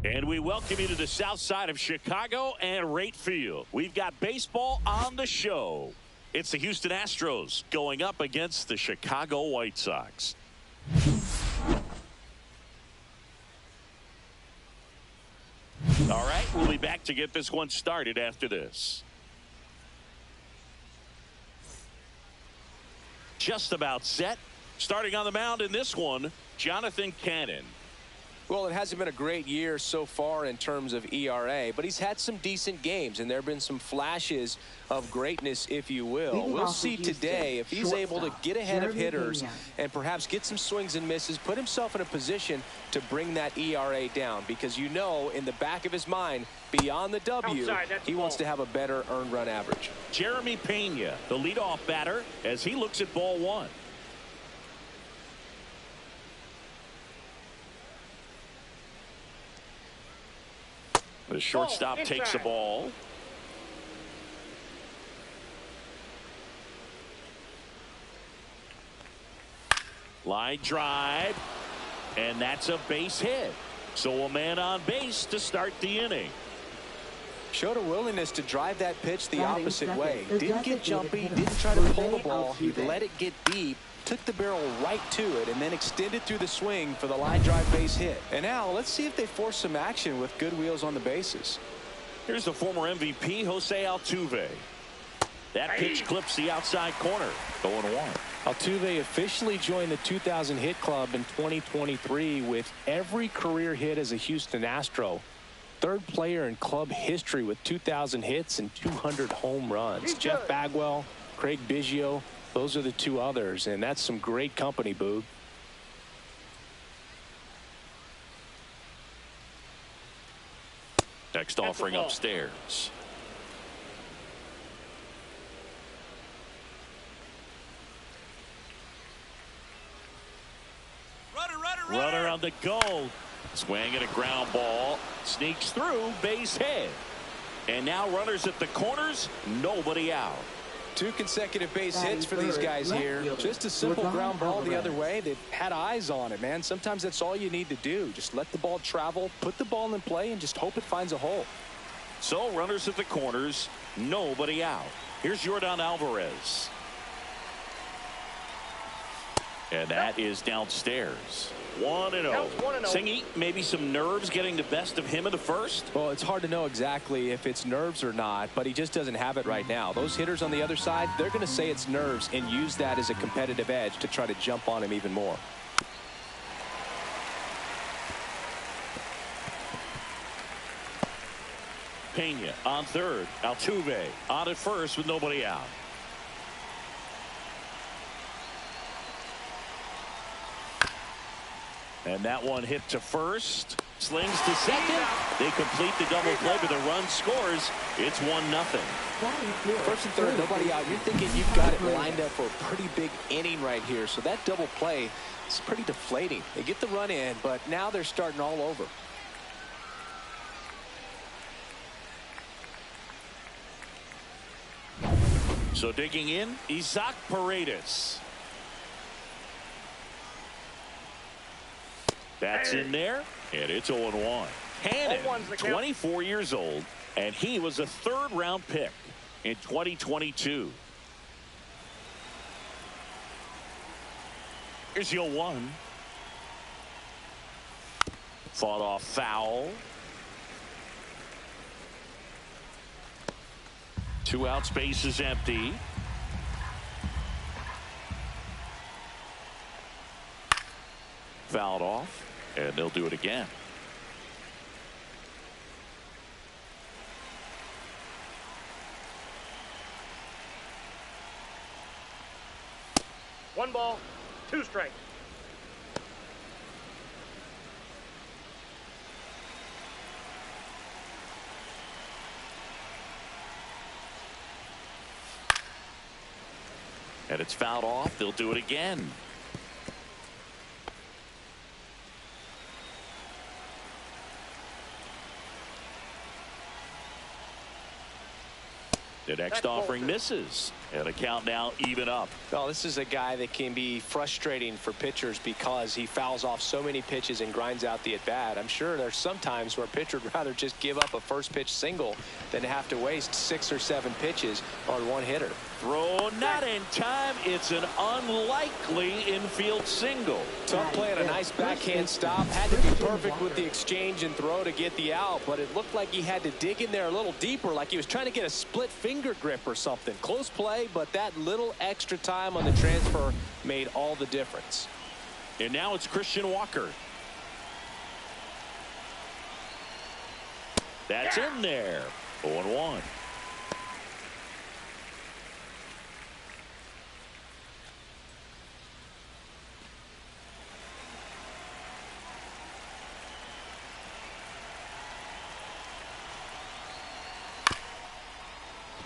And we welcome you to the south side of Chicago and Rate Field. We've got baseball on the show. It's the Houston Astros going up against the Chicago White Sox. All right, we'll be back to get this one started after this. Just about set. Starting on the mound in this one, Jonathan Cannon. Well, it hasn't been a great year so far in terms of ERA, but he's had some decent games, and there have been some flashes of greatness, if you will. We'll see today if he's able to get ahead of hitters and perhaps get some swings and misses, put himself in a position to bring that ERA down, because you know in the back of his mind, beyond the W, he wants to have a better earned run average. Jeremy Pena, the leadoff batter, as he looks at ball one. The shortstop takes the ball. Line drive. And that's a base hit. So a man on base to start the inning. Showed a willingness to drive that pitch the opposite way. Didn't get jumpy, didn't try to pull the ball. He let it get deep, took the barrel right to it, and then extended through the swing for the line drive base hit. And now let's see if they force some action with good wheels on the bases. Here's the former MVP, Jose Altuve. That pitch clips the outside corner. 0-1. Altuve officially joined the 2,000 hit club in 2023 with every career hit as a Houston Astro. Third player in club history with 2,000 hits and 200 home runs. Jeff Bagwell, Craig Biggio, those are the two others, and that's some great company, Boog. Next offering upstairs. Runner on the go. Swing at a ground ball. Sneaks through, base hit. And now runners at the corners, nobody out. 2 consecutive base hits for these guys here. Just a simple ground ball the other way. They've had eyes on it, man. Sometimes that's all you need to do. Just let the ball travel, put the ball in play, and just hope it finds a hole. So runners at the corners, nobody out. Here's Yordan Alvarez. And that is downstairs. 1-0. Singy, maybe some nerves getting the best of him in the first? Well, it's hard to know exactly if it's nerves or not, but he just doesn't have it right now. Those hitters on the other side, they're going to say it's nerves and use that as a competitive edge to try to jump on him even more. Pena on third. Altuve on at first with nobody out. And that one hit to first. Slings to second. They complete the double play, but the run scores. It's 1-0. First and third, nobody out. You're thinking you've got it lined up for a pretty big inning right here. So that double play is pretty deflating. They get the run in, but now they're starting all over. So digging in, Isaac Paredes. That's in there, and it's 0-1. Cannon, 24 years old, and he was a third-round pick in 2022. Here's 0-1. Fought off foul. 2 outs, base is empty. Fouled off. And they'll do it again. One ball, 2 strikes. And it's fouled off. They'll do it again. The next offering misses. And the count now even up. Well, this is a guy that can be frustrating for pitchers because he fouls off so many pitches and grinds out the at-bat. I'm sure there's some times where a pitcher would rather just give up a first pitch single than have to waste 6 or 7 pitches on one hitter. Throw not in time. It's an unlikely infield single. Tough play and a nice backhand stop. Had to be perfect with the exchange and throw to get the out, but it looked like he had to dig in there a little deeper, like he was trying to get a split finger grip or something. Close play, but that little extra time on the transfer made all the difference. And now it's Christian Walker. That's in there. 0-1.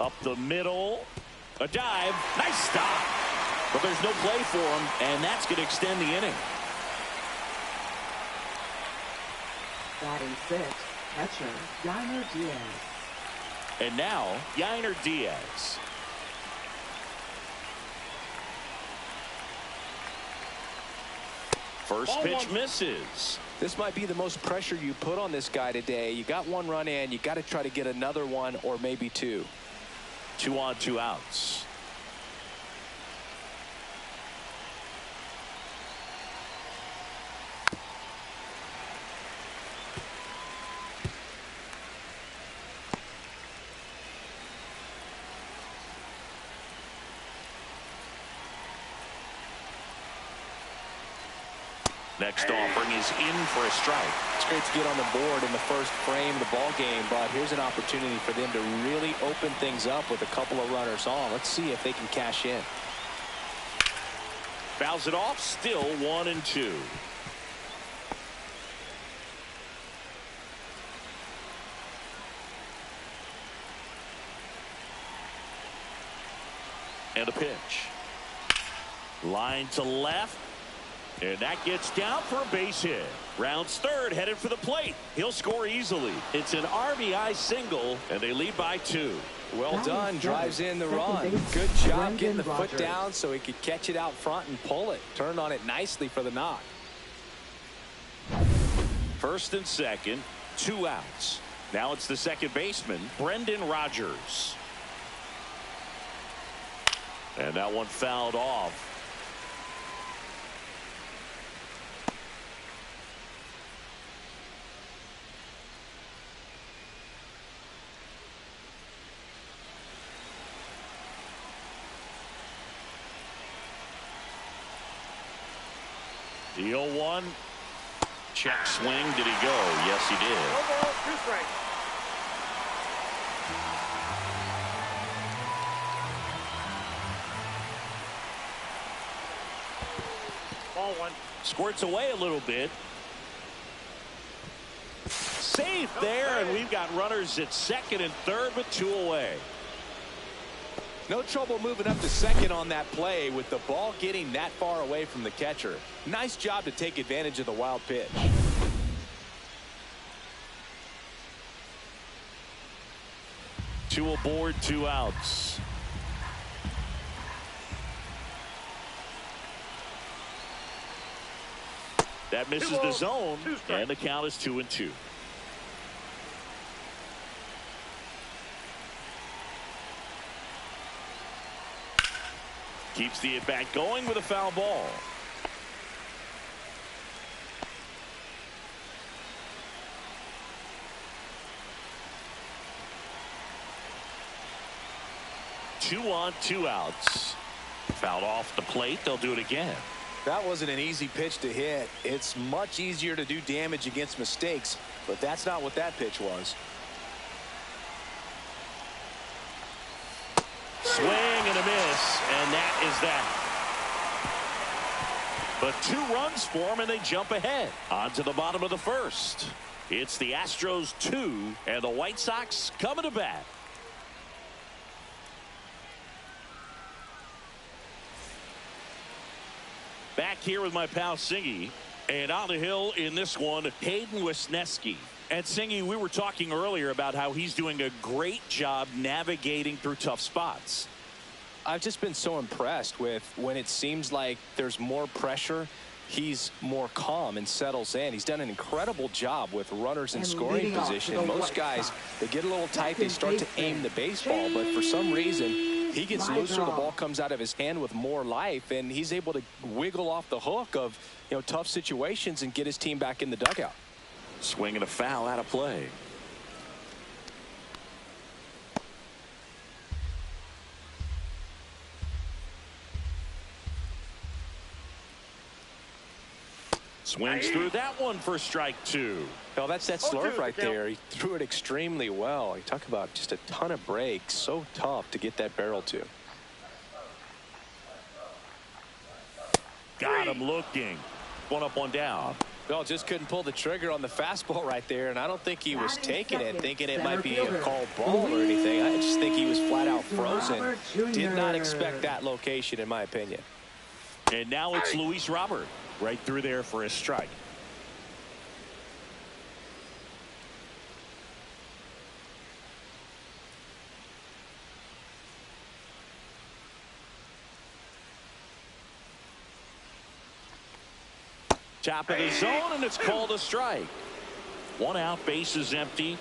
Up the middle. A dive. Nice stop. But there's no play for him, and that's going to extend the inning. Batting 6, catcher, Yainer Diaz. And now, Yainer Diaz. First pitch misses. This might be the most pressure you put on this guy today. You got one run in. You got to try to get another one or maybe 2. 2 on, 2 outs. Next offering is in for a strike. It's great to get on the board in the first frame of the ball game, but here's an opportunity for them to really open things up with a couple of runners on. Let's see if they can cash in. Fouls it off. Still 1-2. And a pitch. Line to left. And that gets down for a base hit. Rounds third, headed for the plate. He'll score easily. It's an RBI single, and they lead by 2. Well done. Drives in the run. Good job getting the foot down so he could catch it out front and pull it. Turned on it nicely for the knock. First and second, 2 outs. Now it's the second baseman, Brendan Rodgers. And that one fouled off. The 0-1. Check swing. Did he go? Yes, he did. 2 strikes. Ball 1. Squirts away a little bit. Safe there, and we've got runners at second and third with 2 away. No trouble moving up to second on that play with the ball getting that far away from the catcher. Nice job to take advantage of the wild pitch. Two aboard, 2 outs. That misses the zone, and the count is 2-2. Keeps the at-bat going with a foul ball. Two on, 2 outs. Fouled off the plate. They'll do it again. That wasn't an easy pitch to hit. It's much easier to do damage against mistakes, but that's not what that pitch was. Swing and a miss, and that is that. But 2 runs for them, and they jump ahead. On to the bottom of the first. It's the Astros 2, and the White Sox coming to bat. Back here with my pal Singy, and on the hill in this one, Hayden Wisniewski. And Singy, we were talking earlier about how he's doing a great job navigating through tough spots. I've just been so impressed with when it seems like there's more pressure, he's more calm and settles in. He's done an incredible job with runners in scoring position. Most guys, they get a little tight, they start to aim the baseball, but for some reason, he gets looser, the ball comes out of his hand with more life, and he's able to wiggle off the hook of, you know, tough situations and get his team back in the dugout. Swing and a foul out of play. Swings through that one for strike two. Well, that's that slurve right there. He threw it extremely well. You talk about just a ton of breaks. So tough to get that barrel to. Got him looking. One up, one down. Well, just couldn't pull the trigger on the fastball right there, and I don't think he was taking it, thinking it might be a called ball or anything. I just think he was flat out frozen. Did not expect that location, in my opinion. And now it's Luis Robert right through there for a strike. Top of the zone, and it's called a strike. One out, base is empty.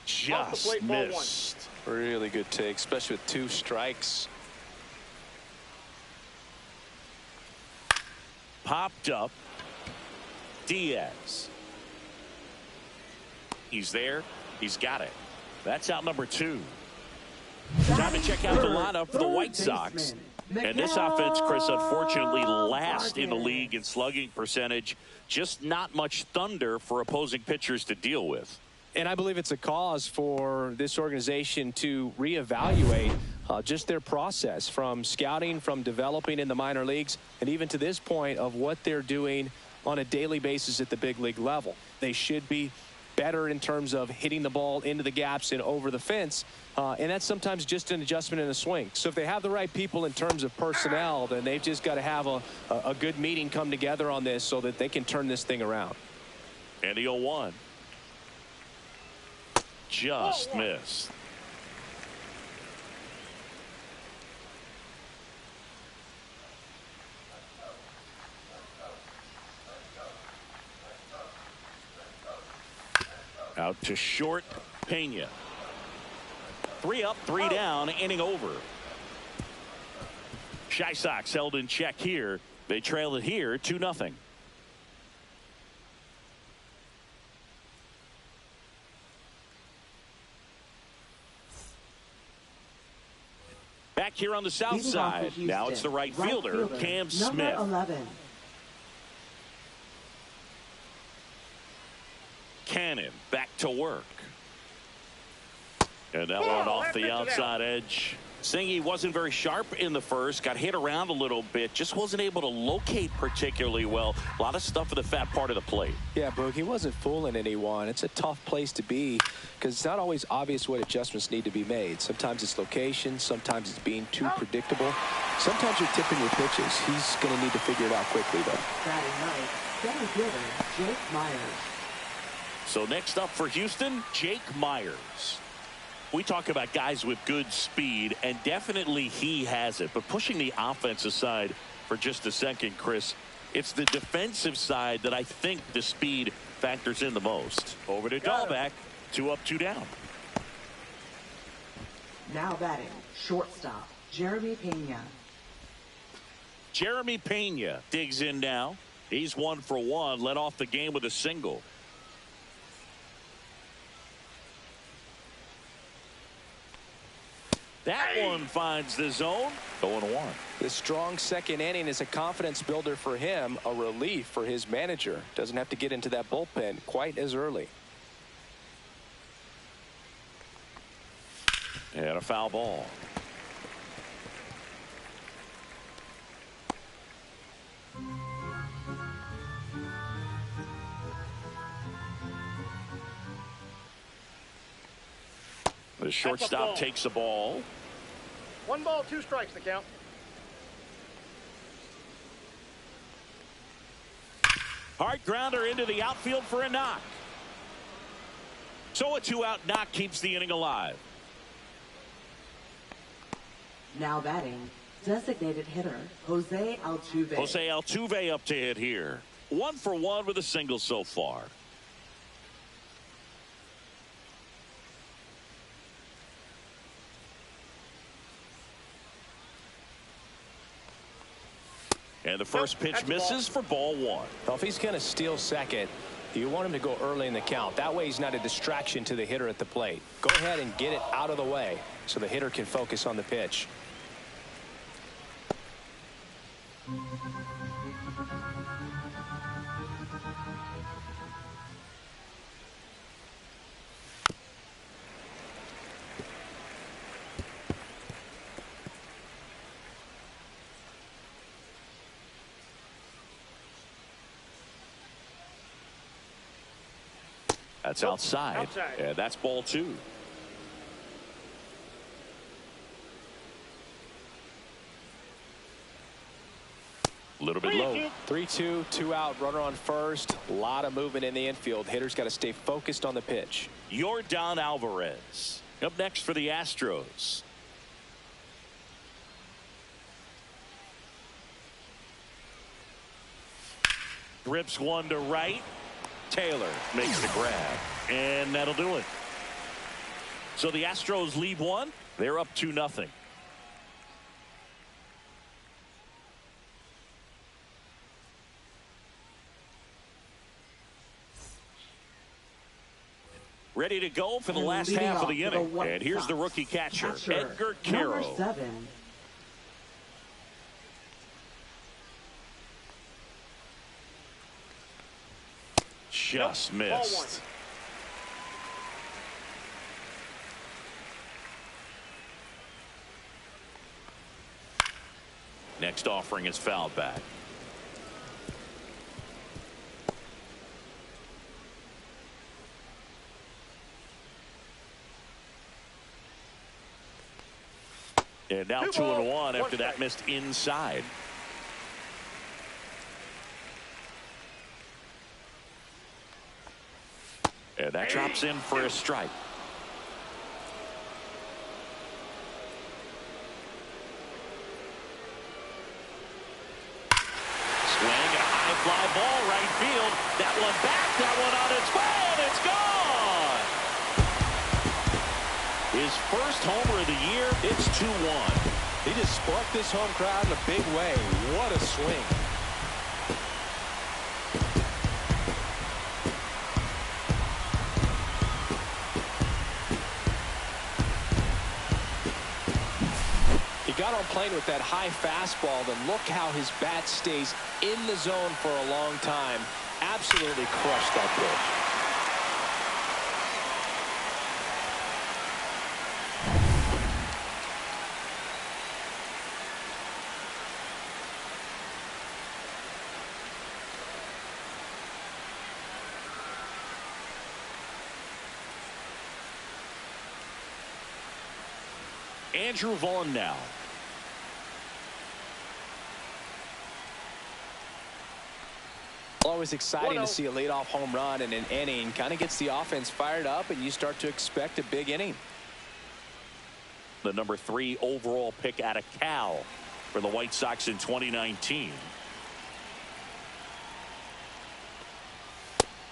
Just missed. Really good take, especially with two strikes. Popped up. Diaz. He's there. He's got it. That's out number two. Time to check out the lineup for the White Sox. And this offense, Chris, unfortunately last in the league in slugging percentage. Just not much thunder for opposing pitchers to deal with. And I believe it's a cause for this organization to reevaluate just their process from scouting, from developing in the minor leagues, and even to this point of what they're doing on a daily basis at the big league level. They should be better in terms of hitting the ball into the gaps and over the fence, and that's sometimes just an adjustment in a swing. So if they have the right people in terms of personnel, then they've just got to have a good meeting come together on this so that they can turn this thing around. And the 0-1. Just missed. Out to short, Pena. 3 up, 3 down, inning over. White Sox held in check here. They trail it here 2-0. Back here on the south side. Now it's the right fielder, Cam Smith. Number 11. Cannon back to work. And that one off the outside edge. Singy wasn't very sharp in the first, got hit around a little bit, just wasn't able to locate particularly well. A lot of stuff in the fat part of the plate. Yeah, Boog, he wasn't fooling anyone. It's a tough place to be because it's not always obvious what adjustments need to be made. Sometimes it's location, sometimes it's being too predictable. Sometimes you're tipping your pitches. He's going to need to figure it out quickly, though. Batting ninth, center fielder, Jake Myers. So next up for Houston, Jake Myers. We talk about guys with good speed, and definitely he has it. But pushing the offense aside for just a second, Chris, it's the defensive side that I think the speed factors in the most. Over to Dahlbeck, 2 up, 2 down. Now batting, shortstop, Jeremy Pena. Jeremy Pena digs in now. He's 1 for 1, led off the game with a single. That one finds the zone. 0-1. The strong second inning is a confidence builder for him, a relief for his manager. Doesn't have to get into that bullpen quite as early. And a foul ball. The shortstop takes the ball. 1 ball, 2 strikes the count. Hard grounder into the outfield for a knock. So a 2-out knock keeps the inning alive. Now batting, designated hitter Jose Altuve. Jose Altuve up to hit here. 1 for 1 with a single so far. And the first pitch misses for ball 1. Well, if he's going to steal second, you want him to go early in the count. That way he's not a distraction to the hitter at the plate. Go ahead and get it out of the way so the hitter can focus on the pitch. That's outside. Yeah, that's ball 2. A little bit low. 3-2, 2 out, runner on first. A lot of movement in the infield. Hitter's got to stay focused on the pitch. Yordan Alvarez up next for the Astros. Rips one to right. Taylor makes the grab, and that'll do it. So the Astros lead 1. They're up 2-0. Ready to go for the last half of the inning. And here's the rookie catcher, Edgar Carroll. Number 7. Just missed. Next offering is fouled back. And now 2-1 after that missed inside. And that drops in for a strike. Swing and a high fly ball right field. That one back, that one on its way, and it's gone. His first homer of the year. It's 2-1. He just sparked this home crowd in a big way. What a swing. Got on plane with that high fastball, then look how his bat stays in the zone for a long time. Absolutely crushed that pitch. Andrew Vaughn now. Always exciting to see a leadoff home run in an inning. Kind of gets the offense fired up, and you start to expect a big inning. The number 3 overall pick out of Cal for the White Sox in 2019.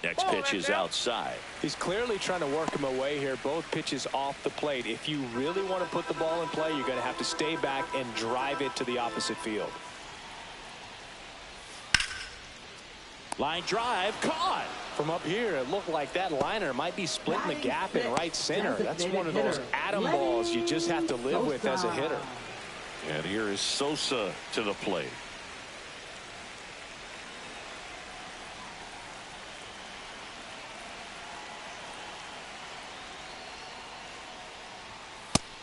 Next pitch is outside. He's clearly trying to work him away here. Both pitches off the plate. If you really want to put the ball in play, you're going to have to stay back and drive it to the opposite field. Line drive, caught. From up here, it looked like that liner might be splitting the gap in right center. That's one of those atom balls you just have to live with as a hitter. And here is Sosa to the plate.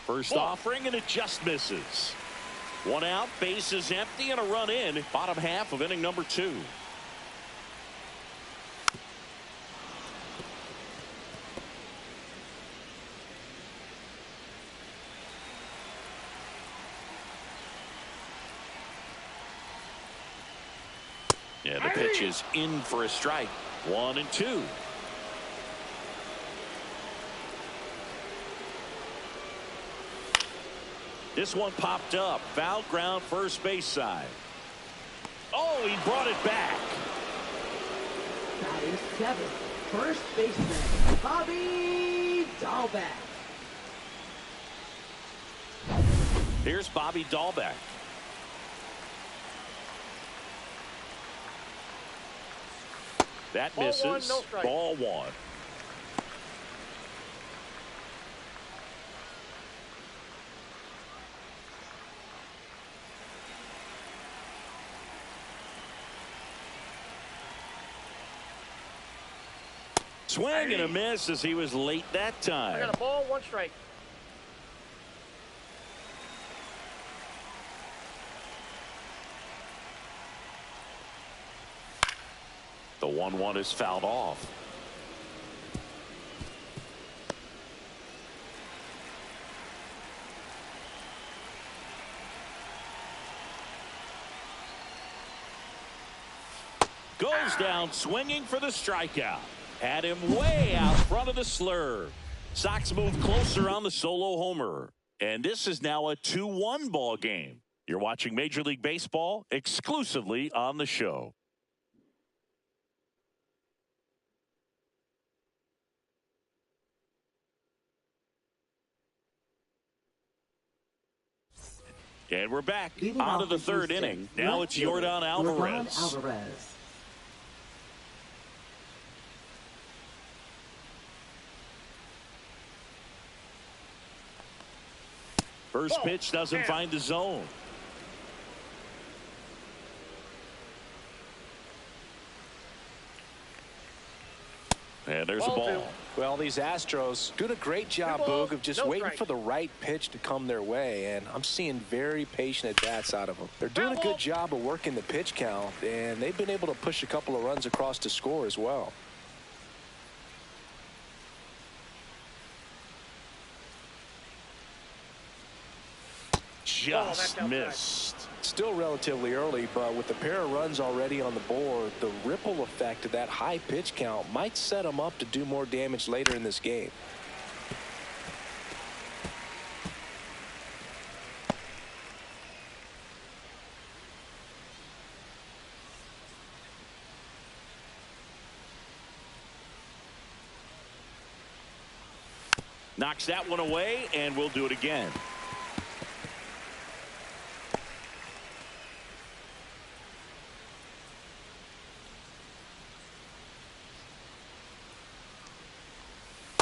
First offering, and it just misses. 1 out, base is empty, and a run in. Bottom half of inning number 2. Yeah, the pitch is in for a strike. 1-2. This one popped up. Foul ground, first base side. Oh, he brought it back. Batting seventh, first baseman, Bobby Dahlbeck. Here's Bobby Dahlbeck. That Ball misses. one, no strike. Ball one. Swing and a miss as he was late that I time. got a ball, one strike. The 1-1 is fouled off. Goes down swinging for the strikeout. Had him way out front of the slur. Sox move closer on the solo homer. And this is now a 2-1 ball game. You're watching Major League Baseball exclusively on the show. And we're back on to the third inning. Now it's Yordan Alvarez. First pitch doesn't find the zone. And there's a ball. Well, these Astros doing a great job, Boog, of just waiting for the right pitch to come their way, and I'm seeing very patient at-bats out of them. They're doing a good job of working the pitch count, and they've been able to push a couple of runs across to score as well. Just missed. Still relatively early, but with a pair of runs already on the board, the ripple effect of that high pitch count might set them up to do more damage later in this game. Knocks that one away, and we'll do it again.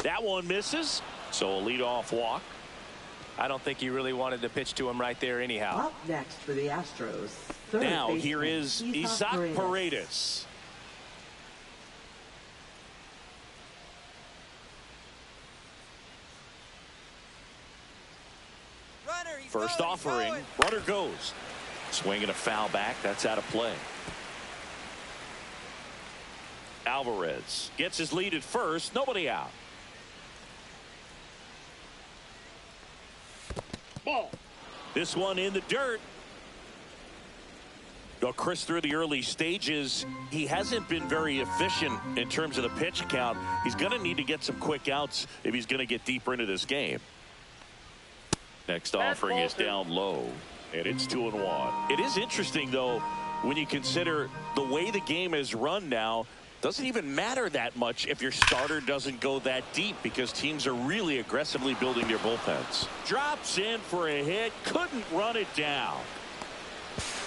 That one misses, so a leadoff walk. I don't think he really wanted to pitch to him right there anyhow. Up next for the Astros. Now here is Isaac Paredes. First offering, runner goes. Swinging a foul back, that's out of play. Alvarez gets his lead at first, nobody out. Ball. This one in the dirt. Well, Chris, through the early stages, he hasn't been very efficient in terms of the pitch count. He's going to need to get some quick outs if he's going to get deeper into this game. Next offering is down low, and it's 2-1. It is interesting, though, when you consider the way the game is run now. Doesn't even matter that much if your starter doesn't go that deep, because teams are really aggressively building their bullpens. Drops in for a hit, couldn't run it down.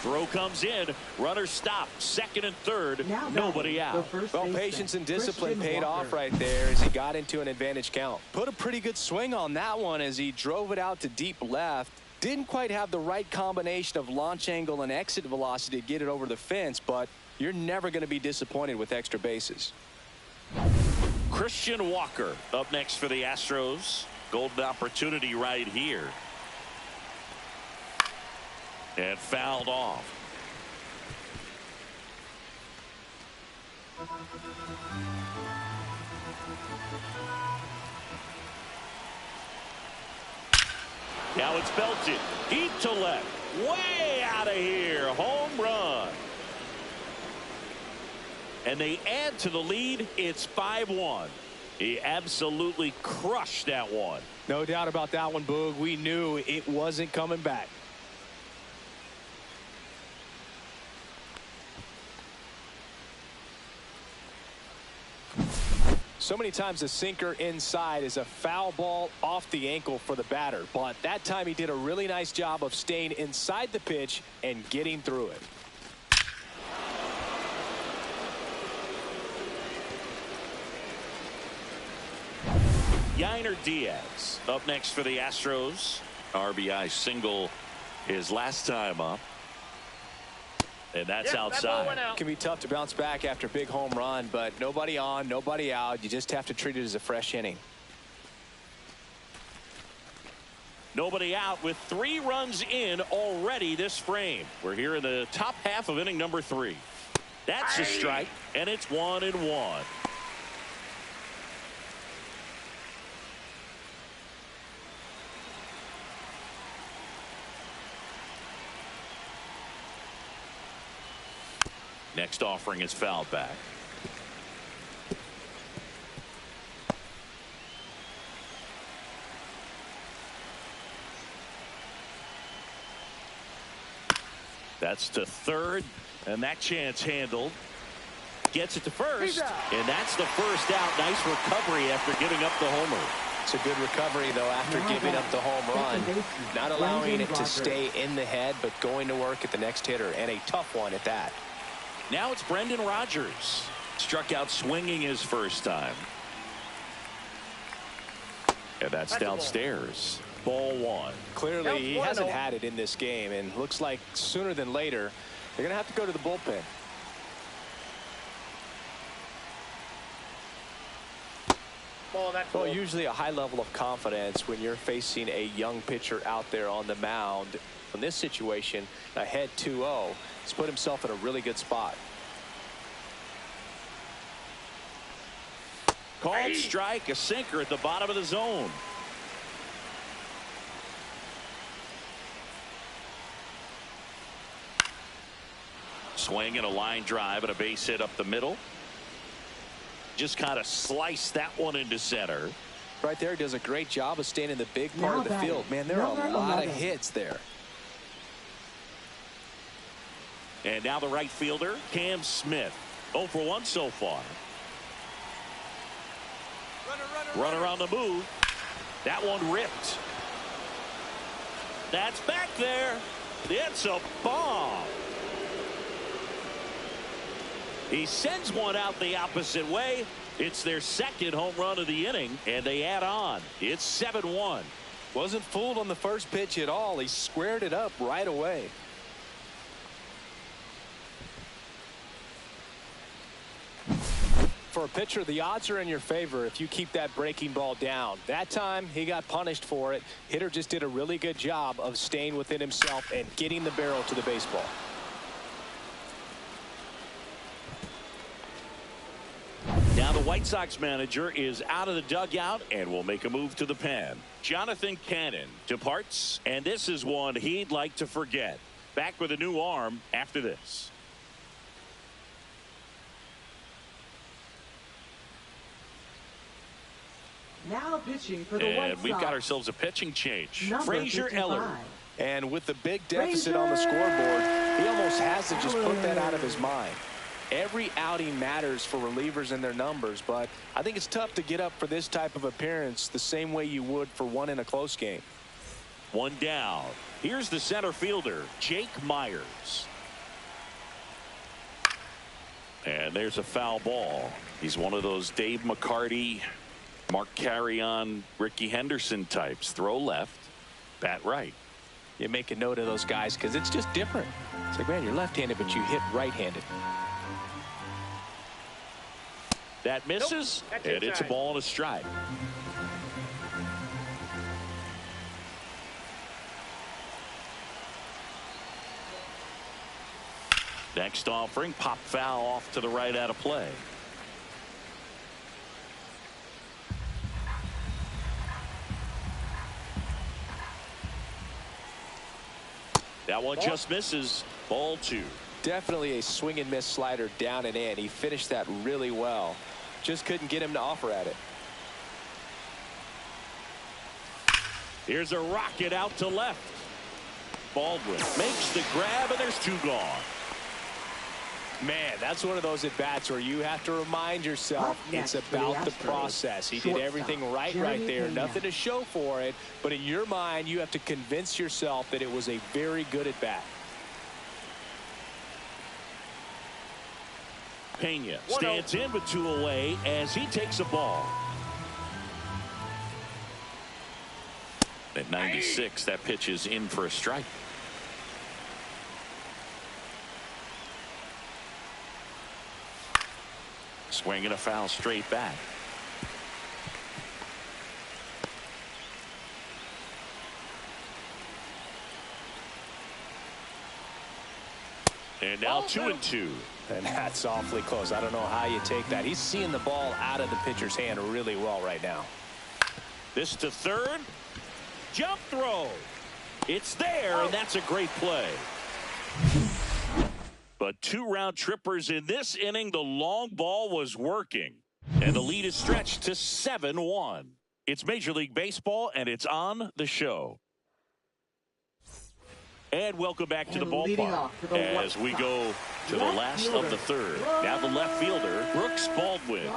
Throw comes in, runner stopped, second and third, nobody out. Well, patience and discipline paid off right there as he got into an advantage count. Put a pretty good swing on that one as he drove it out to deep left. Didn't quite have the right combination of launch angle and exit velocity to get it over the fence, but you're never going to be disappointed with extra bases. Christian Walker up next for the Astros. Golden opportunity right here. And fouled off. Now it's belted deep to left, way out of here, home run. and they add to the lead. It's 5-1. He absolutely crushed that one. No doubt about that one, Boog. We knew it wasn't coming back. So many times a sinker inside is a foul ball off the ankle for the batter, but that time he did a really nice job of staying inside the pitch and getting through it. Yainer Diaz up next for the Astros. RBI single his last time up. And that's outside. That Can be tough to bounce back after a big home run, but nobody on, nobody out. You just have to treat it as a fresh inning. Nobody out with 3 runs in already this frame. We're here in the top half of inning number 3. That's a strike, and it's 1-1. Next offering is fouled back. That's to third, and that chance handled. Gets it to first, and that's the first out. Nice recovery after giving up the homer. It's a good recovery, though, after giving up the home run. Not allowing it to stay in the head, but going to work at the next hitter, and a tough one at that. Now it's Brendan Rodgers. Struck out swinging his first time. And that's downstairs. Ball 1. Clearly, he hasn't had it in this game, and looks like sooner than later, they're going to have to go to the bullpen. Well, usually a high level of confidence when you're facing a young pitcher out there on the mound. In this situation, ahead 2-0, he's put himself in a really good spot. Called strike, a sinker at the bottom of the zone. Swing and a line drive and a base hit up the middle. Just kind of sliced that one into center. Right there, does a great job of staying in the big part of the field. Man, there are a lot of hits there. And now the right fielder, Cam Smith. 0 for 1 so far. Runner on the move. That one ripped. That's back there. It's a bomb. He sends one out the opposite way. It's their second home run of the inning, and they add on. It's 7-1. Wasn't fooled on the first pitch at all. He squared it up right away. For a pitcher, the odds are in your favor if you keep that breaking ball down. That time, he got punished for it. Hitter just did a really good job of staying within himself and getting the barrel to the baseball. Now the White Sox manager is out of the dugout and will make a move to the pen. Jonathan Cannon departs, and this is one he'd like to forget. Back with a new arm after this. Now pitching for the White Sox. And we've got ourselves a pitching change. Number Frazier 55. Eller. And with the big deficit on the scoreboard, he almost has to just put that out of his mind. Every outing matters for relievers and their numbers, but I think it's tough to get up for this type of appearance the same way you would for one in a close game. One down. Here's the center fielder, Jake Myers. And there's a foul ball. He's one of those Dave McCarty, Mark Carrion, Ricky Henderson types. Throw left, bat right. You make a note of those guys because it's just different. It's like, man, you're left-handed, but you hit right-handed. That misses, and it's a ball and a strike. Next offering, pop foul off to the right out of play. That one just misses. Ball 2. Definitely a swing and miss slider down and in. He finished that really well. Just couldn't get him to offer at it. Here's a rocket out to left. Baldwin makes the grab, and there's 2 gone. Man, that's one of those at-bats where you have to remind yourself it's about the process. He did everything right there. Nothing to show for it. But in your mind, you have to convince yourself that it was a very good at-bat. Pena stands in with 2 away as he takes a ball. At 96, that pitch is in for a strike. Swing and a foul straight back. And now 2-2. And that's awfully close. I don't know how you take that. He's seeing the ball out of the pitcher's hand really well right now. This to third. Jump throw. It's there, and that's a great play. But 2 round trippers in this inning. The long ball was working, and the lead is stretched to 7-1. It's Major League Baseball, and it's on the show. And welcome back to the ballpark as we go to the last of the third. Now the left fielder, Brooks Baldwin.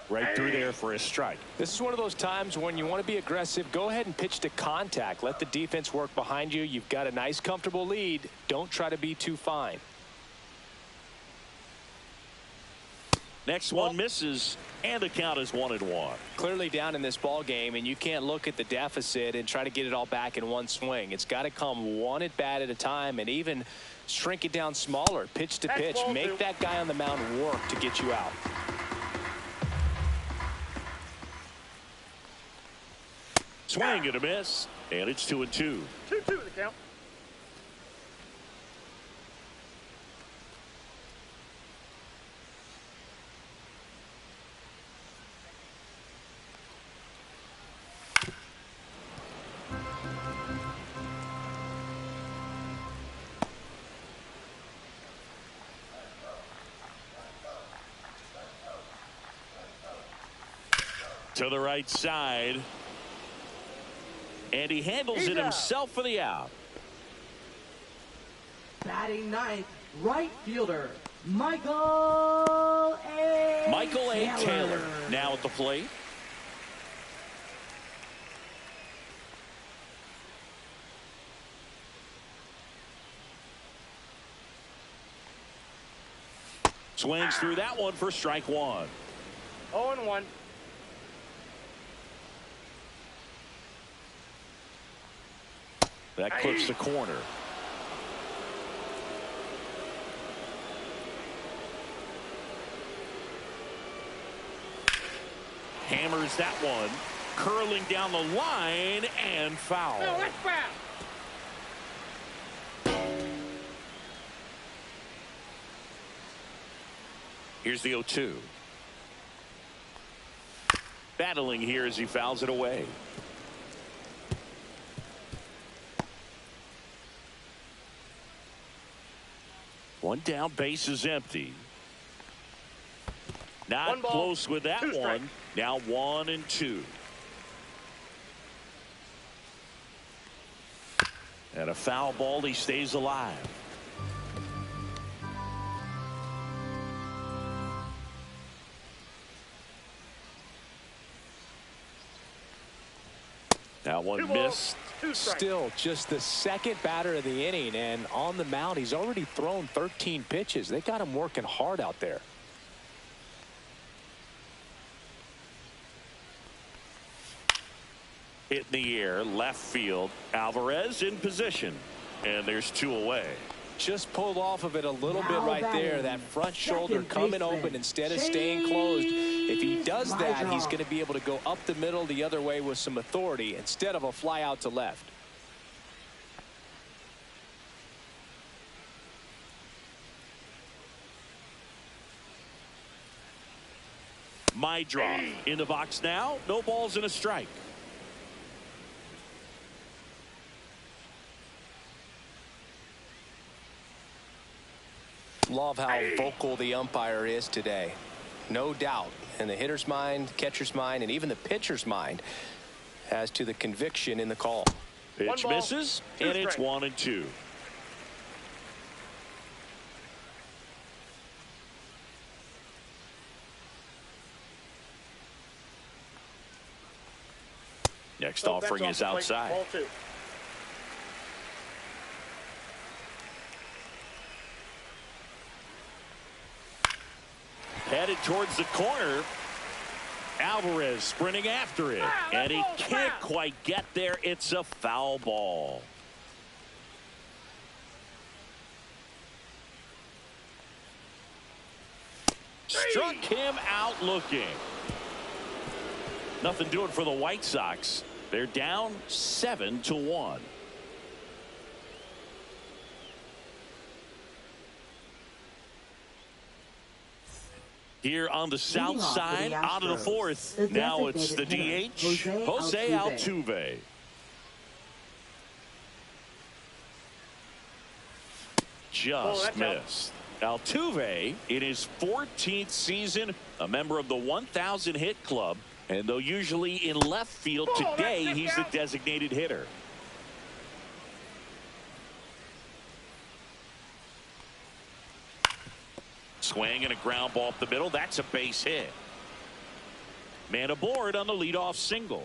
Right through there for a strike. This is one of those times when you want to be aggressive. Go ahead and pitch to contact. Let the defense work behind you. You've got a nice, comfortable lead. Don't try to be too fine. Next one misses, and the count is 1-1. Clearly down in this ball game, and you can't look at the deficit and try to get it all back in one swing. It's got to come one at bat at a time, and even shrink it down smaller, pitch to pitch. Make that guy on the mound work to get you out. Swing and a miss, and it's 2-2. 2-2 the count. To the right side. And he handles it himself for the out. Batting ninth, right fielder, Michael A. Taylor now at the plate. Swings through that one for strike 1. 0-1. That clips the corner. Hammers that one. Curling down the line and foul. No, that's foul. Here's the 0-2. Battling here as he fouls it away. One down, base is empty. Not close with that one. Now 1-2. And a foul ball, he stays alive. That one missed. Still just the second batter of the inning, and on the mound he's already thrown 13 pitches. They got him working hard out there. Hit in the air, left field. Alvarez in position, and there's 2 away. Just pulled off of it a little bit right there. That front shoulder coming open instead of staying closed. If he does that, he's going to be able to go up the middle the other way with some authority instead of a fly out to left. My draw in the box now. No balls and a strike. Love how vocal the umpire is today. No doubt in the hitter's mind, catcher's mind, and even the pitcher's mind as to the conviction in the call. Pitch misses, and it's 1-2. Next offering is outside. Ball 2. Headed towards the corner. Alvarez sprinting after it, and he can't quite get there. It's a foul ball. Struck him out looking. Nothing doing for the White Sox. They're down 7-1. Here on the south side, out of the fourth. Now it's the DH, Jose Altuve. Just missed. Altuve, in his 14th season, a member of the 1,000 hit club. And though usually in left field, today he's the designated hitter. Swing and a ground ball up the middle. That's a base hit. Man aboard on the leadoff single.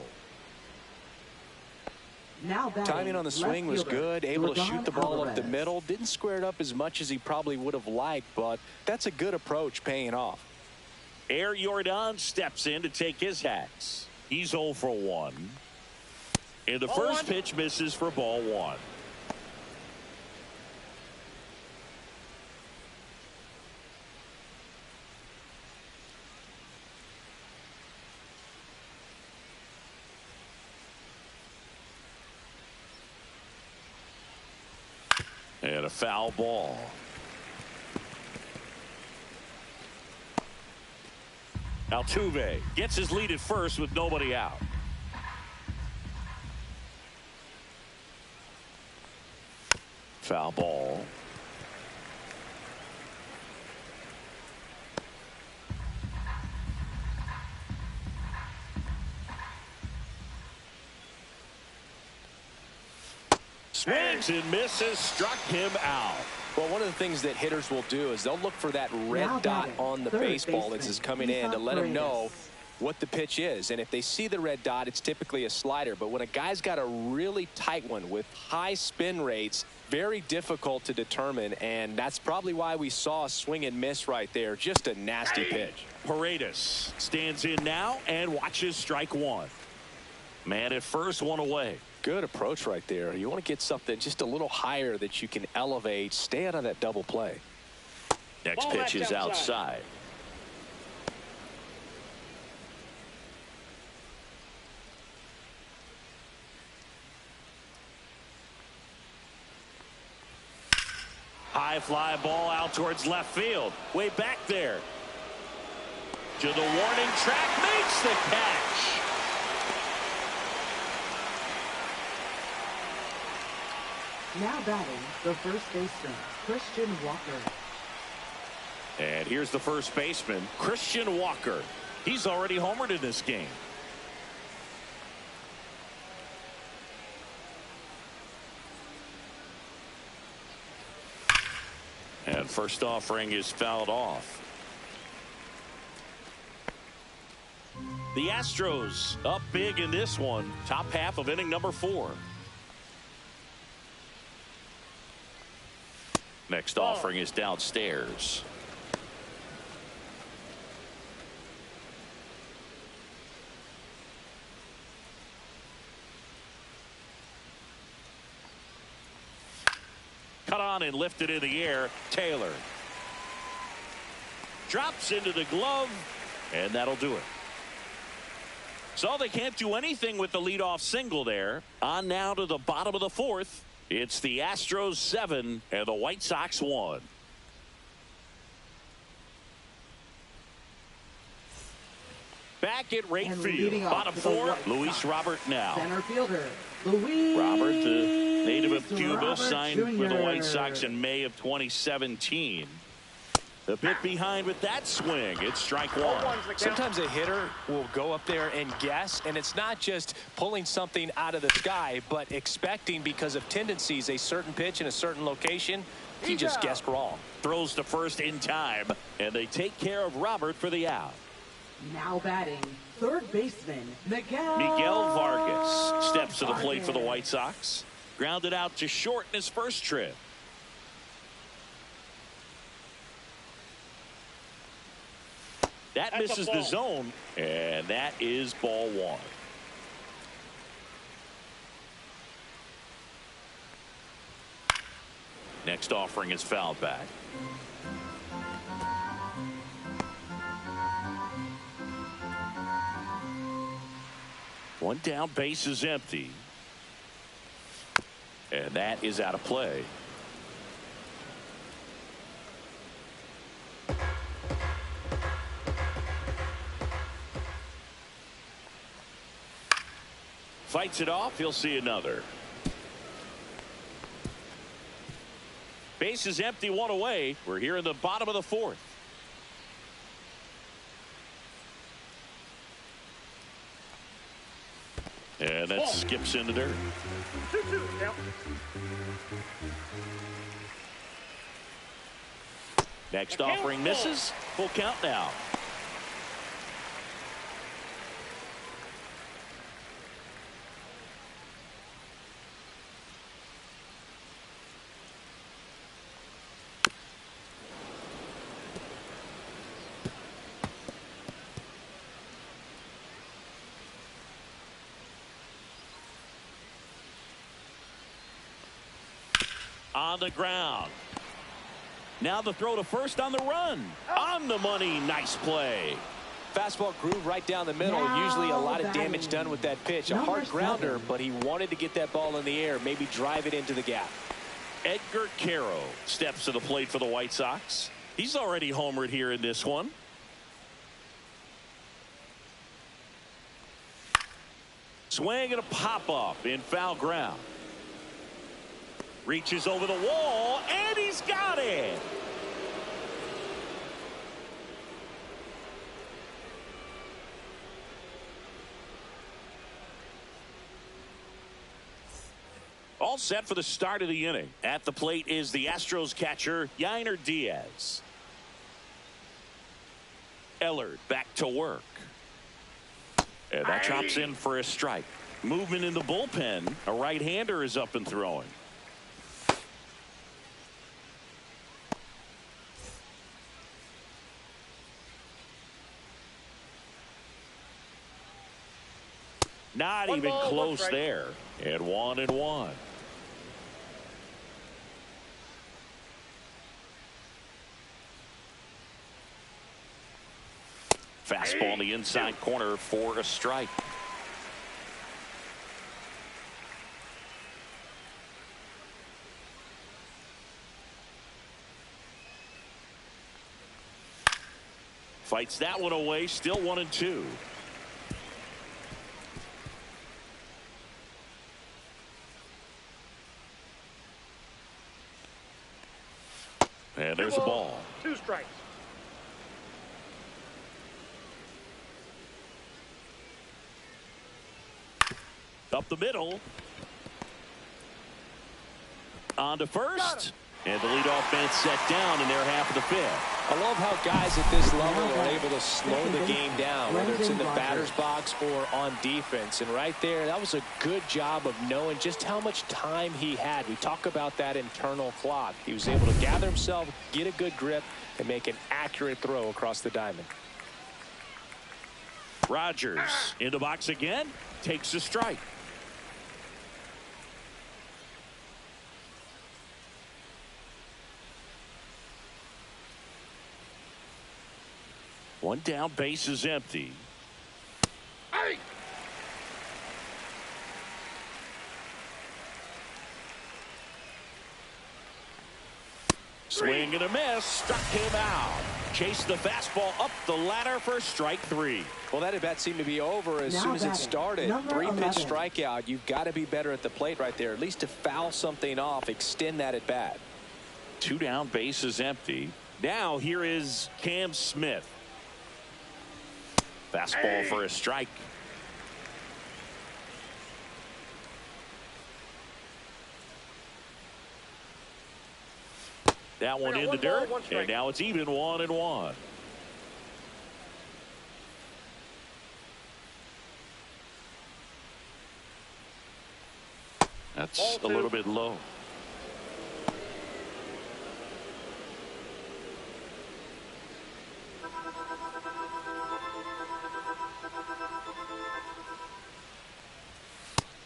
Now timing on the swing was good. Able to shoot the ball up the middle. Didn't square it up as much as he probably would have liked, but that's a good approach, paying off. Air Jordan steps in to take his hacks. He's 0 for 1. And the first pitch misses for ball 1. And a foul ball. Altuve gets his lead at first with nobody out. Foul ball. Swings and misses, struck him out. Well, one of the things that hitters will do is they'll look for that red dot on the baseball as it's coming in to let them know what the pitch is. And if they see the red dot, it's typically a slider. But when a guy's got a really tight one with high spin rates, very difficult to determine. And that's probably why we saw a swing and miss right there. Just a nasty pitch. Paredes stands in now and watches strike 1. Man at first, 1 away. Good approach right there. You want to get something just a little higher that you can elevate. Stay out of that double play. Next pitch is outside. High fly ball out towards left field. Way back there. To the warning track. Makes the catch. Now batting, the first baseman, Christian Walker. And here's the first baseman, Christian Walker. He's already homered in this game. And first offering is fouled off. The Astros up big in this one. Top half of inning number 4. Next offering is downstairs. Cut on and lifted in the air. Taylor drops into the glove, and that'll do it. So they can't do anything with the leadoff single there. On now to the bottom of the 4th. It's the Astros 7 and the White Sox 1. Back at right field, bottom 4, Luis Robert now. Center fielder, Luis Robert, the native of Cuba, Robert signed Jr. with the White Sox in May of 2017. A bit behind with that swing. It's strike one. Sometimes a hitter will go up there and guess, and it's not just pulling something out of the sky, but expecting because of tendencies a certain pitch in a certain location. He just guessed wrong. Throws to first in time, and they take care of Robert for the out. Now batting, third baseman, Miguel Vargas steps to the plate for the White Sox. Grounded out to short in his first trip. That misses the zone, and that is ball one. Next offering is fouled back. One down, base is empty. And that is out of play. Fights it off. He'll see another. Base is empty, one away. We're here in the bottom of the fourth. And that skips into dirt. 2-2 count. Next offering misses. Full count now. On the ground. Now the throw to first on the run. On the money. Nice play. Fastball groove right down the middle. Usually a lot of damage done with that pitch. A hard grounder, but he wanted to get that ball in the air, maybe drive it into the gap. Edgar Caro steps to the plate for the White Sox. He's already homered here in this one. Swing and a pop-up in foul ground. Reaches over the wall, and he's got it. All set for the start of the inning. At the plate is the Astros catcher, Yainer Diaz. Ellard back to work. And that drops in for a strike. Movement in the bullpen. A right-hander is up and throwing. Not even close there. And 1-1. Fastball in the inside corner for a strike. Fights that one away. Still 1-2. And there's a ball. 2 strikes. Up the middle. On to first. And the leadoff man set down in their half of the fifth. I love how guys at this level are able to slow the game down, whether it's in the batter's box or on defense. And right there, that was a good job of knowing just how much time he had. We talk about that internal clock. He was able to gather himself, get a good grip, and make an accurate throw across the diamond. Rogers in the box again. Takes a strike. One down, base is empty. Swing and a miss. Struck him out. Chased the fastball up the ladder for strike 3. Well, that at bat seemed to be over as soon as it started. 3-pitch strikeout. You've got to be better at the plate right there, at least to foul something off, extend that at bat. 2 down, base is empty. Now here is Cam Smith. Fastball for a strike. That one in the dirt, and now it's even 1-1. That's a little bit low.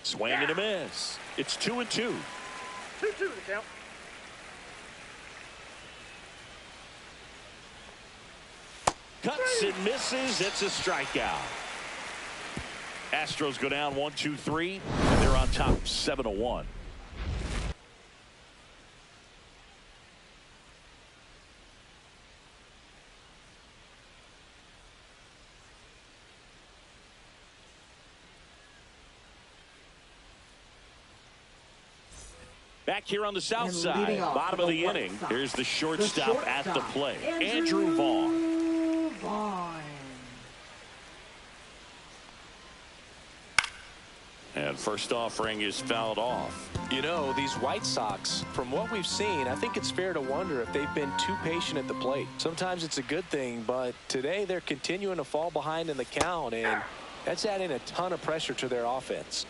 Swing and a miss. It's 2-2. 2-2 the count. Cuts and misses. It's a strikeout. Astros go down 1-2-3, and they're on top 7-1. Back here on the south side, bottom of the inning, here's the shortstop at the plate, Andrew Vaughn. And first offering is fouled off. You know, these White Sox, from what we've seen, I think it's fair to wonder if they've been too patient at the plate. Sometimes it's a good thing, but today they're continuing to fall behind in the count, and that's adding a ton of pressure to their offense.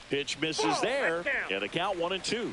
Pitch misses there, and the count 1-2.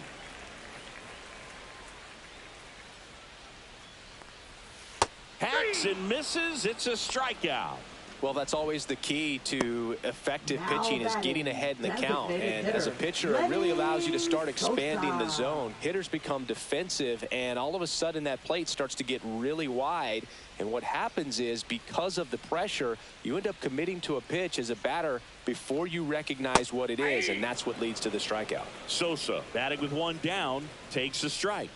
Hacks and misses. It's a strikeout. Well, that's always the key to effective pitching, is getting ahead in the count. And as a pitcher, it really allows you to start expanding the zone. Hitters become defensive, and all of a sudden that plate starts to get really wide. And what happens is, because of the pressure, you end up committing to a pitch as a batter before you recognize what it is, and that's what leads to the strikeout. Sosa, batting with one down, takes a strike.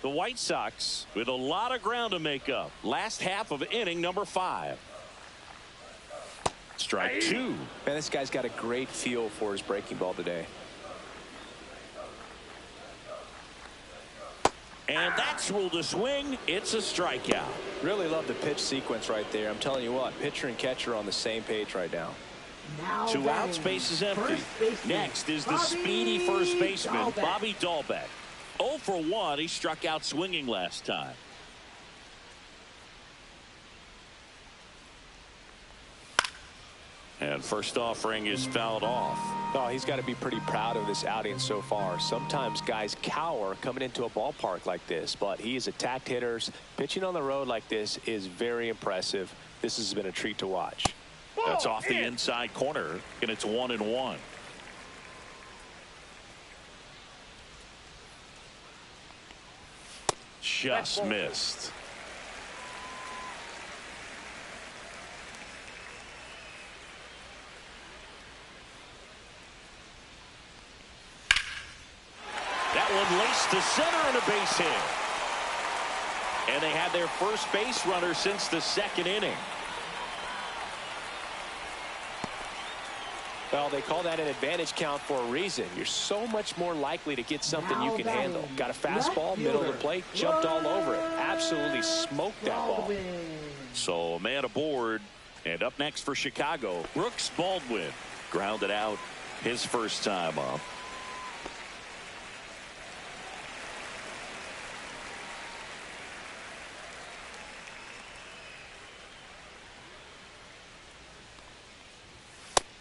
The White Sox with a lot of ground to make up. Last half of inning number 5. Strike 2. Man, this guy's got a great feel for his breaking ball today. And that's ruled a swing. It's a strikeout. Really love the pitch sequence right there. I'm telling you what, pitcher and catcher are on the same page right now. 2 outs, base is empty. Next is the speedy first baseman, Bobby Dahlbeck. 0 for 1. He struck out swinging last time. And first offering is fouled off. Oh, he's got to be pretty proud of this outing so far. Sometimes guys cower coming into a ballpark like this, but he has attacked hitters. Pitching on the road like this is very impressive. This has been a treat to watch. That's off the inside corner, and it's 1-1. Just missed. That one laced to center and a base hit. And they had their first base runner since the second inning. Well, they call that an advantage count for a reason. You're so much more likely to get something you can handle. Got a fastball, middle of the plate, jumped all over it. Absolutely smoked that ball. So a man aboard. And up next for Chicago, Brooks Baldwin. Grounded out his first time up.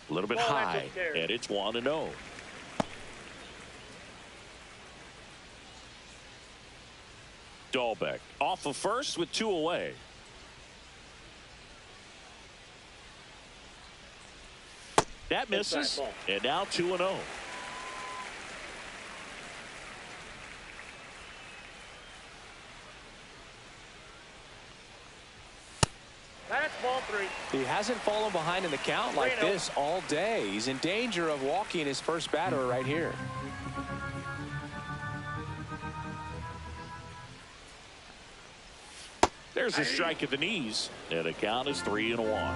A little bit high, and it's 1-0. Dahlbeck off of first with 2 away. That misses, and now 2-0. That's ball 3. He hasn't fallen behind in the count like this all day. He's in danger of walking his first batter right here. There's a strike at the knees, and the count is 3-1.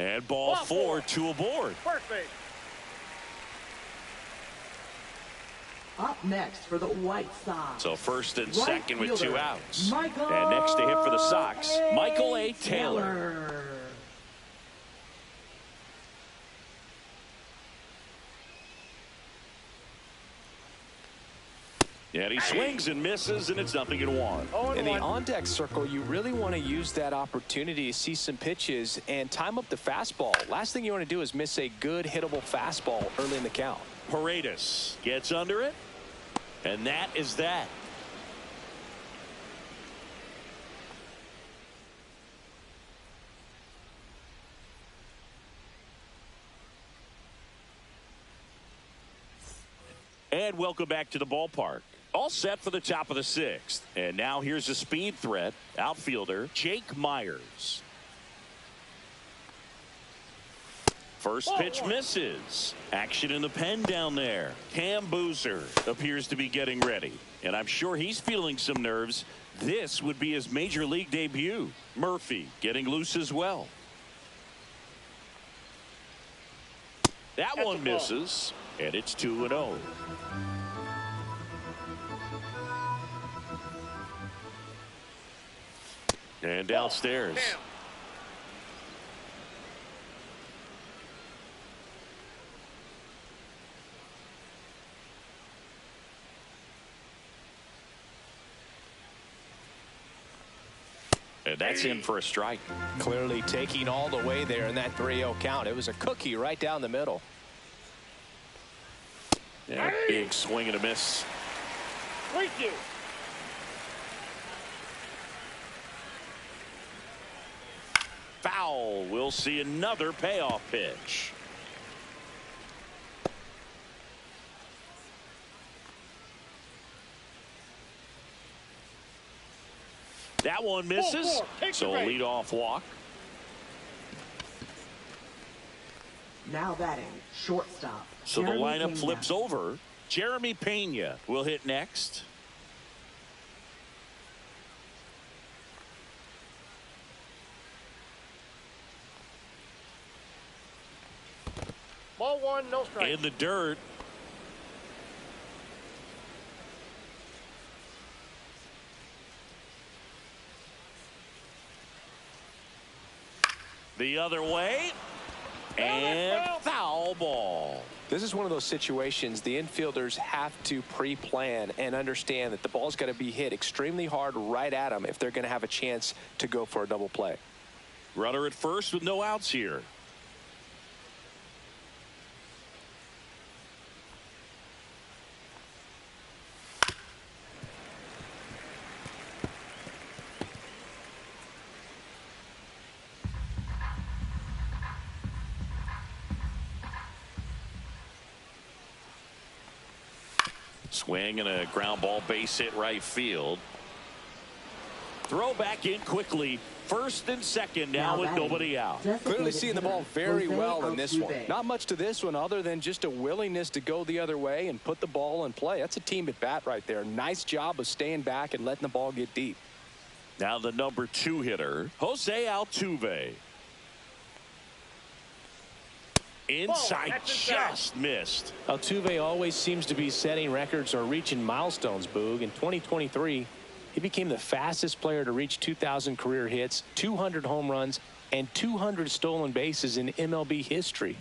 And ball four, two aboard. First base. Up next for the White Sox. So first and Right second with two fielder, outs. Michael And next to hit for the Sox, Michael A. Taylor. And he swings and misses, and it's 0-1. In the on-deck circle, you really want to use that opportunity to see some pitches and time up the fastball. Last thing you want to do is miss a good hittable fastball early in the count. Paredes gets under it, and that is that. And welcome back to the ballpark. All set for the top of the sixth. And now here's a speed threat. Outfielder Jake Myers. First pitch misses. Action in the pen down there. Cam Boozer appears to be getting ready. And I'm sure he's feeling some nerves. This would be his major league debut. Murphy getting loose as well. That one misses. And it's 2-0. And downstairs. And that's in for a strike. Clearly taking all the way there in that 3-0 count. It was a cookie right down the middle. Yeah, big swing and a miss. Thank you. Foul. We'll see another payoff pitch. That one misses. So a leadoff walk. Now batting, shortstop. So the Jeremy lineup Pena. flips over. Jeremy Pena will hit next. Ball one, no strike. In the dirt. The other way. And foul ball. This is one of those situations the infielders have to pre-plan and understand that the ball's got to be hit extremely hard right at them if they're going to have a chance to go for a double play. Runner at first with no outs here. Swing and a ground ball, base hit right field. Throw back in quickly. First and second now with nobody out. Clearly seeing the ball very well in this one. Not much to this one other than just a willingness to go the other way and put the ball in play. That's a team at bat right there. Nice job of staying back and letting the ball get deep. Now the number 2 hitter, Jose Altuve. Inside, just missed. Altuve always seems to be setting records or reaching milestones, Boog. In 2023, he became the fastest player to reach 2,000 career hits, 200 home runs, and 200 stolen bases in MLB history.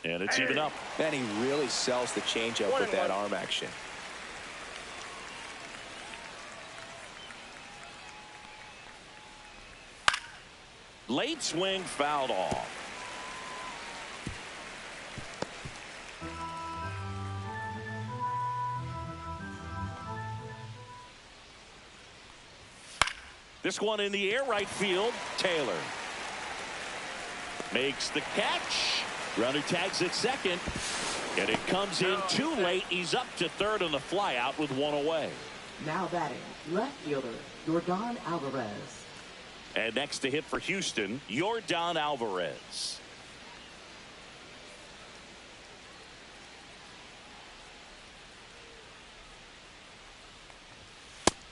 And it's even up. And he really sells the changeup with that arm action. Late swing fouled off. This one in the air, right field. Taylor makes the catch. Runner tags at second. And it comes in too late. He's up to third on the fly out with one away. Now batting, left fielder, Yordan Alvarez. And next to hit for Houston, Yordan Alvarez.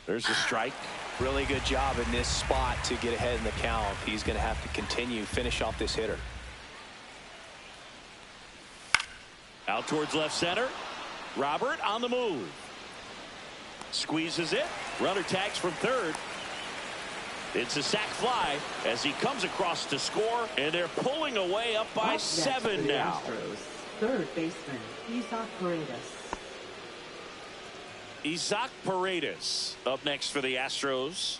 There's a strike. Really good job in this spot to get ahead in the count. He's going to have to continue, finish off this hitter. Out towards left center. Robert on the move. Squeezes it. Runner tags from third. It's a sac fly as he comes across to score, and they're pulling away up by 7 now. Astros, third baseman, Isaac Paredes. Isaac Paredes up next for the Astros.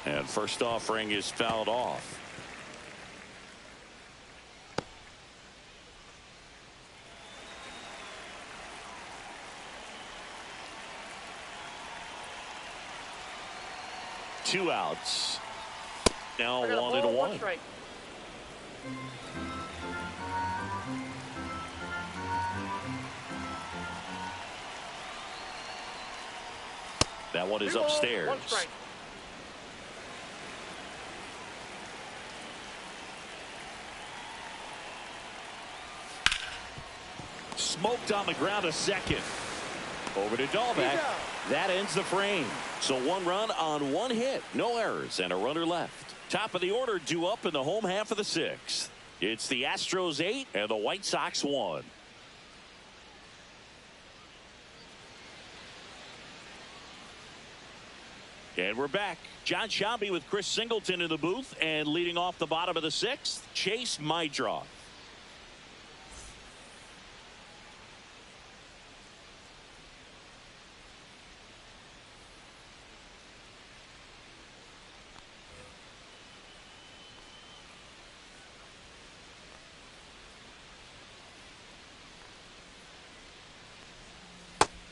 And first offering is fouled off. Two outs. Now 1-1. Strike. That one is upstairs. 1 strike. Smoked on the ground a second. Over to Dahlbeck. That ends the frame. So 1 run on 1 hit. No errors and a runner left. Top of the order due up in the home half of the 6th. It's the Astros 8 and the White Sox 1. And we're back. John Shambi with Chris Singleton in the booth, and leading off the bottom of the 6th, Chase Mydroth.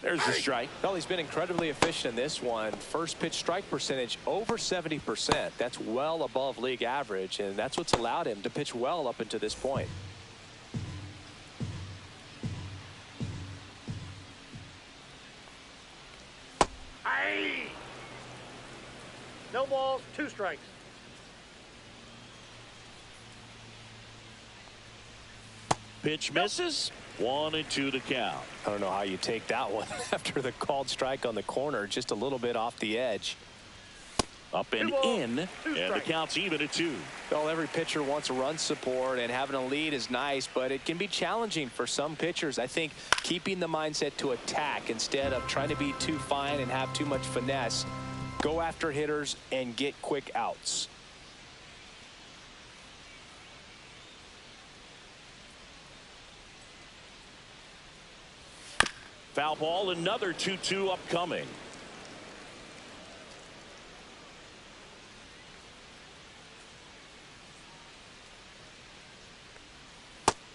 There's the strike. Well, he's been incredibly efficient in this one. First pitch strike percentage over 70%. That's well above league average, and that's what's allowed him to pitch well up until this point. Aye. No balls, 2 strikes. Pitch misses. 1-2 to count. I don't know how you take that one after the called strike on the corner, just a little bit off the edge. Up and in, and the count's even at 2. Well, every pitcher wants a run support, and having a lead is nice, but it can be challenging for some pitchers. I think keeping the mindset to attack instead of trying to be too fine and have too much finesse. Go after hitters and get quick outs. Foul ball, another 2-2 upcoming.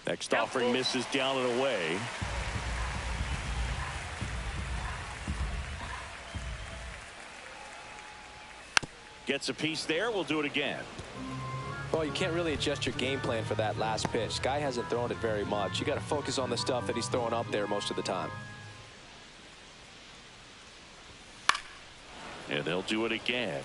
Next offering misses down and away. Gets a piece there. We'll do it again. Well, you can't really adjust your game plan for that last pitch. Guy hasn't thrown it very much. You got to focus on the stuff that he's throwing up there most of the time. And they'll do it again.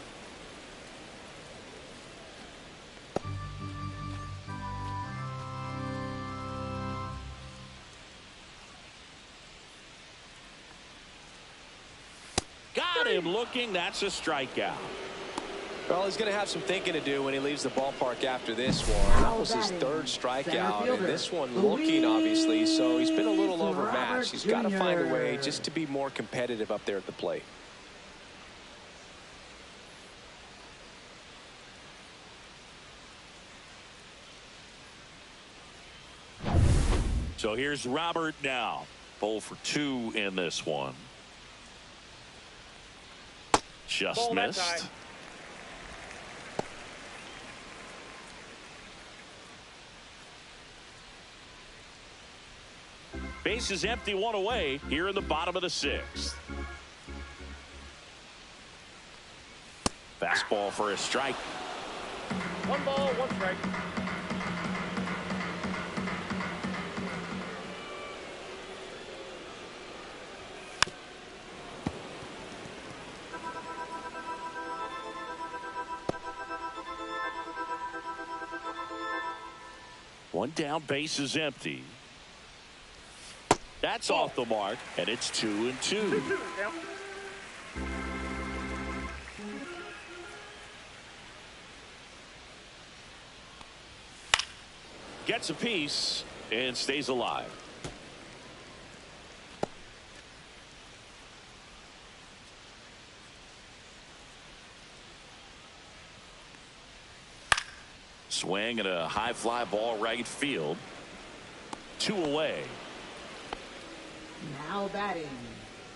Got him looking. That's a strikeout. Well, he's going to have some thinking to do when he leaves the ballpark after this one. That was his 3rd strikeout, and this one looking, obviously, so he's been a little overmatched. He's got to find a way just to be more competitive up there at the plate. So here's Robert now. 0 for 2 in this one. Just missed. Base is empty, 1 away here in the bottom of the 6th. Fastball for a strike. 1 ball, 1 strike. One down, base is empty. That's off the mark, and it's 2-2. 2-2 count. Gets a piece and stays alive. Swing and a high fly ball right field. 2 away. Now batting,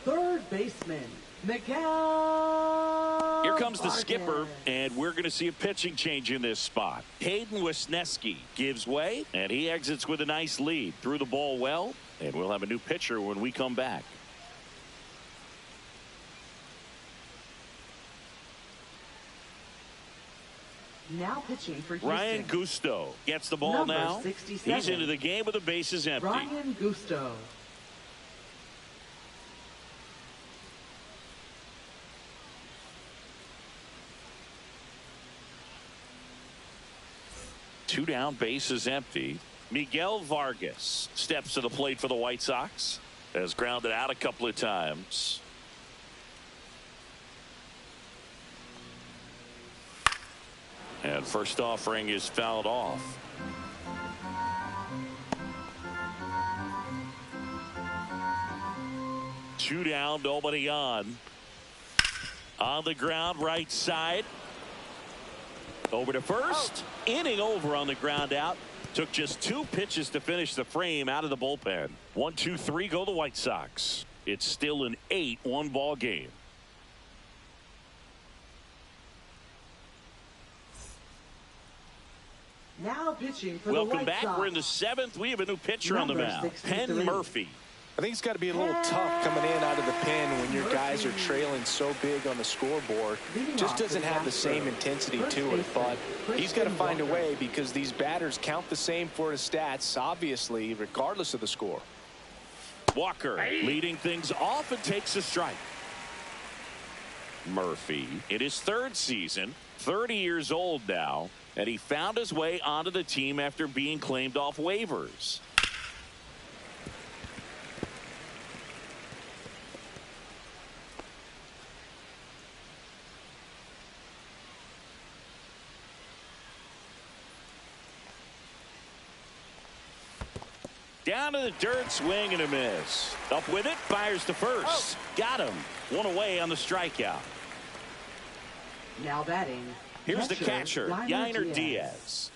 third baseman, Miguel. Here comes the Vargas. skipper, and we're going to see a pitching change in this spot. Hayden Wesneski gives way, and he exits with a nice lead. Threw the ball well, and we'll have a new pitcher when we come back. Now pitching for Houston, Ryan Gusto gets the ball Number now. 67. He's into the game with the bases empty. Ryan Gusto. Two down, bases empty. Miguel Vargas steps to the plate for the White Sox. Has grounded out a couple of times. And first offering is fouled off. Two down, nobody on. On the ground, right side. Over to first. Inning over on the ground out. Took just 2 pitches to finish the frame out of the bullpen. 1-2-3 go the White Sox. It's still an 8-1 ball game. Now pitching for Welcome the White back. Sox. We're in the 7th. We have a new pitcher on the Number mound. 63. Penn Murphy. I think it's got to be a little tough coming in out of the pen when your guys are trailing so big on the scoreboard. Just doesn't have the same intensity to it, but he's got to find a way because these batters count the same for his stats, obviously, regardless of the score. Walker leading things off and takes a strike. Murphy in his 3rd season, 30 years old now, and he found his way onto the team after being claimed off waivers. Down to the dirt, swing and a miss. Up with it, fires to first. Got him. 1 away on the strikeout. Now batting. Here's the catcher, Yainer Diaz.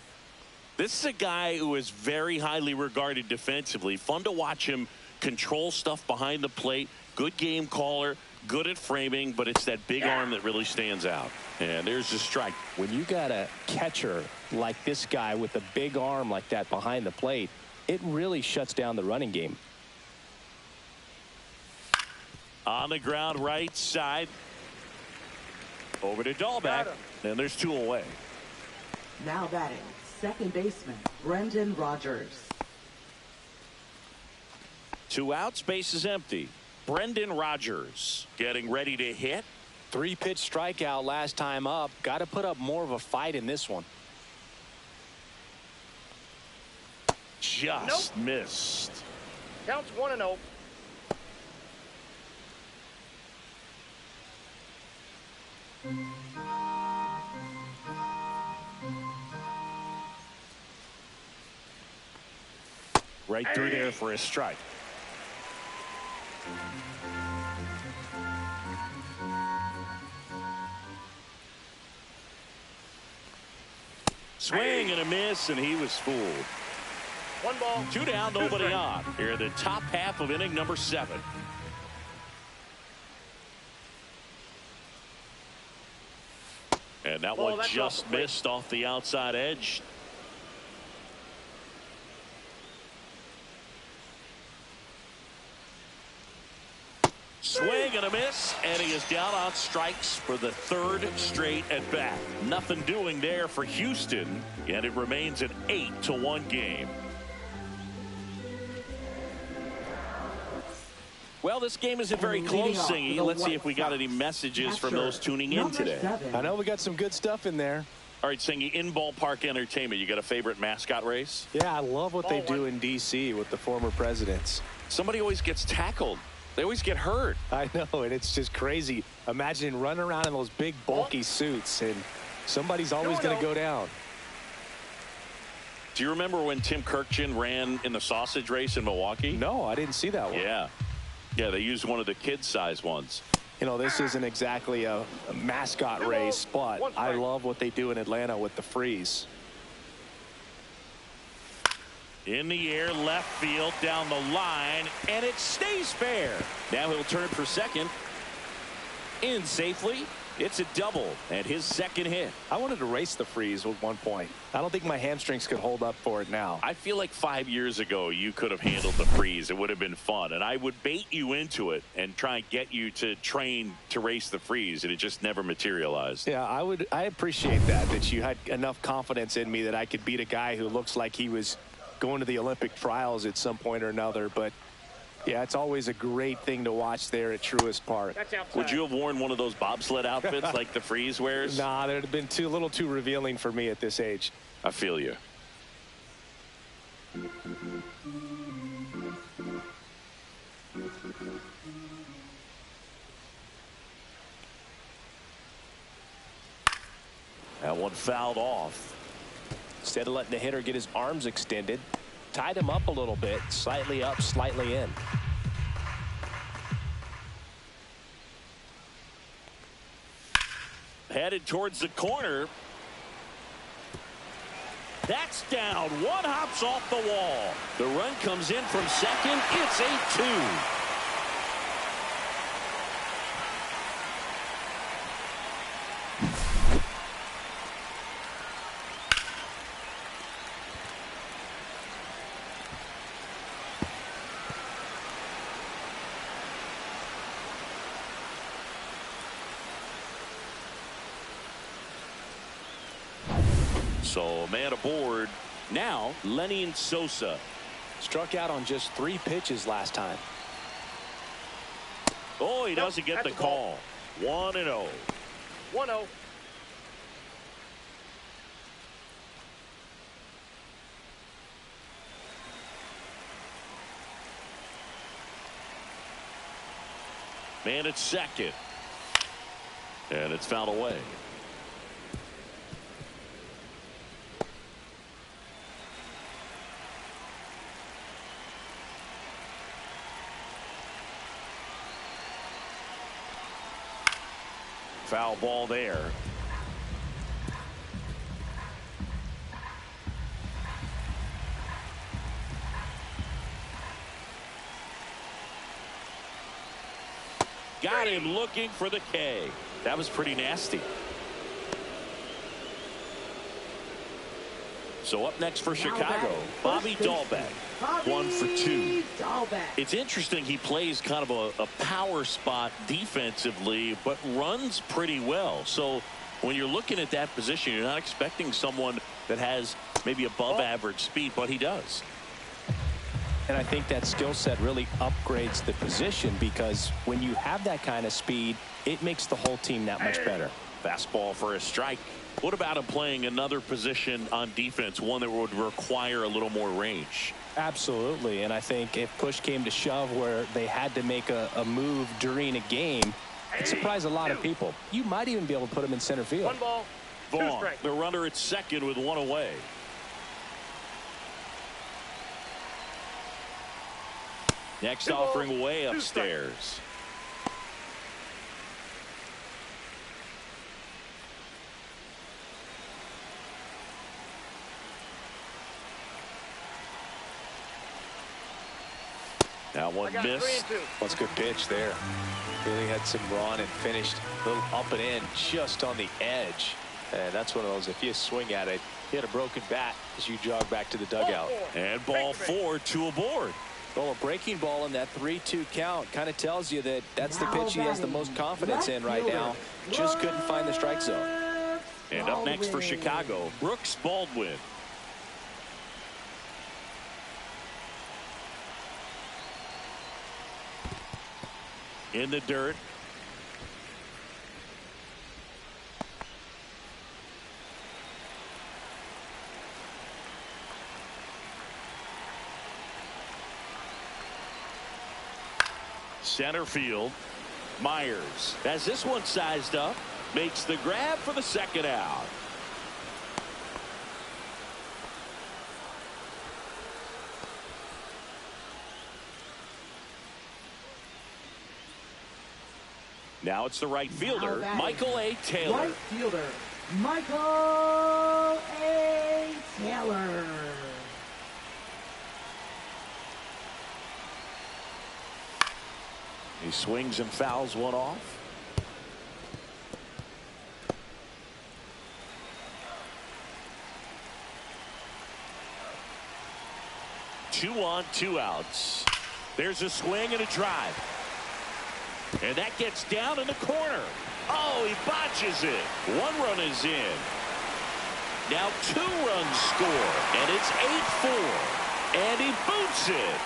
This is a guy who is very highly regarded defensively. Fun to watch him control stuff behind the plate. Good game caller, good at framing, but it's that big arm that really stands out. And there's the strike. When you got a catcher like this guy with a big arm like that behind the plate, it really shuts down the running game. On the ground, right side. Over to Dahlbeck, and there's 2 away. Now batting, second baseman, Brendan Rodgers. 2 outs, base is empty. Brendan Rodgers getting ready to hit. 3-pitch strikeout last time up. Got to put up more of a fight in this one. Just missed. Counts 1-0. Right through there for a strike. Swing and a miss, and he was fooled. 1 ball. 2 down, nobody on. Here, the top half of inning number 7. And that one just missed off the outside edge. Swing and a miss, and he is down on strikes for the 3rd straight at bat. Nothing doing there for Houston, and it remains an 8-1 game. Well, this game isn't very close, Singy. Let's see if we got any messages from those tuning in today. I know we got some good stuff in there. All right, Singy, in ballpark entertainment, you got a favorite mascot race? Yeah, I love what they do in D.C. with the former presidents. Somebody always gets tackled. They always get hurt. I know, and it's just crazy. Imagine running around in those big, bulky suits, and somebody's always going to go down. Do you remember when Tim Kirkchin ran in the sausage race in Milwaukee? No, I didn't see that one. Yeah. Yeah, they used one of the kid-size ones. You know, this isn't exactly a mascot race, but I love what they do in Atlanta with the freeze. In the air, left field, down the line, and it stays fair. Now he'll turn for second. In safely. It's a double and his second hit. I wanted to race the freeze at one point. I don't think my hamstrings could hold up for it now. I feel like 5 years ago you could have handled the freeze. It would have been fun, and I would bait you into it and try and get you to train to race the freeze, and it just never materialized. Yeah, I appreciate that you had enough confidence in me that I could beat a guy who looks like he was going to the Olympic trials at some point or another. But yeah, it's always a great thing to watch there at Truist Park. Would you have worn one of those bobsled outfits like the freeze wears? Nah, that would have been a little too revealing for me at this age. I feel you. That one fouled off. Instead of letting the hitter get his arms extended, tied him up a little bit, slightly up, slightly in. Headed towards the corner. That's down. One hops off the wall. The run comes in from second. It's 8-2. So a man aboard. Now Lenny Sosa. Struck out on just 3 pitches last time. Oh, he doesn't get the call. 1-0. 1-0. Man at second. And it's fouled away. Foul ball there. Got him looking for the K. That was pretty nasty. So up next for Chicago, Bobby Dahlbeck. 1 for 2. It's interesting, he plays kind of a power spot defensively, but runs pretty well. So when you're looking at that position, you're not expecting someone that has maybe above average speed, but he does. And I think that skill set really upgrades the position, because when you have that kind of speed, it makes the whole team that much better. Fastball for a strike. What about him playing another position on defense, one that would require a little more range? Absolutely, and I think if push came to shove where they had to make a move during a game, it surprised a lot of people. You might even be able to put him in center field. 1 ball, 2 Vaughn, strikes. the runner at second with 1 away. Next 2 balls, offering way 2 upstairs. That one missed. That's a good pitch there. Really had some run and finished a little up and in just on the edge. And that's one of those, if you swing at it, you had a broken bat as you jog back to the dugout. And ball 4, 2 aboard. Well, a breaking ball in that 3-2 count kind of tells you that that's the pitch he has the most confidence in right now. Just couldn't find the strike zone. And up next for Chicago, Brooks Baldwin. In the dirt. Center field. Myers has this one sized up. Makes the grab for the second out. Now it's the right fielder, Michael A. Taylor. Right fielder, Michael A. Taylor. He swings and fouls one off. Two on, two outs. There's a swing and a drive. And that gets down in the corner. Oh, he botches it. One run is in. Now 2 runs score. And it's 8-4. And he boots it.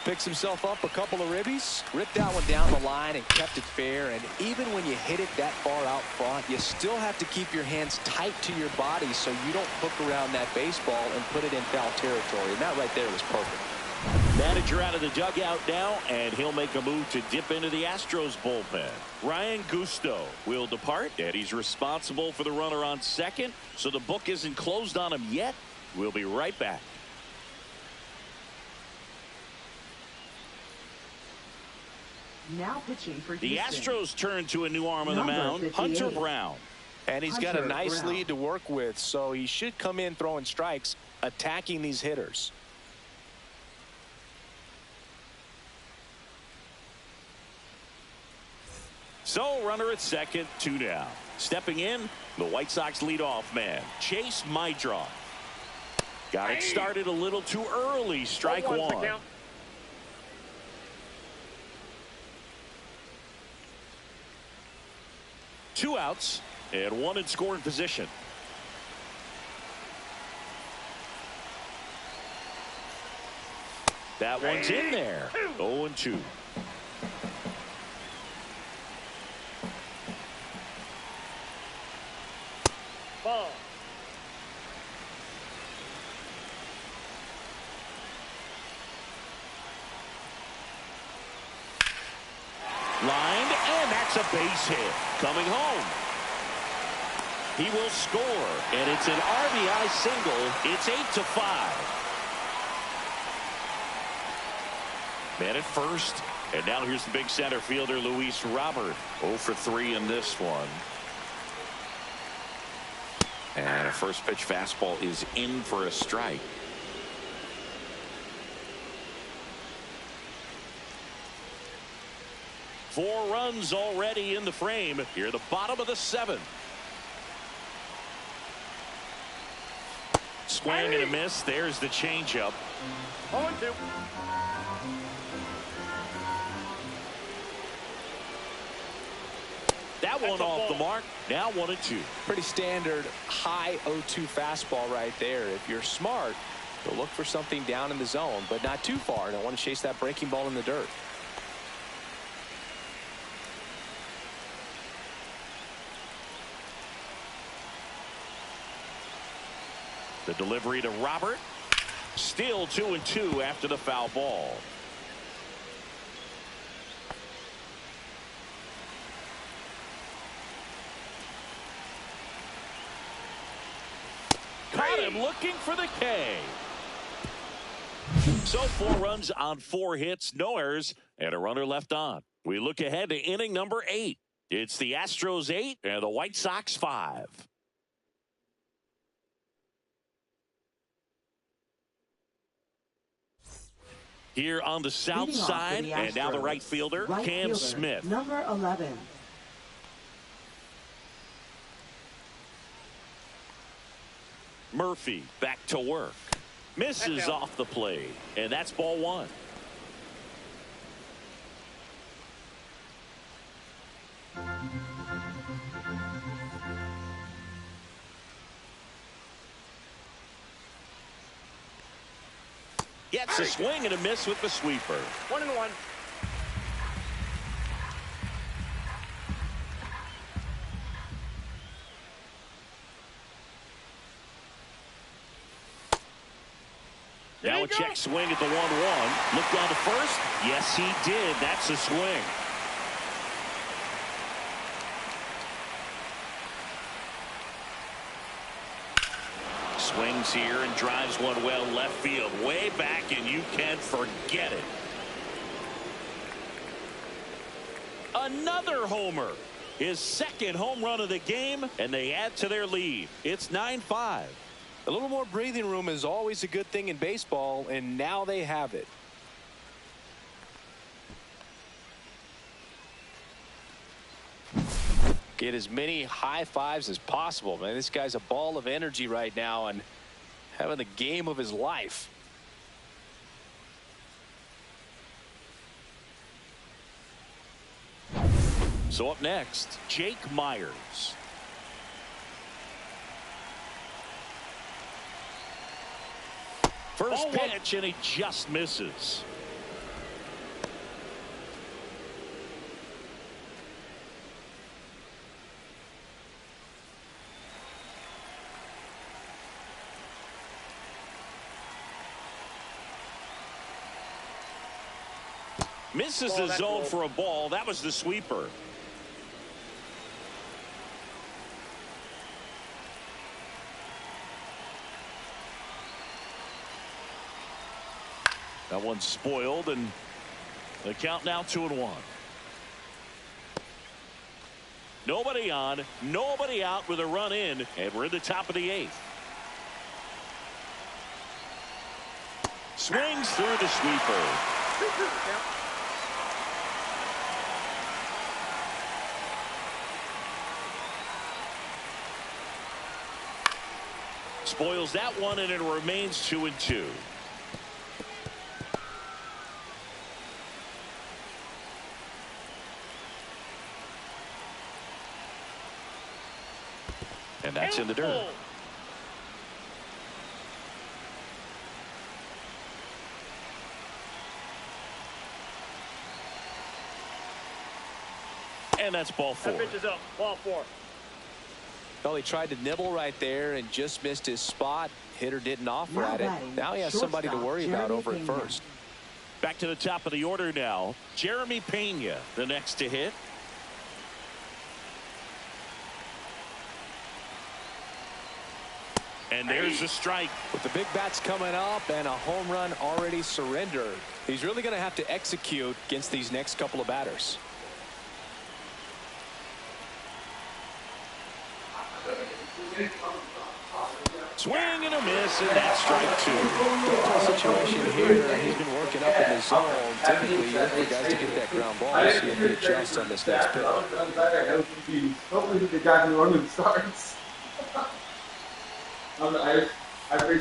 Picks himself up a couple of ribbies, ripped that one down the line and kept it fair. And even when you hit it that far out front, you still have to keep your hands tight to your body so you don't hook around that baseball and put it in foul territory. And that right there was perfect. Manager out of the dugout now, and he'll make a move to dip into the Astros bullpen. Ryan Gusto will depart, and he's responsible for the runner on second, so the book isn't closed on him yet. We'll be right back. Now pitching for The Houston. Astros turn to a new arm on the Number mound, 58. Hunter Brown. And he's got a Hunter nice Brown. lead to work with, so he should come in throwing strikes, attacking these hitters. So runner at second, 2 down. Stepping in, the White Sox leadoff man, Chase Mydroff. Got it started a little too early. Strike 1-1 one. to count. Two outs and one in scoring position. That one's in there. 0-2. Ball. Lined, and that's a base hit. Coming home. He will score, and it's an RBI single. It's 8-5. Man at first, and now here's the big center fielder, Luis Robert. 0 for 3 in this one. And a first pitch fastball is in for a strike. Four runs already in the frame. Here at the bottom of the 7th. Swing and a miss. There's the changeup. 0-2. That one off the mark. Now 1-2. Pretty standard high 0-2 fastball right there. If you're smart, you'll look for something down in the zone, but not too far. Don't want to chase that breaking ball in the dirt. The delivery to Robert. Still 2-2 after the foul ball. Caught him looking for the K. So 4 runs on 4 hits, no errors, and a runner left on. We look ahead to inning number 8. It's the Astros 8 and the White Sox 5. Here on the south Leading off for side, the and now the Astros, right fielder, right Cam fielder, Smith. Number 11. Murphy back to work. Misses off the plate, and that's ball 1. Gets a swing and a miss with the sweeper. 1-1. Now a check swing at the 1-1. Look down to first. Yes, he did. That's a swing. Swings here and drives one well left field. Way back, and you can forget it. Another homer. His second home run of the game, and they add to their lead. It's 9-5. A little more breathing room is always a good thing in baseball, and now they have it. Get as many high fives as possible, man. This guy's a ball of energy right now and having the game of his life. So up next, Jake Myers. First pitch, and he just misses. Misses the zone for a ball. That was the sweeper. That one's spoiled, and the count now 2-1. Nobody on, nobody out with a run in, and we're in the top of the 8th. Swings through the sweeper. Spoils that one, and it remains 2-2. And that's in the dirt. And that's ball 4. That pitch is up. Ball 4. Well, he tried to nibble right there and just missed his spot. Hitter didn't offer at it. Now he has somebody to worry about over at first. Back to the top of the order now. Jeremy Pena, the next to hit. And there's a strike. With the big bats coming up and a home run already surrendered, he's really going to have to execute against these next couple of batters. Swing and a miss, and that's strike 2. Situation here, he's been working up in the zone. Typically, you look for guys to get that ground ball, so you have to adjust on this next pitch. Hopefully the guy who only starts.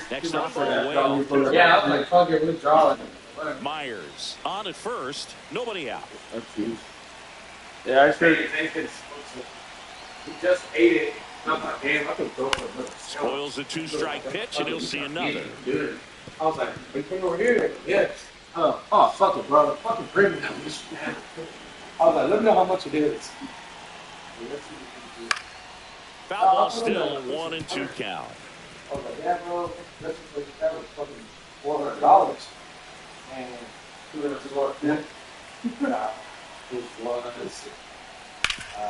Next off for the whale. Yeah, I was like, fuck it, withdraw. Myers on at first, nobody out. Yeah, I think he just ate it. I'm like, damn, I could go for another. Spoils the 2-strike pitch, and he'll see another. I was like, we came over here. Yes. Oh, fuck it, bro. Fucking bring it. I was like, let me know how much it is. Foul ball still 1-2 count. I was like, yeah, bro, that was fucking $400. And $200 more. It was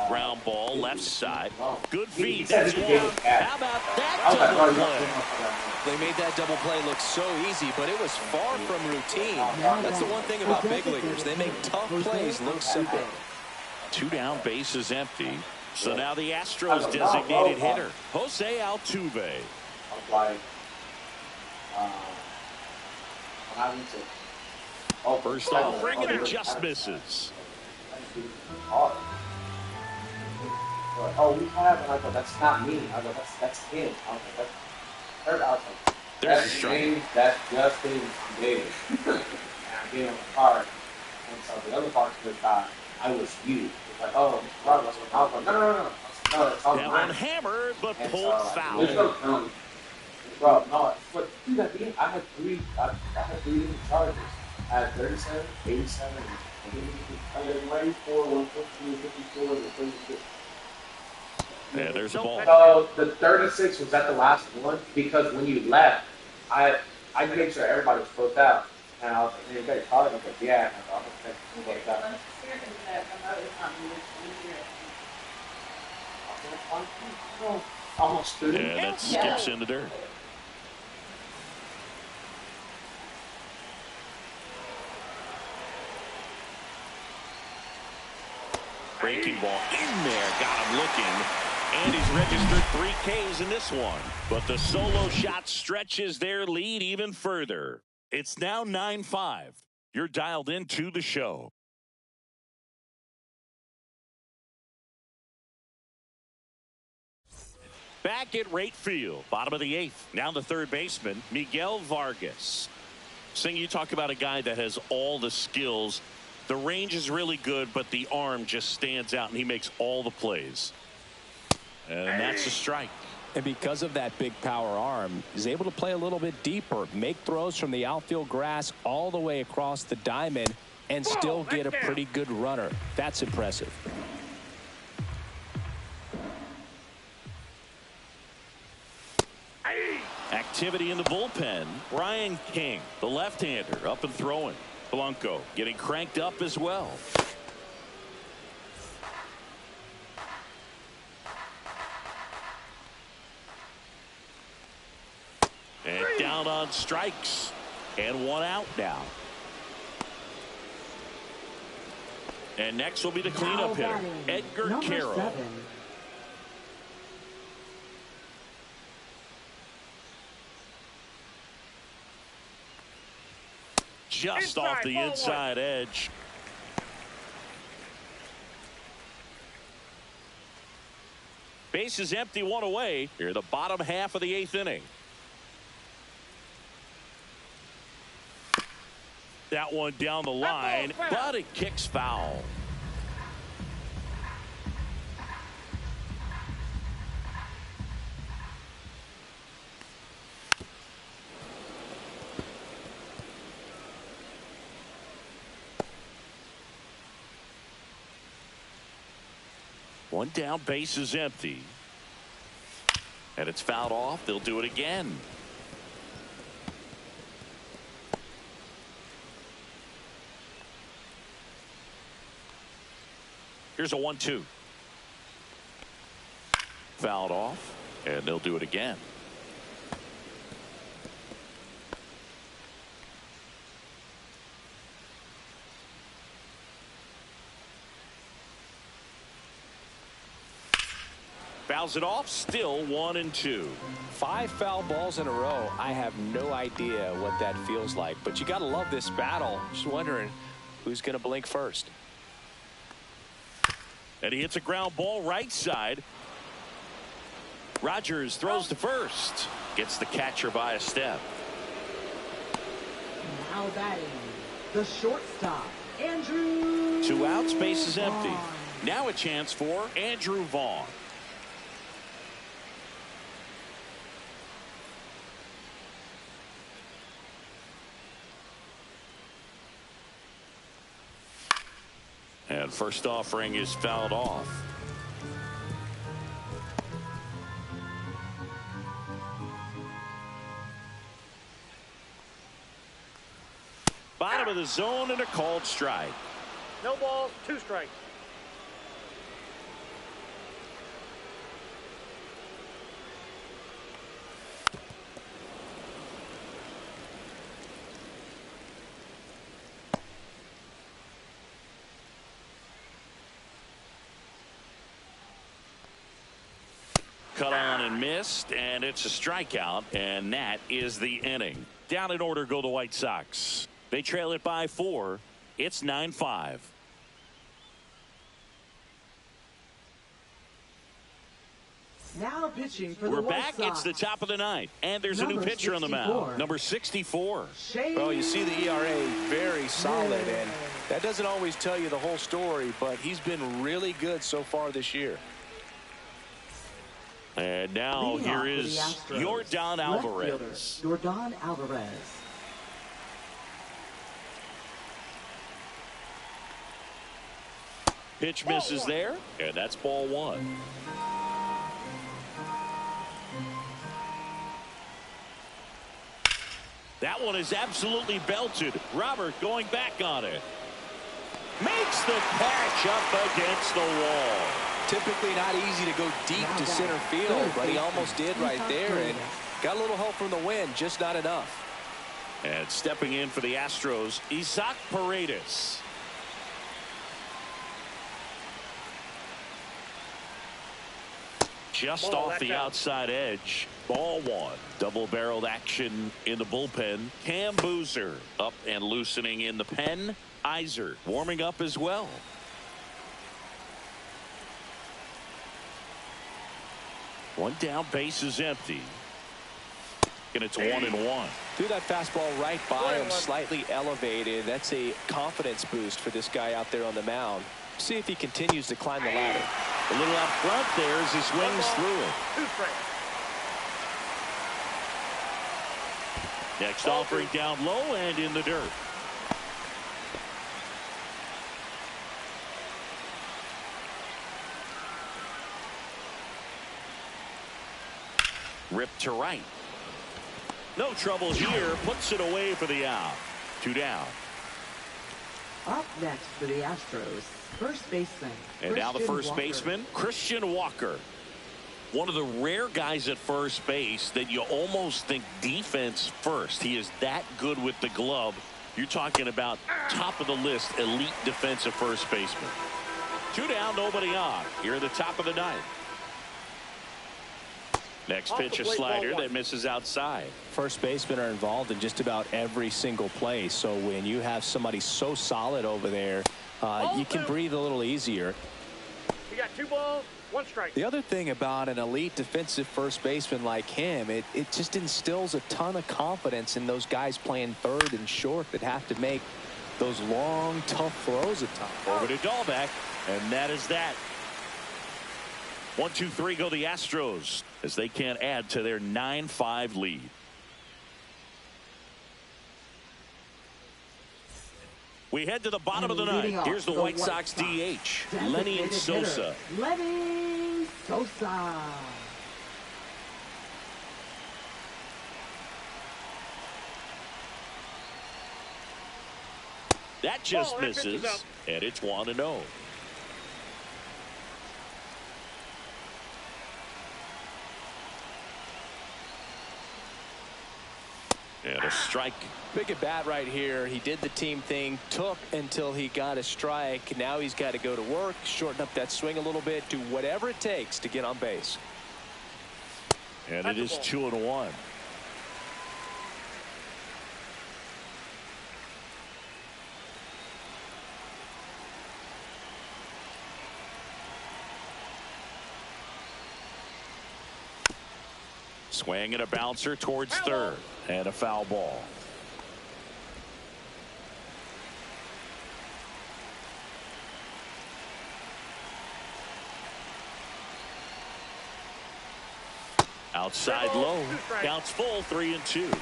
Ground ball left side. Good feed. That's one. How about that double play? They made that double play look so easy, but it was far from routine. That's the one thing about big leaguers. They make tough plays look simple. 2 down, bases empty. So now the Astros designated hitter, Jose Altuve. First offering, and it just misses. Oh, we have, and I go, that's not me. I go, that's him. I was like, that's James, that's Justin Davis. And I gave him a card. And so the other part was, I was you. It's like, oh, Rob, that's what I was like, no, that's all that mine. one hammered, but And pulled so, foul. There's no penalty. Bro, no, but see that being, I had three different charges. I had 37, 87, and I had 94, 150, 54, and 36. Yeah, there's a ball. So the 36 was at the last one because when you left, I made sure everybody was closed out. And I was like, hey, you guys calling? He's like, yeah. And I thought, I'm going to text anybody out. Almost through. And that skips in the dirt. Breaking ball in there, got him looking, and he's registered 3 Ks in this one. But the solo shot stretches their lead even further. It's now 9-5. You're dialed into the show. Back at right field, bottom of the 8th. Now the third baseman, Miguel Vargas. Sing, you talk about a guy that has all the skills. The range is really good, but the arm just stands out, and he makes all the plays. And that's a strike. And because of that big power arm, he's able to play a little bit deeper, make throws from the outfield grass all the way across the diamond, and still get a pretty good runner. That's impressive. Activity in the bullpen. Brian King, the left-hander, up and throwing. Blanco getting cranked up as well. And down on strikes. And 1 out now. And next will be the cleanup hitter, Edgar Carroll. 7. Just off the inside edge. Base is empty, 1 away. Here, the bottom half of the 8th inning. That one down the line, but it kicks foul. One down, base is empty. And it's fouled off. They'll do it again. Here's a 1-2. Fouled off, and they'll do it again. Fouls it off, still 1-2. 5 foul balls in a row. I have no idea what that feels like, but you got to love this battle. Just wondering who's going to blink first. And he hits a ground ball right side. Rogers throws to first. Gets the catcher by a step. Now batting, the shortstop, Andrew. 2 outs, base is empty. Vaughn. Now a chance for Andrew Vaughn. And first offering is fouled off. Bottom of the zone and a called strike. No balls, 2 strikes. Cut on and missed, and it's a strikeout, and that is the inning. Down in order go the White Sox. They trail it by 4. It's 9-5. Now pitching for We're the White back. Sox. It's the top of the 9th, and there's a new Number pitcher on the 64. mound. Number 64. Well, you see the ERA very solid, and that doesn't always tell you the whole story, but he's been really good so far this year. And now Leading here off for is the Astros, Yordan left Alvarez. fielder, Yordan Alvarez. Pitch misses there, and that's ball 1. That one is absolutely belted. Robert going back on it. Makes the catch up against the wall. Typically not easy to go deep to center field, but he almost did right there and got a little help from the wind, just not enough. And stepping in for the Astros, Isaac Paredes. Just off the outside edge. Ball one. Double-barreled action in the bullpen. Cam Boozer up and loosening in the pen. Iser warming up as well. One down, base is empty. And it's 1-1. Threw that fastball right by him, slightly elevated. That's a confidence boost for this guy out there on the mound. See if he continues to climb the ladder. A little out front there as he swings through it. 2 strikes. Next offering down low and in the dirt. Ripped to right. No trouble here. Puts it away for the out. 2 down. Up next for the Astros, first baseman. And now the first Walker. baseman, Christian Walker. One of the rare guys at first base that you almost think defense first. He is that good with the glove. You're talking about top of the list, elite defensive first baseman. 2 down, nobody on. Here at the top of the 9th. Next pitch, a slider that misses outside. First basemen are involved in just about every single play. So when you have somebody so solid over there, you can breathe a little easier. You got 2 balls, 1 strike. The other thing about an elite defensive first baseman like him, it just instills a ton of confidence in those guys playing third and short that have to make those long, tough throws at times. Over to Dahlbeck, and that is that. 1, 2, 3 go the Astros as they can't add to their 9-5 lead. We head to the bottom of the 9th. Here's the White Sox DH, Lenny Sosa. Lenny Sosa. That just misses, and it's 1-0. And a strike. Big at bat right here. He did the team thing, took until he got a strike. Now he's got to go to work, shorten up that swing a little bit, do whatever it takes to get on base. And it is 2-1. Swing and a bouncer towards third. And a foul ball. Outside low. Counts full, 3-2.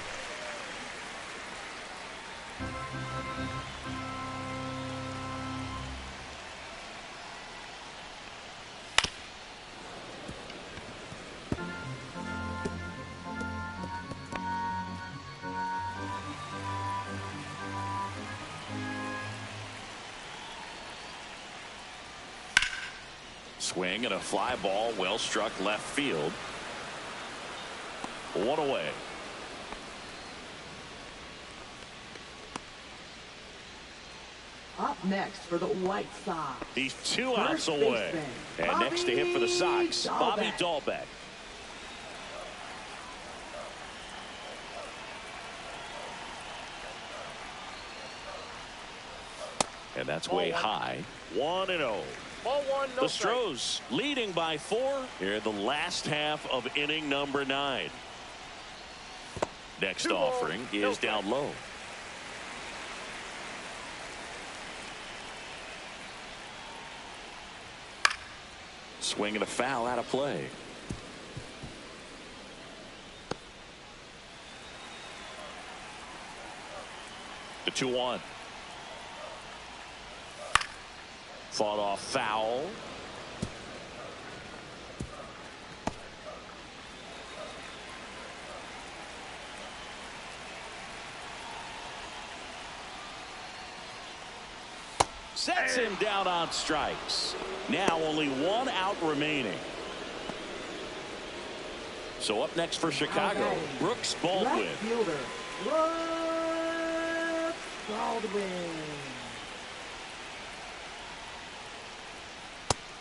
Swing and a fly ball, well struck left field. 1 away. Up next for the White Sox. He's 2 outs away. And next to hit for the Sox, Bobby Dahlbeck. And that's way high. 1-0. Ball 1, The Astros leading by 4 here in the last half of inning number 9. Next offering is down low. Swing and a foul out of play. The 2-1. Fought off foul. Sets him down on strikes. Now only one out remaining. So up next for Chicago, Brooks Baldwin. Left fielder, Brooks Baldwin.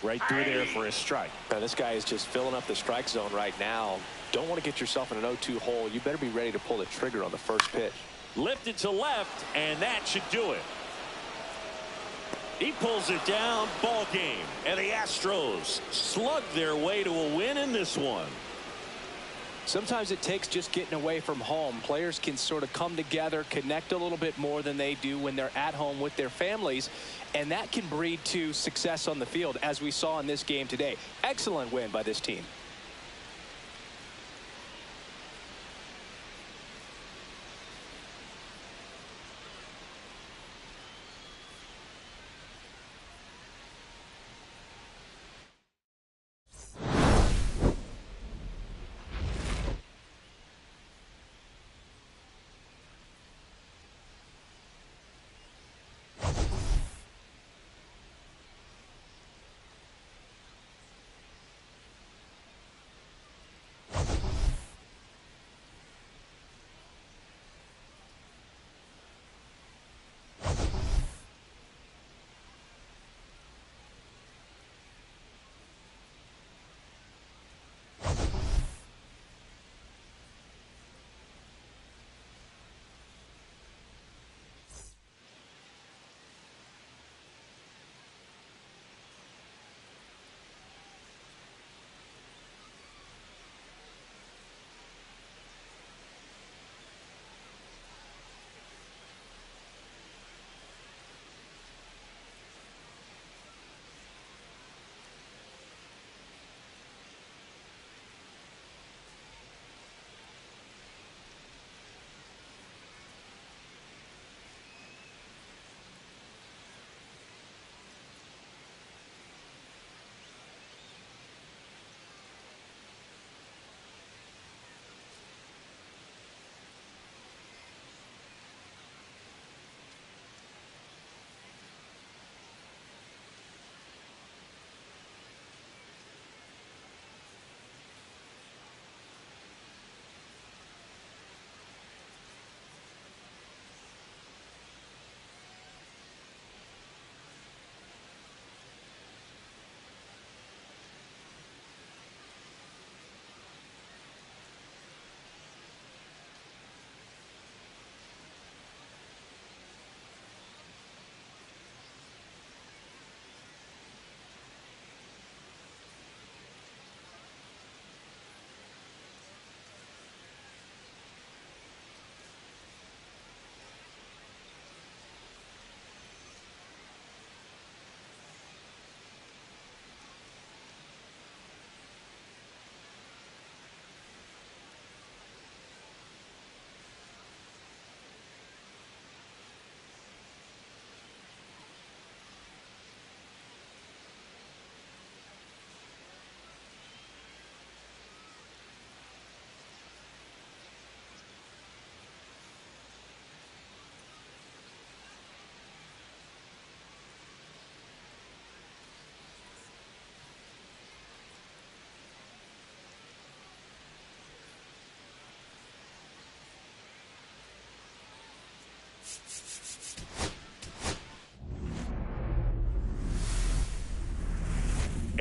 Right through there for a strike. Now, this guy is just filling up the strike zone right now. Don't want to get yourself in an 0-2 hole. You better be ready to pull the trigger on the first pitch. Lifted to left, and that should do it. He pulls it down. Ball game. And the Astros slug their way to a win in this one. Sometimes it takes just getting away from home. Players can sort of come together, connect a little bit more than they do when they're at home with their families, and that can breed to success on the field, as we saw in this game today. Excellent win by this team.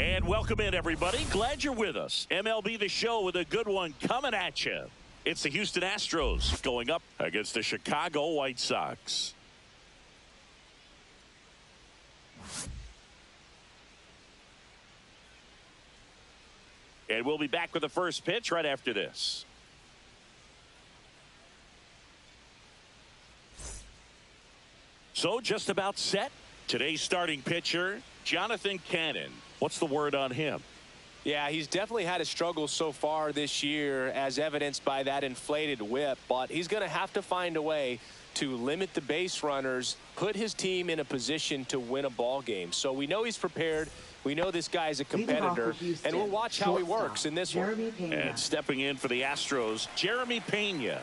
And welcome in, everybody. Glad you're with us. MLB The Show with a good one coming at you. It's the Houston Astros going up against the Chicago White Sox. And we'll be back with the first pitch right after this. So just about set. Today's starting pitcher, Jonathan Cannon. What's the word on him? Yeah, he's definitely had a struggle so far this year, as evidenced by that inflated whip, but he's going to have to find a way to limit the base runners, put his team in a position to win a ball game. So we know he's prepared. We know this guy's a competitor, and we'll watch how he works in this one. And stepping in for the Astros, Jeremy Pena.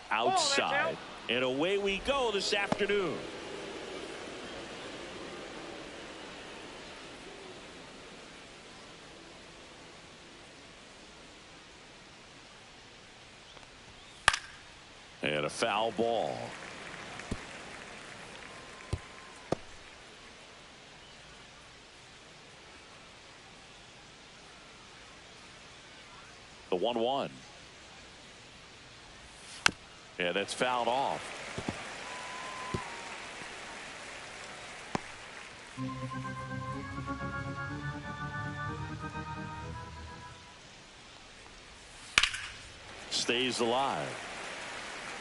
Outside. And away we go this afternoon. And a foul ball. The 1-1. And that's fouled off. Stays alive.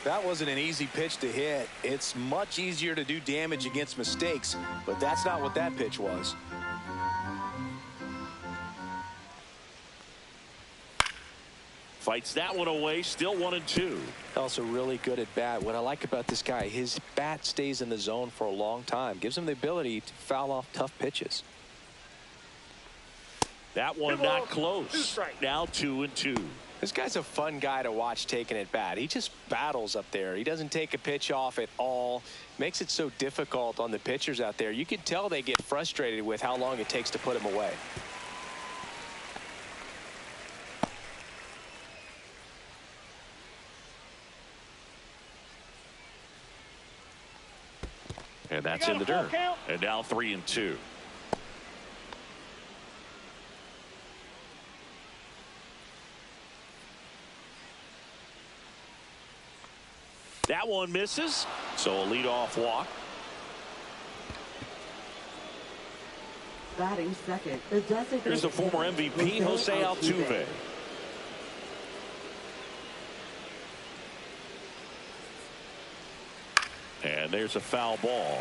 That wasn't an easy pitch to hit. It's much easier to do damage against mistakes, but that's not what that pitch was. Fights that one away. Still 1-2. Also really good at bat. What I like about this guy, his bat stays in the zone for a long time. Gives him the ability to foul off tough pitches. That one not close. Now 2-2. This guy's a fun guy to watch taking at bat. He just battles up there. He doesn't take a pitch off at all. Makes it so difficult on the pitchers out there. You can tell they get frustrated with how long it takes to put him away. And that's in the dirt. And now 3-2. That one misses. So a leadoff walk. Batting second, the designated. Here's the former MVP, Jose Altuve. And there's a foul ball.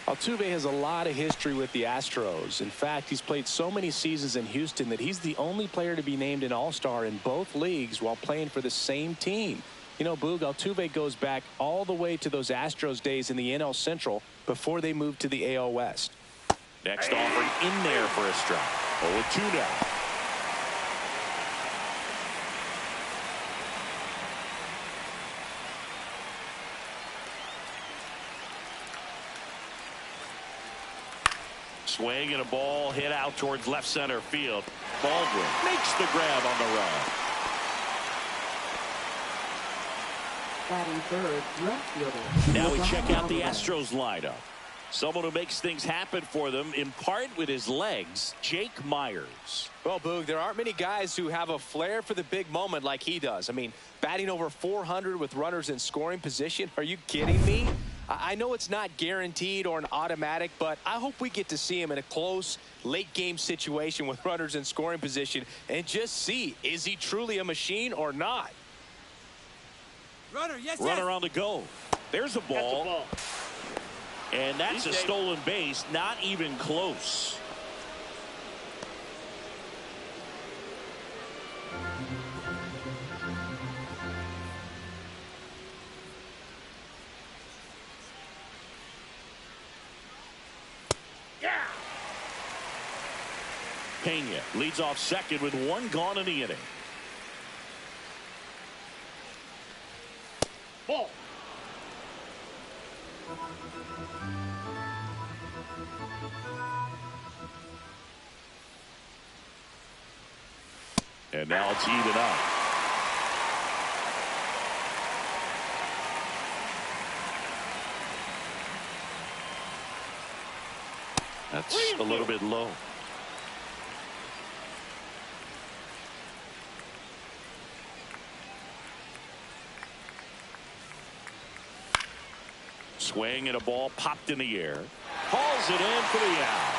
Altuve has a lot of history with the Astros. In fact, he's played so many seasons in Houston that he's the only player to be named an All-Star in both leagues while playing for the same team. You know, Boog, Altuve goes back all the way to those Astros days in the NL Central before they moved to the AL West. Next offering in there for a strike. 0-2 now. Swing and a ball hit out towards left center field. Baldwin makes the grab on the run. Batting third, left fielder. Now we check out the Astros lineup. Someone who makes things happen for them, in part with his legs, Jake Myers. Well, Boog, there aren't many guys who have a flair for the big moment like he does. I mean, batting over 400 with runners in scoring position. Are you kidding me? I know it's not guaranteed or an automatic, but I hope we get to see him in a close late game situation with runners in scoring position and just see, is he truly a machine or not? Runner on the go. There's a ball. And that's a stolen base. Not even close. Pena leads off second with one gone in the inning. Ball. And now it's even up. That's a little bit low. Swing and a ball popped in the air. Hauls it in for the out.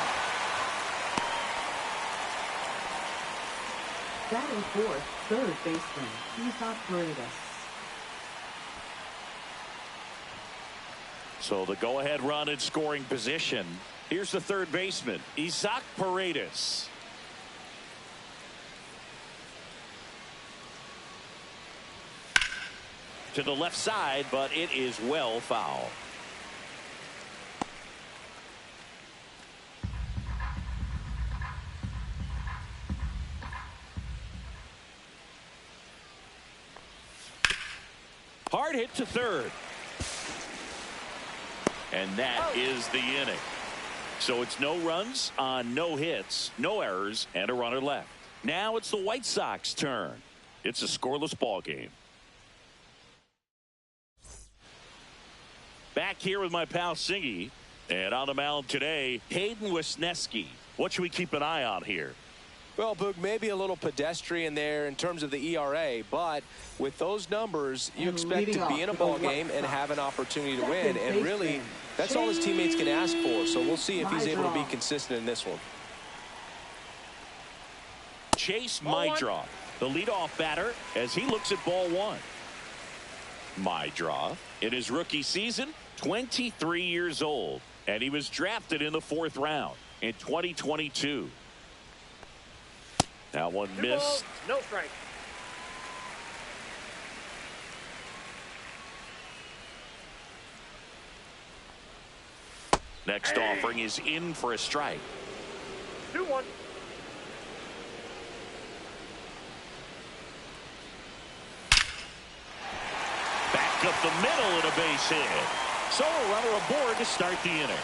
Batting fourth, third baseman, Isaac Paredes. So the go-ahead run in scoring position. Here's the third baseman, Isaac Paredes. To the left side, but it is well foul. Hard hit to third. And that is the inning. So it's no runs on no hits, no errors, and a runner left. Now it's the White Sox turn. It's a scoreless ball game. Back here with my pal Singy. And on the mound today, Hayden Wesneski. What should we keep an eye on here? Well, Boog, maybe a little pedestrian there in terms of the ERA, but with those numbers, you expect to be in a ball game and have an opportunity to win. And really, that's all his teammates can ask for. So we'll see if he's able to be consistent in this one. Chase Mydroff, the leadoff batter, as he looks at ball one. Mydroff, in his rookie season, 23 years old, and he was drafted in the 4th round in 2022. Now one missed. No strike. Next offering is in for a strike. 2-1. Back up the middle and a base hit. So a runner aboard to start the inning.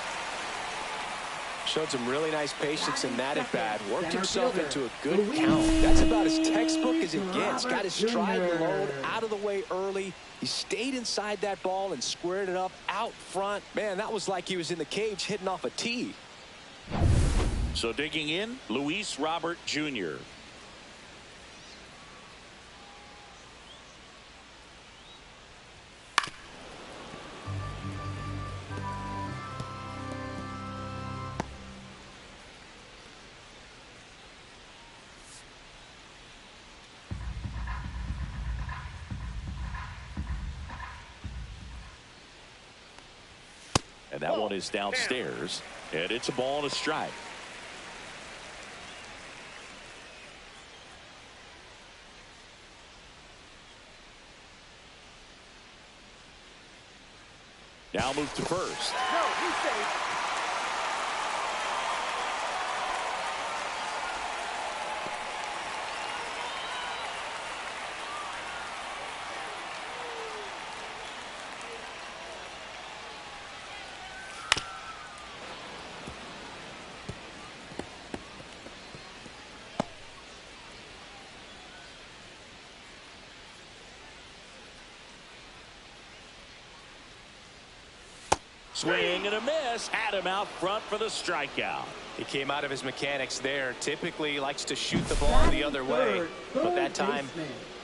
Showed some really nice patience in that at bat. Worked himself into a good count. That's about as textbook as it gets. Got his stride load out of the way early. He stayed inside that ball and squared it up out front. Man, that was like he was in the cage hitting off a tee. So digging in, Luis Robert Jr. And that one is downstairs, and it's a ball and a strike. Now move to first. No, he's safe. Swing and a miss. Had him out front for the strikeout. He came out of his mechanics there. Typically he likes to shoot the ball the other way, but that time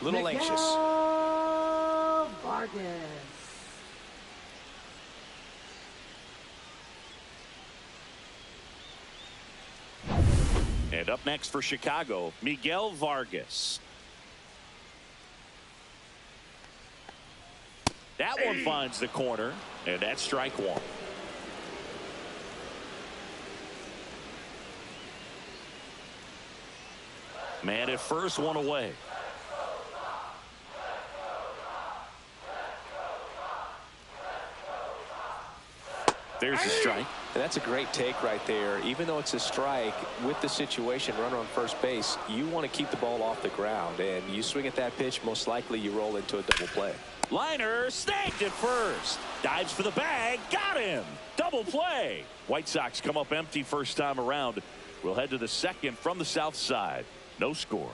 a little anxious. Vargas. And up next for Chicago, Miguel Vargas. That one finds the corner, and that's strike one. Man at first, one away. There's a strike. And that's a great take right there. Even though it's a strike, with the situation, runner on first base, you want to keep the ball off the ground. And you swing at that pitch, most likely you roll into a double play. Liner snagged at first. Dives for the bag. Got him. Double play. White Sox come up empty first time around. We'll head to the second from the south side. No score.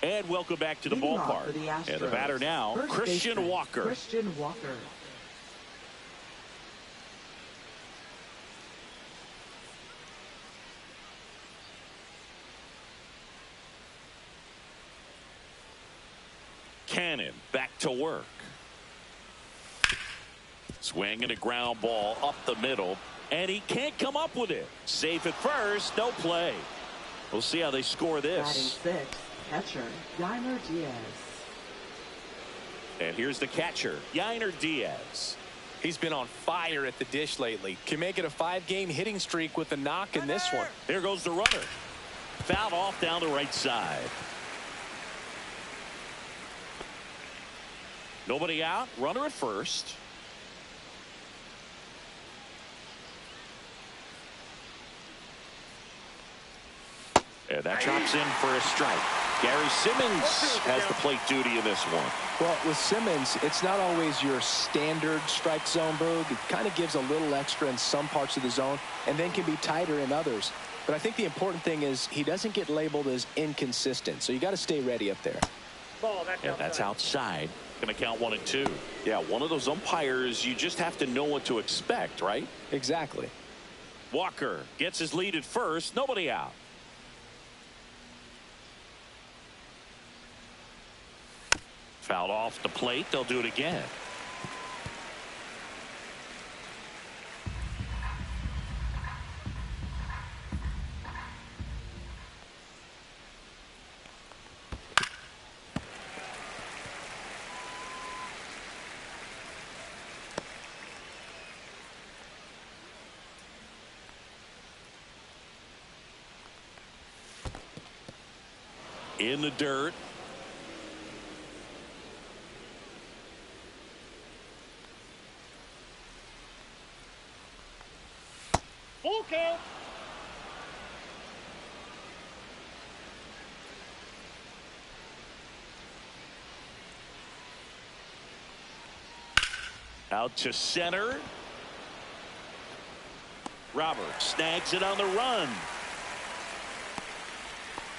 And welcome back to the ballpark. And the batter now, Christian Walker. Christian Walker. Cannon back to work. Swing and a ground ball up the middle, and he can't come up with it. Safe at first, no play. We'll see how they score this. Batting sixth, catcher Yainer Diaz. And here's the catcher, Yainer Diaz. He's been on fire at the dish lately. Can make it a 5-game hitting streak with a knock in this one. There goes the runner. Fouled off down the right side. Nobody out. Runner at first. And that drops in for a strike. Gary Simmons has the plate duty in this one. Well, with Simmons, it's not always your standard strike zone, Boog. It kind of gives a little extra in some parts of the zone and then can be tighter in others. But I think the important thing is he doesn't get labeled as inconsistent. So you got to stay ready up there. And that's outside. Going to count 1-2. Yeah, one of those umpires, you just have to know what to expect, right? Exactly. Walker gets his lead at first. Nobody out. Fouled off the plate. They'll do it again. In the dirt. Full count. Out to center. Robert snags it on the run.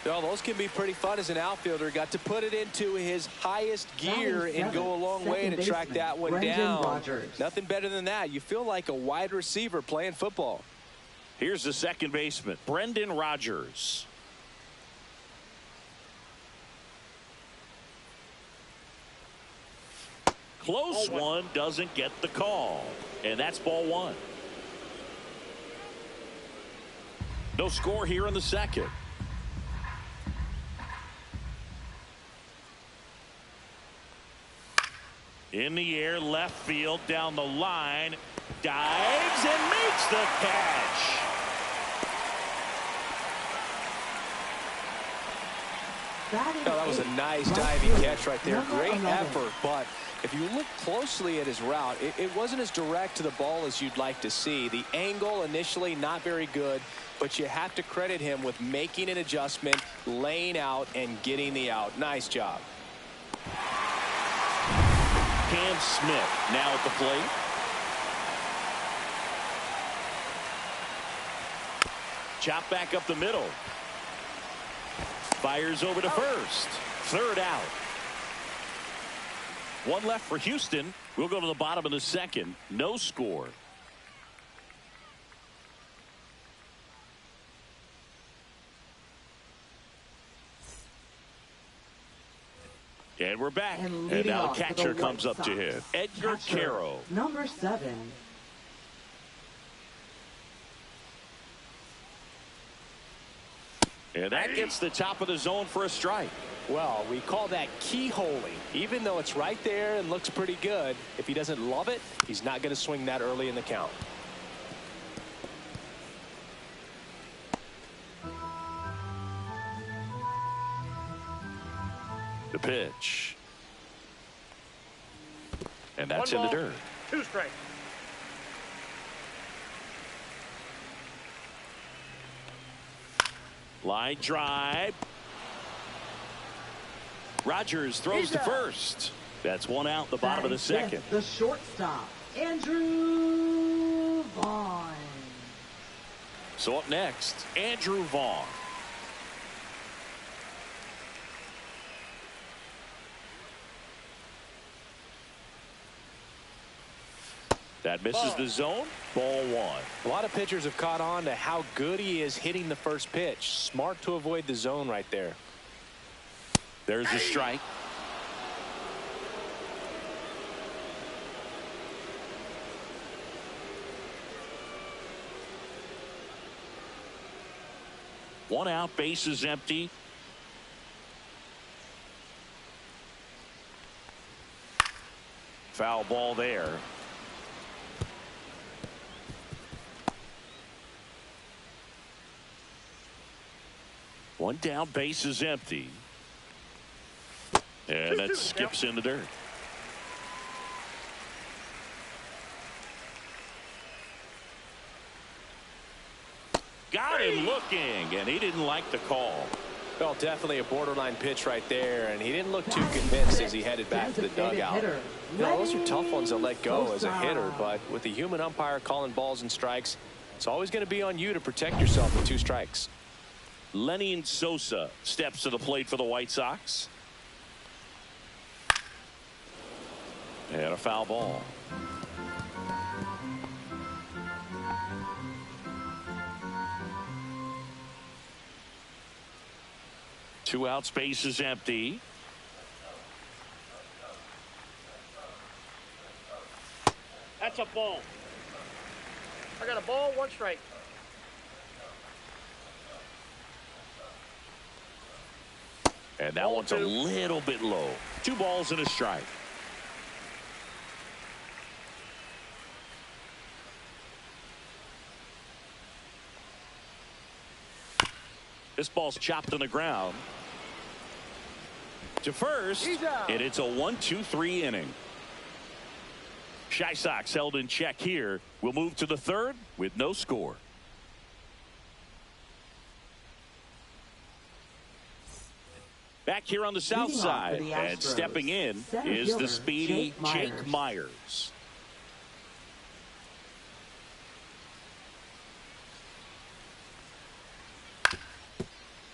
Well, those can be pretty fun as an outfielder. Got to put it into his highest gear and go a long way to track that one down. Nothing better than that. You feel like a wide receiver playing football. Here's the second baseman, Brendan Rodgers. Close one, doesn't get the call. And that's ball one. No score here in the second. In the air, left field, down the line, dives and makes the catch. Oh, that was a nice diving catch right there. Great effort, but if you look closely at his route, it wasn't as direct to the ball as you'd like to see. The angle initially not very good, but you have to credit him with making an adjustment, laying out, and getting the out. Nice job. Cam Smith now at the plate. Chop back up the middle. Fires over to first. Third out. One left for Houston. We'll go to the bottom of the second. No score. And we're back. And now the catcher comes up to hit. Edgar Caro. Number 7. And that gets the top of the zone for a strike. Well, we call that keyholing. Even though it's right there and looks pretty good, if he doesn't love it, he's not going to swing that early in the count. The pitch. And that's in the dirt. 2 strikes. Line drive. Rodgers throws to first. That's one out, the bottom of the second. The shortstop, Andrew Vaughn. So up next, Andrew Vaughn. That misses the zone. Ball one. A lot of pitchers have caught on to how good he is hitting the first pitch. Smart to avoid the zone right there. There's a strike. One out, bases empty. Foul ball there. One down, base is empty. And that skips in the dirt. Got it. him looking, and he didn't like the call. Well, definitely a borderline pitch right there, and he didn't look too convinced as he headed back to the dugout. Those are tough ones to let go as a hitter, but with the human umpire calling balls and strikes, it's always going to be on you to protect yourself with 2 strikes. Lenny Sosa steps to the plate for the White Sox. And a foul ball. Two out, space is empty. That's a ball. I got a ball, 1 strike. And that one's a little bit low. 2 balls and a strike. This ball's chopped on the ground. To first, and it's a 1-2-3 inning. White Sox held in check here. We'll move to the 3rd with no score. Back here on the south side, and stepping in is the speedy Jake Myers.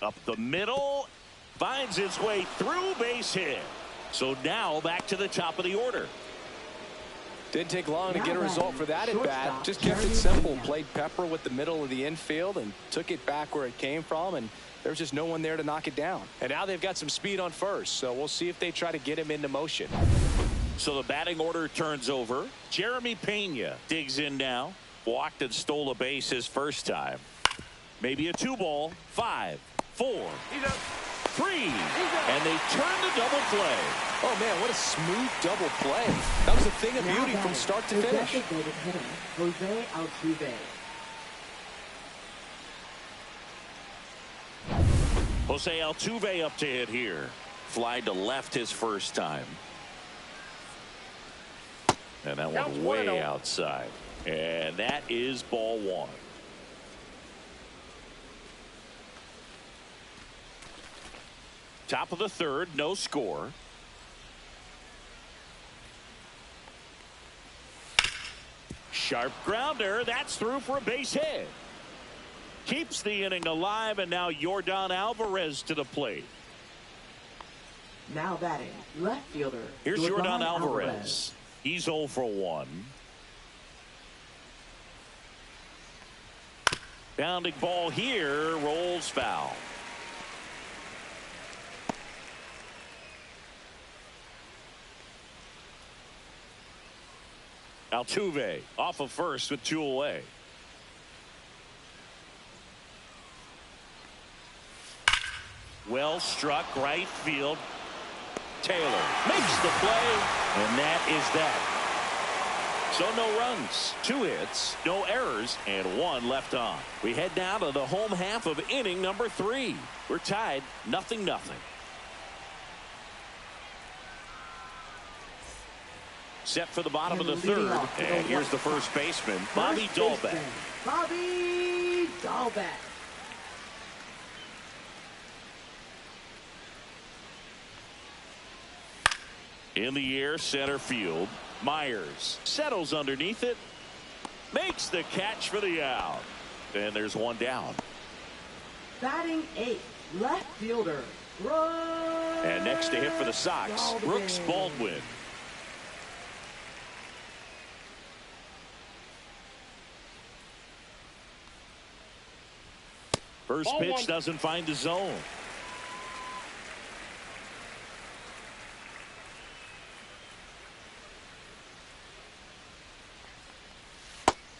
Up the middle, finds its way through, base hit. So now back to the top of the order. Didn't take long to get a result for that at bat. Just kept it simple. Played pepper with the middle of the infield and took it back where it came from, and there was just no one there to knock it down. And now they've got some speed on first, so we'll see if they try to get him into motion. So the batting order turns over. Jeremy Pena digs in now. Walked and stole a base his first time. Maybe a 2-ball. 5, 4, 3, and they turn to double play. Oh man, what a smooth double play. That was a thing of beauty from start to finish. Jose Altuve. Jose Altuve up to hit here. Fly to left his first time. And that one way outside. And that is ball 1. Top of the 3rd, no score. Sharp grounder. That's through for a base hit. Keeps the inning alive, and now Yordan Alvarez to the plate. Now batting, left fielder. Here's Yordan Alvarez. He's 0 for 1. Bounding ball here, rolls foul. Altuve off of first with 2 away. Well struck right field. Taylor makes the play, and that is that. So no runs, 2 hits, no errors, and 1 left on. We head down to the home half of inning number 3. We're tied 0-0. Set for the bottom of the 3rd, and here's the first baseman, Bobby Dalbec. Bobby Dalbec. In the air, center field. Myers settles underneath it, makes the catch for the out, and there's 1 down. Batting 8th, left fielder. And next to hit for the Sox, Brooks Baldwin. First pitch doesn't find the zone.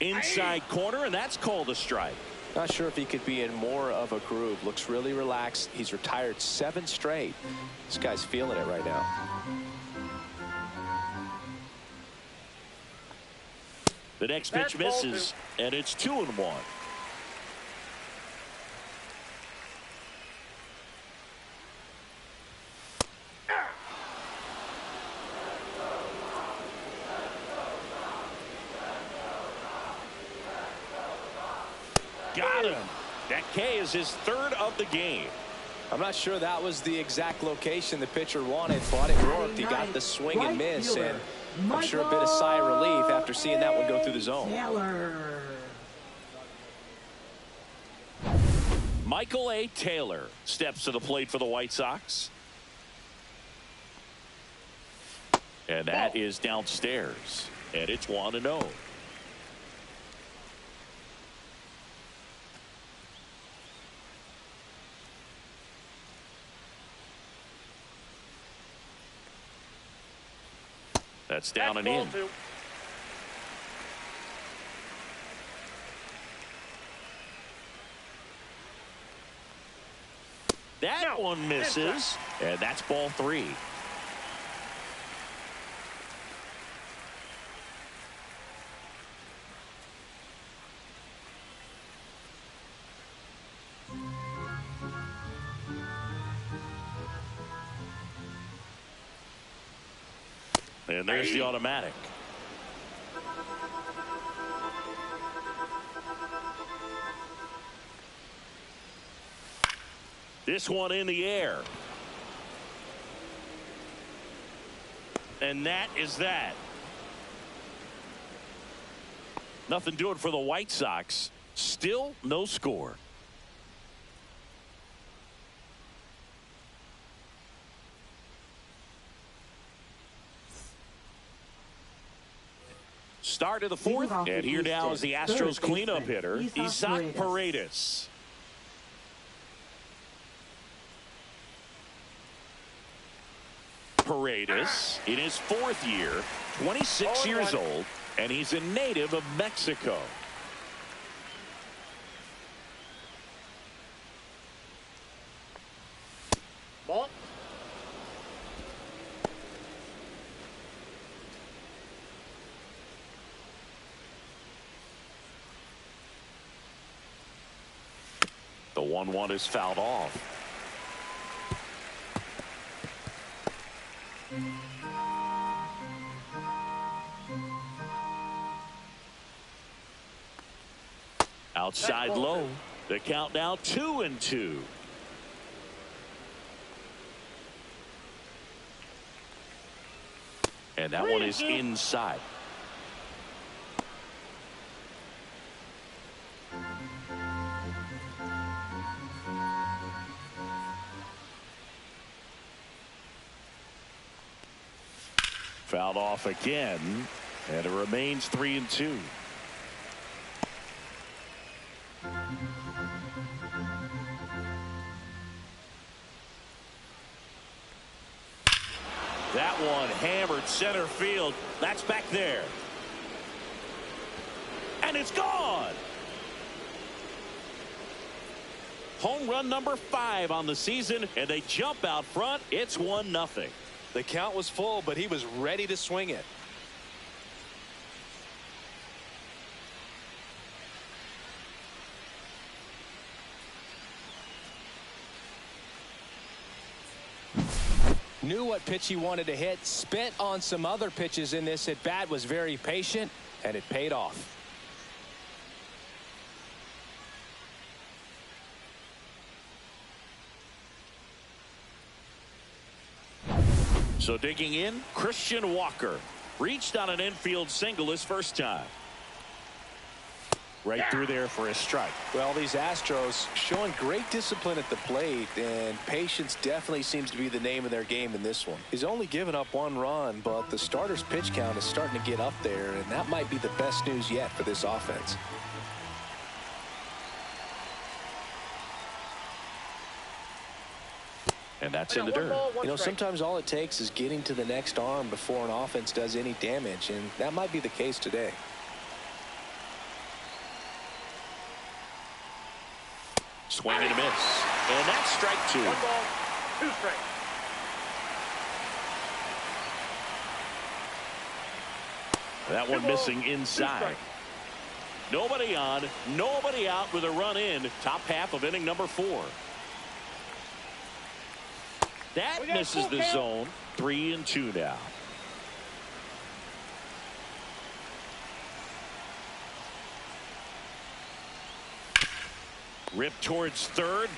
Inside corner, and that's called a strike. Not sure if he could be in more of a groove. Looks really relaxed. He's retired 7 straight. This guy's feeling it right now. The next pitch misses, and it's 2-1. Got him. That K is his third of the game. I'm not sure that was the exact location the pitcher wanted, but it worked. He got the swing and miss, and I'm sure a bit of sigh of relief after seeing that one go through the zone. Michael A. Taylor steps to the plate for the White Sox. And that is downstairs. And it's 1-0. That's down and in. That one misses, and that's ball 3. And there's the automatic. This one in the air. And that is that. Nothing doing for the White Sox. Still no score. Start of the fourth, and here now is the Astros cleanup hitter, Isaac Paredes. Paredes in his 4th year, 26 years old, and he's a native of Mexico. Ball. The 1-1 is fouled off. Outside low. The count now 2-2. And that one is inside. Fouled off again, and it remains 3-2. That one hammered center field. That's back there. And it's gone. Home run number 5 on the season, and they jump out front. It's 1-0. The count was full, but he was ready to swing it. Knew what pitch he wanted to hit, spit on some other pitches in this at bat, was very patient, and it paid off. So digging in, Christian Walker reached on an infield single his first time. Right through there for a strike. Well, these Astros showing great discipline at the plate, and patience definitely seems to be the name of their game in this one. He's only given up 1 run, but the starter's pitch count is starting to get up there, and that might be the best news yet for this offense. And that's in the dirt. You know, sometimes all it takes is getting to the next arm before an offense does any damage, and that might be the case today. Swing and a miss. And that's strike 2. 1 ball, 2 strikes. That one missing inside. Nobody on, nobody out with a run in. Top half of inning number 4. That misses the zone. 3-2 now. Ripped towards third.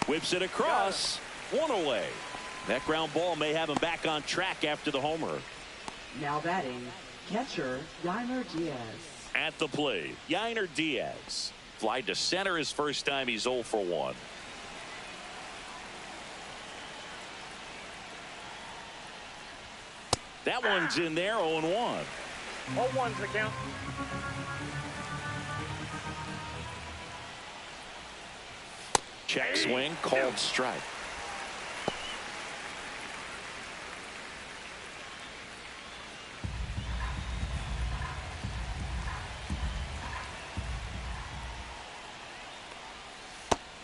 Whips it across. One away. That ground ball may have him back on track after the homer. Now batting, catcher Yainer Diaz. At the plate, Yainer Diaz. Fly to center his first time. He's 0 for 1. That one's in there, 0-1. 0-1's the count. Check swing, called strike.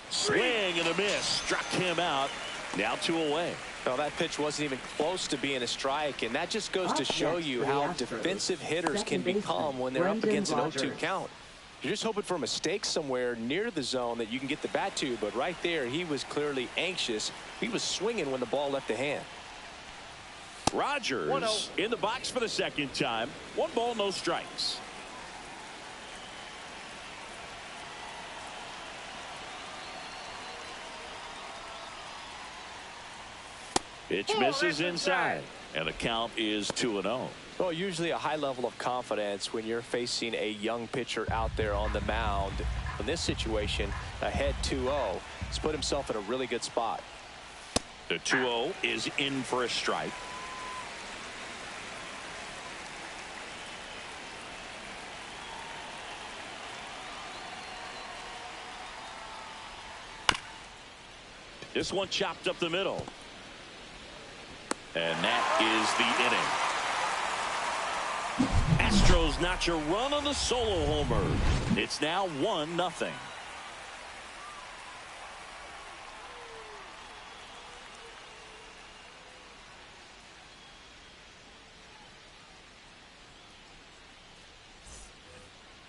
Swing and a miss. Struck him out. Now 2 away. Well, that pitch wasn't even close to being a strike, and that just goes to show you how defensive hitters can become when they're up against an 0-2 count. You're just hoping for a mistake somewhere near the zone that you can get the bat to, but right there, he was clearly anxious. He was swinging when the ball left the hand. Rogers in the box for the second time. 1 ball, no strikes. Pitch misses inside, and the count is 2-0. Well, usually a high level of confidence when you're facing a young pitcher out there on the mound. In this situation, ahead 2-0, he's put himself in a really good spot. The 2-0 is in for a strike. This one chopped up the middle. And that is the inning. Astros notch a run on the solo homer. It's now 1-0.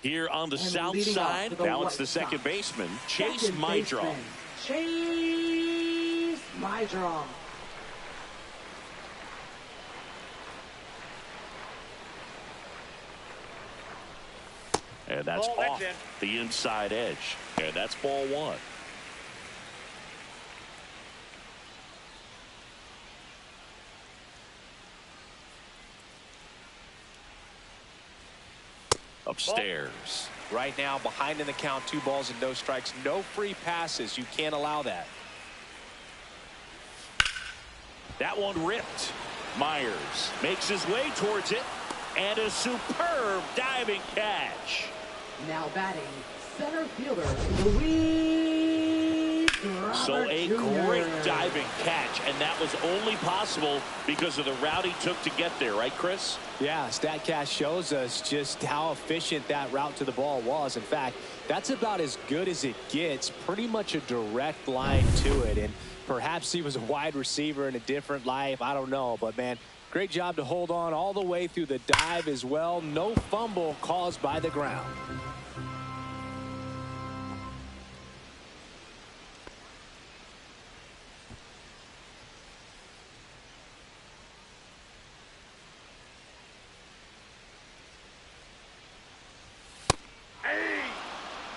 Here on the south side, now it's the second baseman, Chase Mydron. Chase Mydron. And that's off the inside edge. And that's ball 1. Upstairs. Right now, behind in the count, 2 balls and no strikes. No free passes. You can't allow that. That one ripped. Myers makes his way towards it. And a superb diving catch. Now batting, center fielder Luis So a Jr. great diving catch, and that was only possible because of the route he took to get there, right, Chris? Yeah, StatCast shows us just how efficient that route to the ball was. In fact, that's about as good as it gets. Pretty much a direct line to it, and perhaps he was a wide receiver in a different life. I don't know, but man, great job to hold on all the way through the dive as well. No fumble caused by the ground.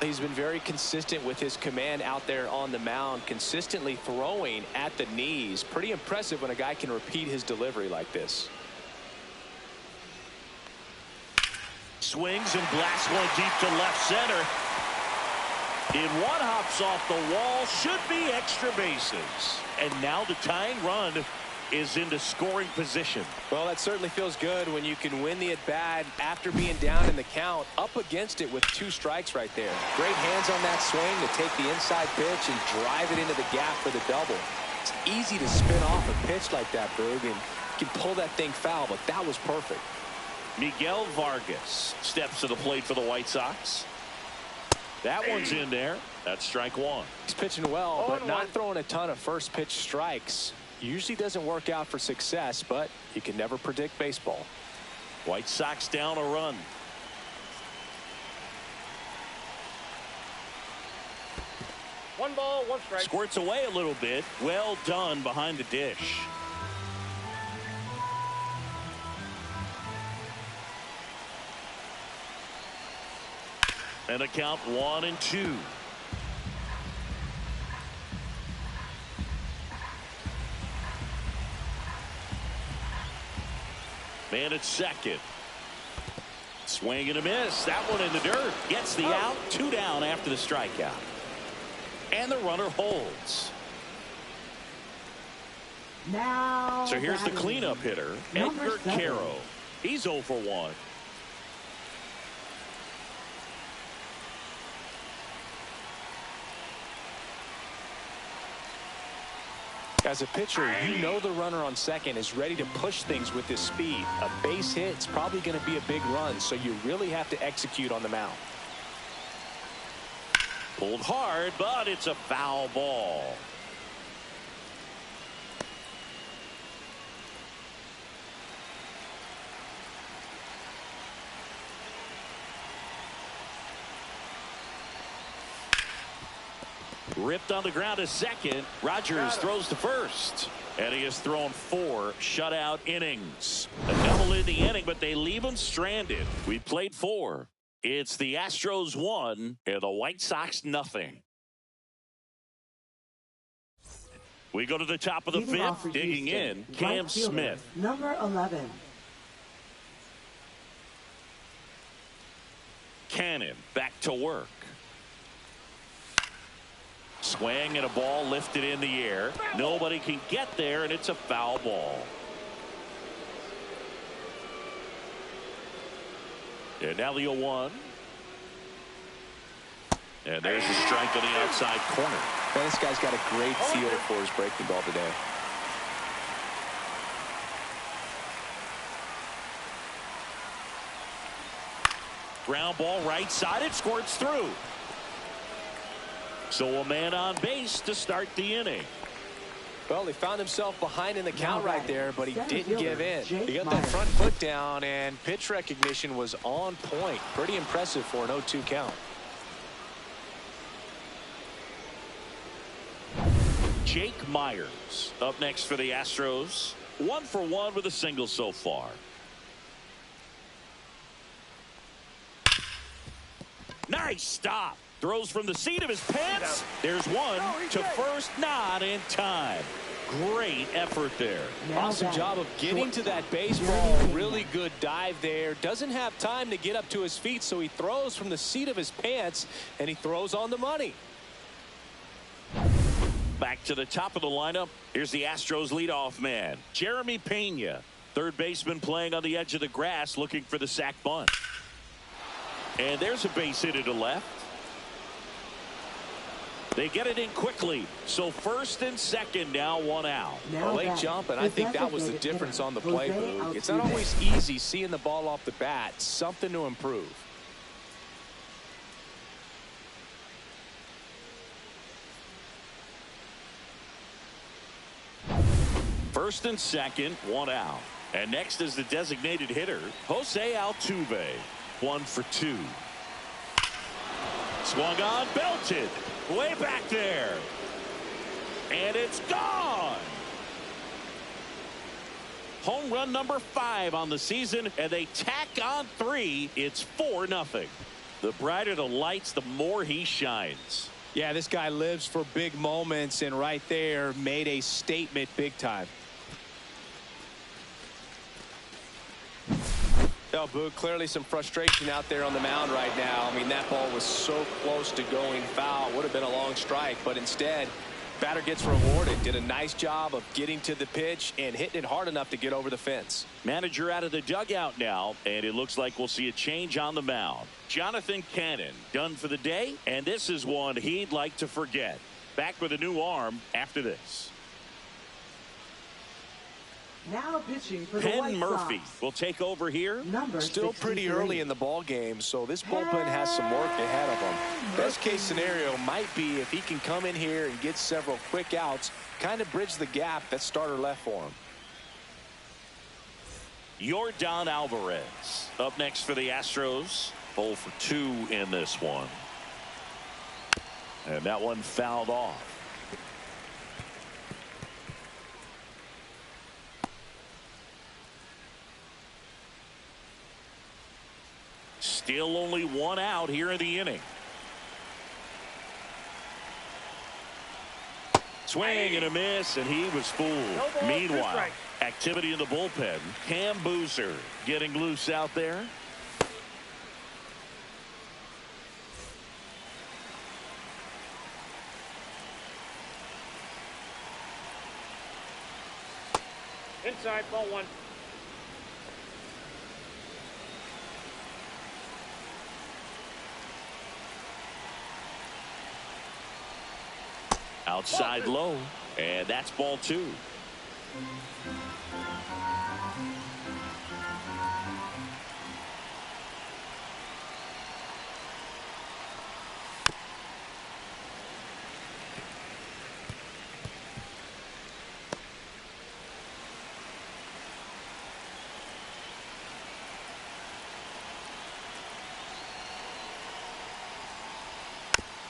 He's been very consistent with his command out there on the mound, consistently throwing at the knees. Pretty impressive when a guy can repeat his delivery like this. Swings and blasts one deep to left center. In one, hops off the wall. Should be extra bases. And now the tying run is into scoring position. Well, that certainly feels good when you can win the at-bat after being down in the count, up against it with 2 strikes right there. Great hands on that swing to take the inside pitch and drive it into the gap for the double. It's easy to spin off a pitch like that, Boog, and you can pull that thing foul, but that was perfect. Miguel Vargas steps to the plate for the White Sox. That one's in there. That's strike 1. He's pitching well, but not throwing a ton of first pitch strikes. Usually doesn't work out for success, but you can never predict baseball. White Sox down a run. One ball, 1 strike. Squirts away a little bit. Well done behind the dish. And a count 1-2. Man at second. Swing and a miss. That one in the dirt. Gets the out. 2 down after the strikeout. And the runner holds. Now so here's the cleanup hitter, Edgar Caro. He's 0 for 1. As a pitcher, you know the runner on second is ready to push things with his speed. A base hit is probably going to be a big run, so you really have to execute on the mound. Pulled hard, but it's a foul ball. Ripped on the ground to second. Rogers throws to first. And he has thrown 4 shutout innings. A double in the inning, but they leave him stranded. We played 4. It's the Astros 1 and the White Sox nothing. We go to the top of the 5th. Digging in, Cam Smith. Number 11. Cannon back to work. Swing and a ball lifted in the air. Nobody can get there, and it's a foul ball. And now the 0-1. And there's a strike on the outside corner. Man, this guy's got a great feel for his breaking ball today. Ground ball right side. It squirts through. So a man on base to start the inning. Well, he found himself behind in the count right there, but he didn't give in. He got that front foot down, and pitch recognition was on point. Pretty impressive for an 0-2 count. Jake Myers up next for the Astros. 1 for 1 with a single so far. Nice stop. Throws from the seat of his pants. There's one to first, not in time. Great effort there. Awesome job of getting to that baseball. Really good dive there. Doesn't have time to get up to his feet, so he throws from the seat of his pants, and he throws on the money. Back to the top of the lineup. Here's the Astros leadoff man, Jeremy Pena. Third baseman playing on the edge of the grass, looking for the sac bunt. And there's a base hit to left. They get it in quickly. So first and second, now 1 out. A late jump, and I think that was the difference on the play, Boog. It's not always easy seeing the ball off the bat. Something to improve. First and second, 1 out. And next is the designated hitter, Jose Altuve. 1 for 2. Swung on, belted. Way back there. And it's gone. Home run number 5 on the season, and they tack on 3. It's 4-0. The brighter the lights, the more he shines. Yeah, this guy lives for big moments, and right there made a statement big time. Oh, Boog, clearly some frustration out there on the mound right now. I mean, that ball was so close to going foul. Would have been a long strike, but instead, batter gets rewarded. Did a nice job of getting to the pitch and hitting it hard enough to get over the fence. Manager out of the dugout now, and it looks like we'll see a change on the mound. Jonathan Cannon done for the day, and this is one he'd like to forget. Back with a new arm after this. Now pitching for the Penn White Murphy Sox. will take over here. Still pretty early in the ball game, so this bullpen has some work ahead of him. Best case scenario might be if he can come in here and get several quick outs, kind of bridge the gap that starter left for him. Yordan Alvarez up next for the Astros. 0 for 2 in this one. And that one fouled off. Still only 1 out here in the inning. Swing and a miss, and he was fooled. No ball, Meanwhile, activity in the bullpen. Cam Boozer getting loose out there. Inside, ball one. Outside low, and that's ball two.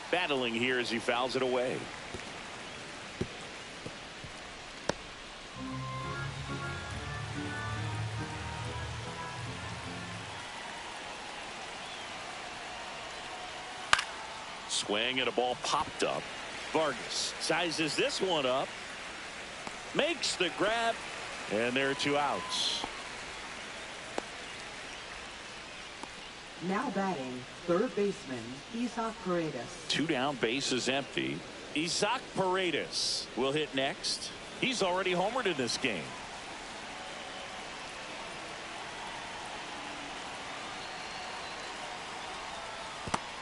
Battling here as he fouls it away. Swing and a ball popped up. Vargas sizes this one up. Makes the grab. And there are two outs. Now batting, third baseman, Isaac Paredes. Two down, bases empty. Isaac Paredes will hit next. He's already homered in this game.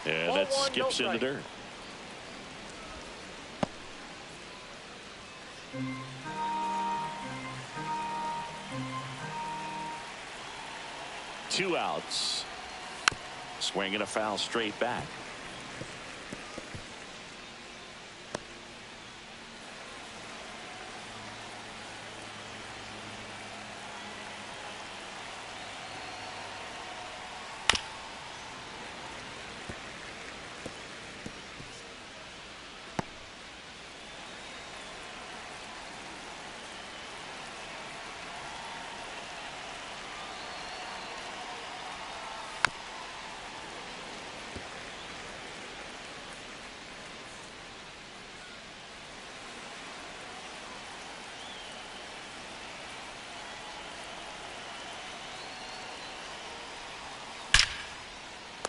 And that skips in the dirt. Two outs. Swing and a foul straight back.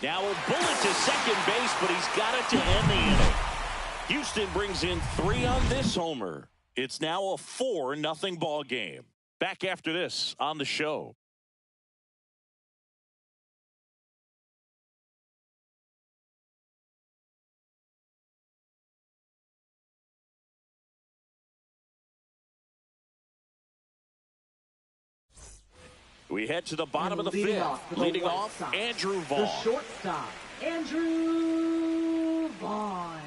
Now a bullet to second base, but he's got it to end the inning. Houston brings in 3 on this homer. It's now a 4-0 ball game. Back after this on the show. We head to the bottom of the fifth. Leading off, Andrew Vaughn. The shortstop, Andrew Vaughn.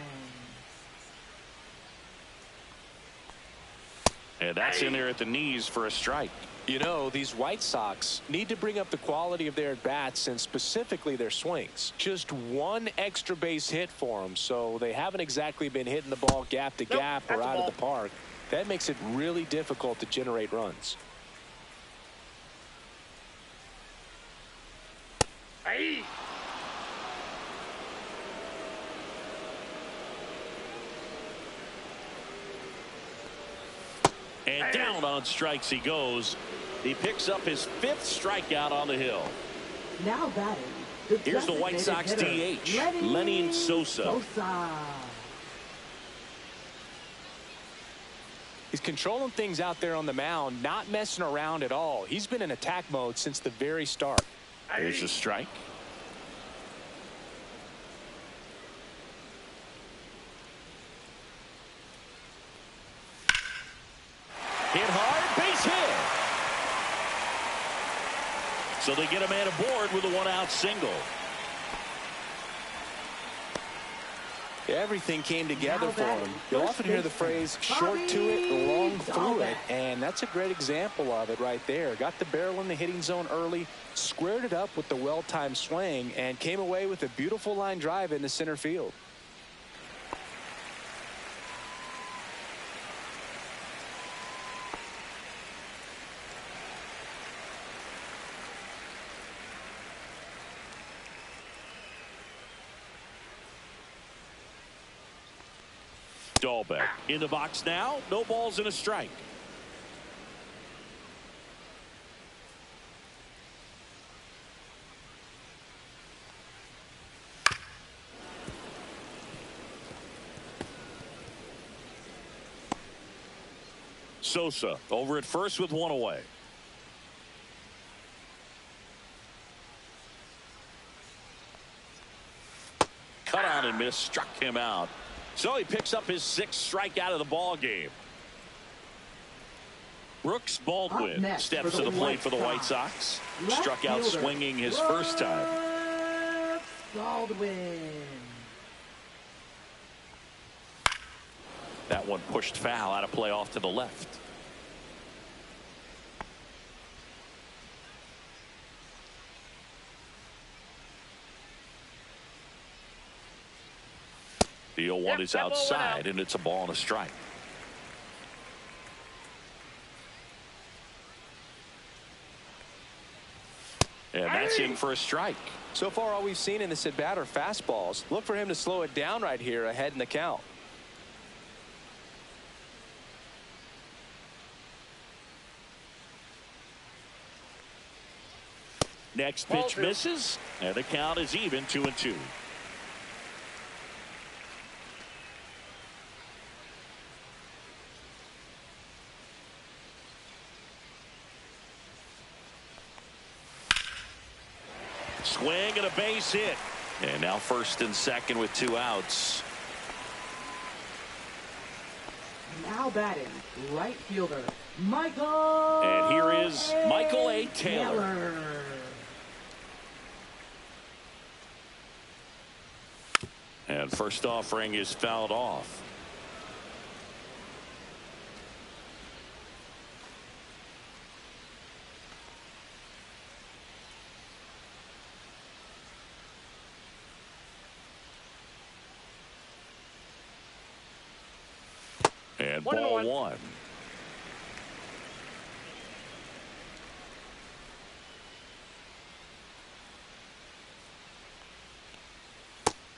And that's in there at the knees for a strike. You know, these White Sox need to bring up the quality of their at-bats and specifically their swings. Just one extra base hit for them, so they haven't exactly been hitting the ball gap to gap or out of the park. That makes it really difficult to generate runs. Hey. And down on strikes he goes. He picks up his 5th strikeout on the hill. Now batting. Here's the White Sox DH, Lenny Sosa. He's controlling things out there on the mound, not messing around at all. He's been in attack mode since the very start. There's a strike. Hit hard, base hit. So they get a man aboard with a 1-out single. Everything came together for him. You'll often hear the phrase short to it, long through it, and that's a great example of it right there. Got the barrel in the hitting zone early, squared it up with the well-timed swing, and came away with a beautiful line drive into center field. Dahlbeck in the box now. No balls and a strike. Sosa over at first with one away. Cut on and miss, struck him out. So he picks up his 6th strikeout of the ball game. Brooks Baldwin steps to the plate for the White Sox. Struck out swinging his first time. Baldwin. That one pushed foul, out of play off to the left. The 0-1 is outside, and it's a ball and a strike. And that's in for a strike. So far, all we've seen in this at bat are fastballs. Look for him to slow it down right here ahead in the count. Next pitch misses, and the count is even 2-2. Swing and a base hit. And now first and second with 2 outs. Now batting, right fielder, Michael. And here is Michael A. Taylor. And first offering is fouled off. And ball 1.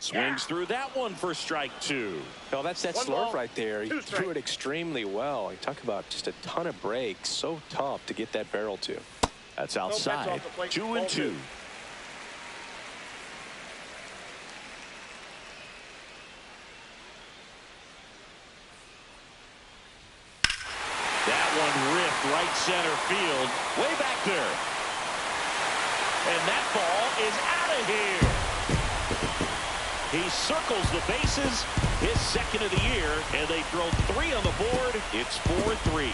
Swings through that one for strike 2. Well, that's that slurve right there. He threw it extremely well. You talk about just a ton of breaks. So tough to get that barrel to. That's outside. 2-2. That one ripped right center field. Way back there. And that ball is out of here. He circles the bases, his 2nd of the year, and they throw 3 on the board. It's 4-3.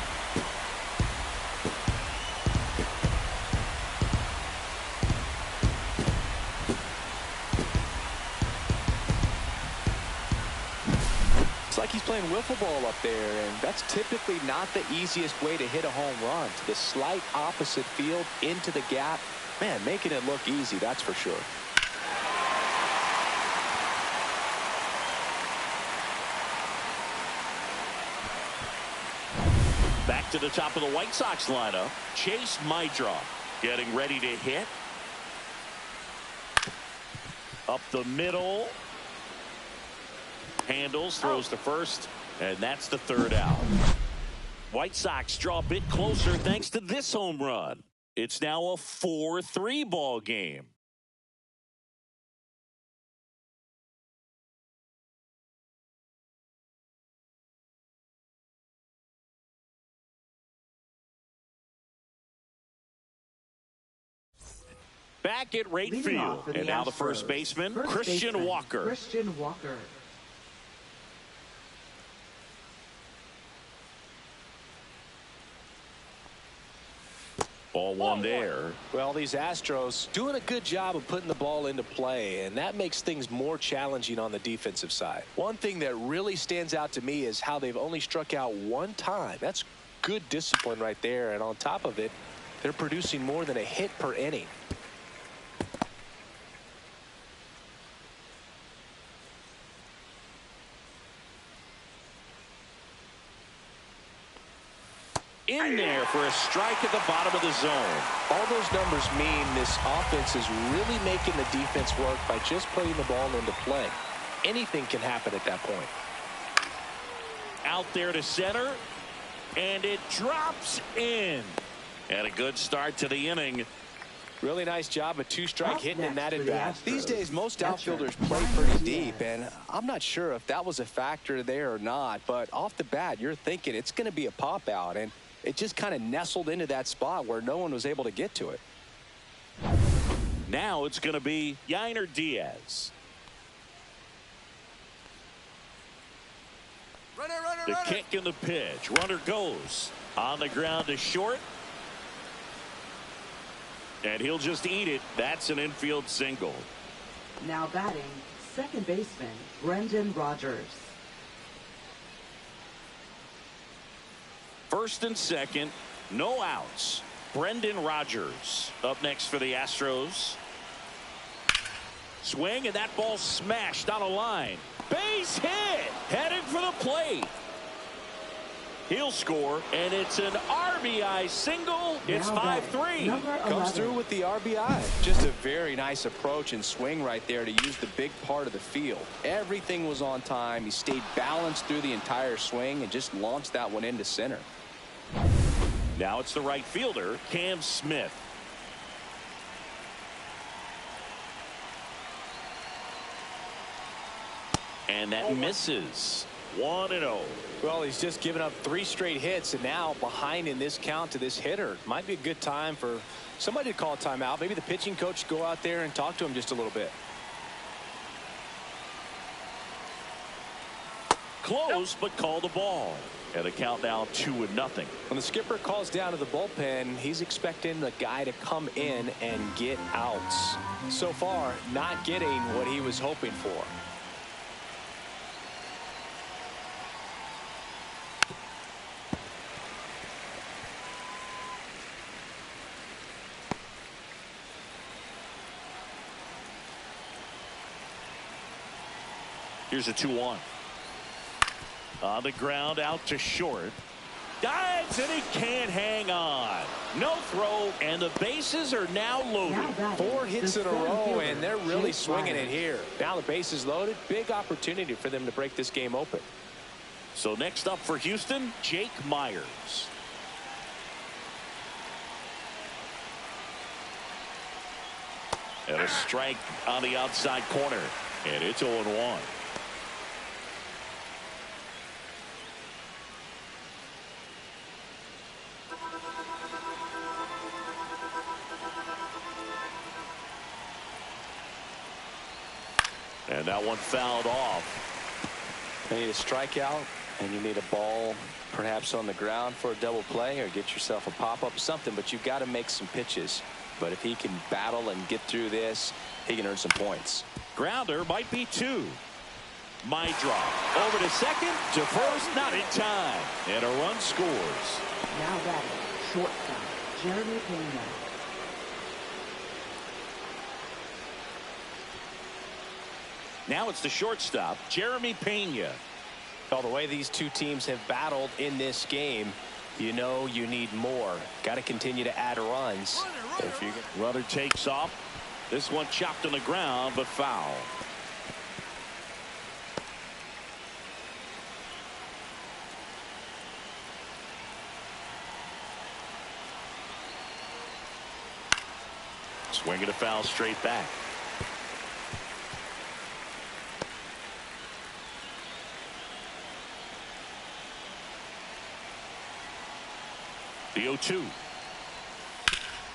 It's like he's playing wiffle ball up there, and that's typically not the easiest way to hit a home run. To the slight opposite field, into the gap. Man, making it look easy, that's for sure. Back to the top of the White Sox lineup. Chase Mydroff getting ready to hit. Up the middle. Handles, throws to first, and that's the 3rd out. White Sox draw a bit closer thanks to this home run. It's now a 4-3 ball game. Back at right field, and now the first baseman, Christian Walker. Christian Walker. Ball 1 there. Well, these Astros doing a good job of putting the ball into play, and that makes things more challenging on the defensive side. One thing that really stands out to me is how they've only struck out 1 time. That's good discipline right there, and on top of it, they're producing more than a hit per inning. In there for a strike at the bottom of the zone. All those numbers mean this offense is really making the defense work by just putting the ball into play. Anything can happen at that point. out there to center, and it drops in. And a good start to the inning. Really nice job, a two-strike hitting in that at bat. These days, most outfielders play pretty deep, and I'm not sure if that was a factor there or not, but off the bat, you're thinking it's going to be a pop-out, and it just kind of nestled into that spot where no one was able to get to it. Now it's going to be Yainer Diaz. The kick and the pitch. Runner goes on the ground to short. And he'll just eat it. That's an infield single. Now batting, second baseman, Brendan Rodgers. First and second, no outs. Brendan Rodgers up next for the Astros. Swing, and that ball smashed on a line. Base hit, headed for the plate. He'll score, and it's an RBI single. It's 5-3. Comes through with the RBI. Just a very nice approach and swing right there to use the big part of the field. Everything was on time. He stayed balanced through the entire swing and just launched that one into center. Now it's the right fielder, Cam Smith. And that misses. 1-0. Well, he's just given up 3 straight hits, and now behind in this count to this hitter. Might be a good time for somebody to call a timeout. Maybe the pitching coach go out there and talk to him just a little bit. Close, but call the ball. And the count now 2-0. When the skipper calls down to the bullpen, he's expecting the guy to come in and get outs. So far, not getting what he was hoping for. Here's a 2-1. On the ground, out to short. Dives, and he can't hang on. No throw, and the bases are now loaded. 4 hits in a row, and they're really swinging it here. Now the base is loaded. Big opportunity for them to break this game open. So next up for Houston, Jake Myers. And a strike on the outside corner. And it's 0-1. And that one fouled off. You need a strikeout, and you need a ball perhaps on the ground for a double play, or get yourself a pop-up, something, but you've got to make some pitches. But if he can battle and get through this, he can earn some points. Grounder might be 2. My drop. Over to second, to first, not in time. And a run scores. Now batting, shortstop, Jeremy Pena. Now it's the shortstop, Jeremy Pena. Well, the way these two teams have battled in this game, you know you need more. Got to continue to add runs. Runner takes off. This one chopped on the ground, but foul. Swinging a foul straight back. The 0-2.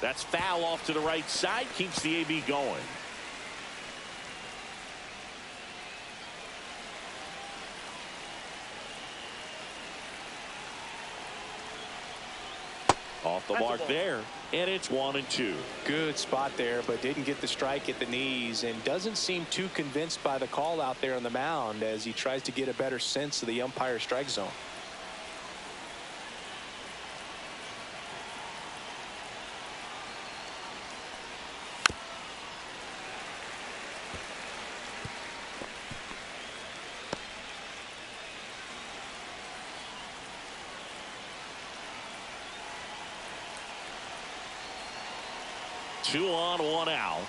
That's foul off to the right side. Keeps the AB going. Off the mark there. And it's 1-2. Good spot there, but didn't get the strike at the knees, and doesn't seem too convinced by the call out there on the mound as he tries to get a better sense of the umpire strike zone. Two on, 1 out.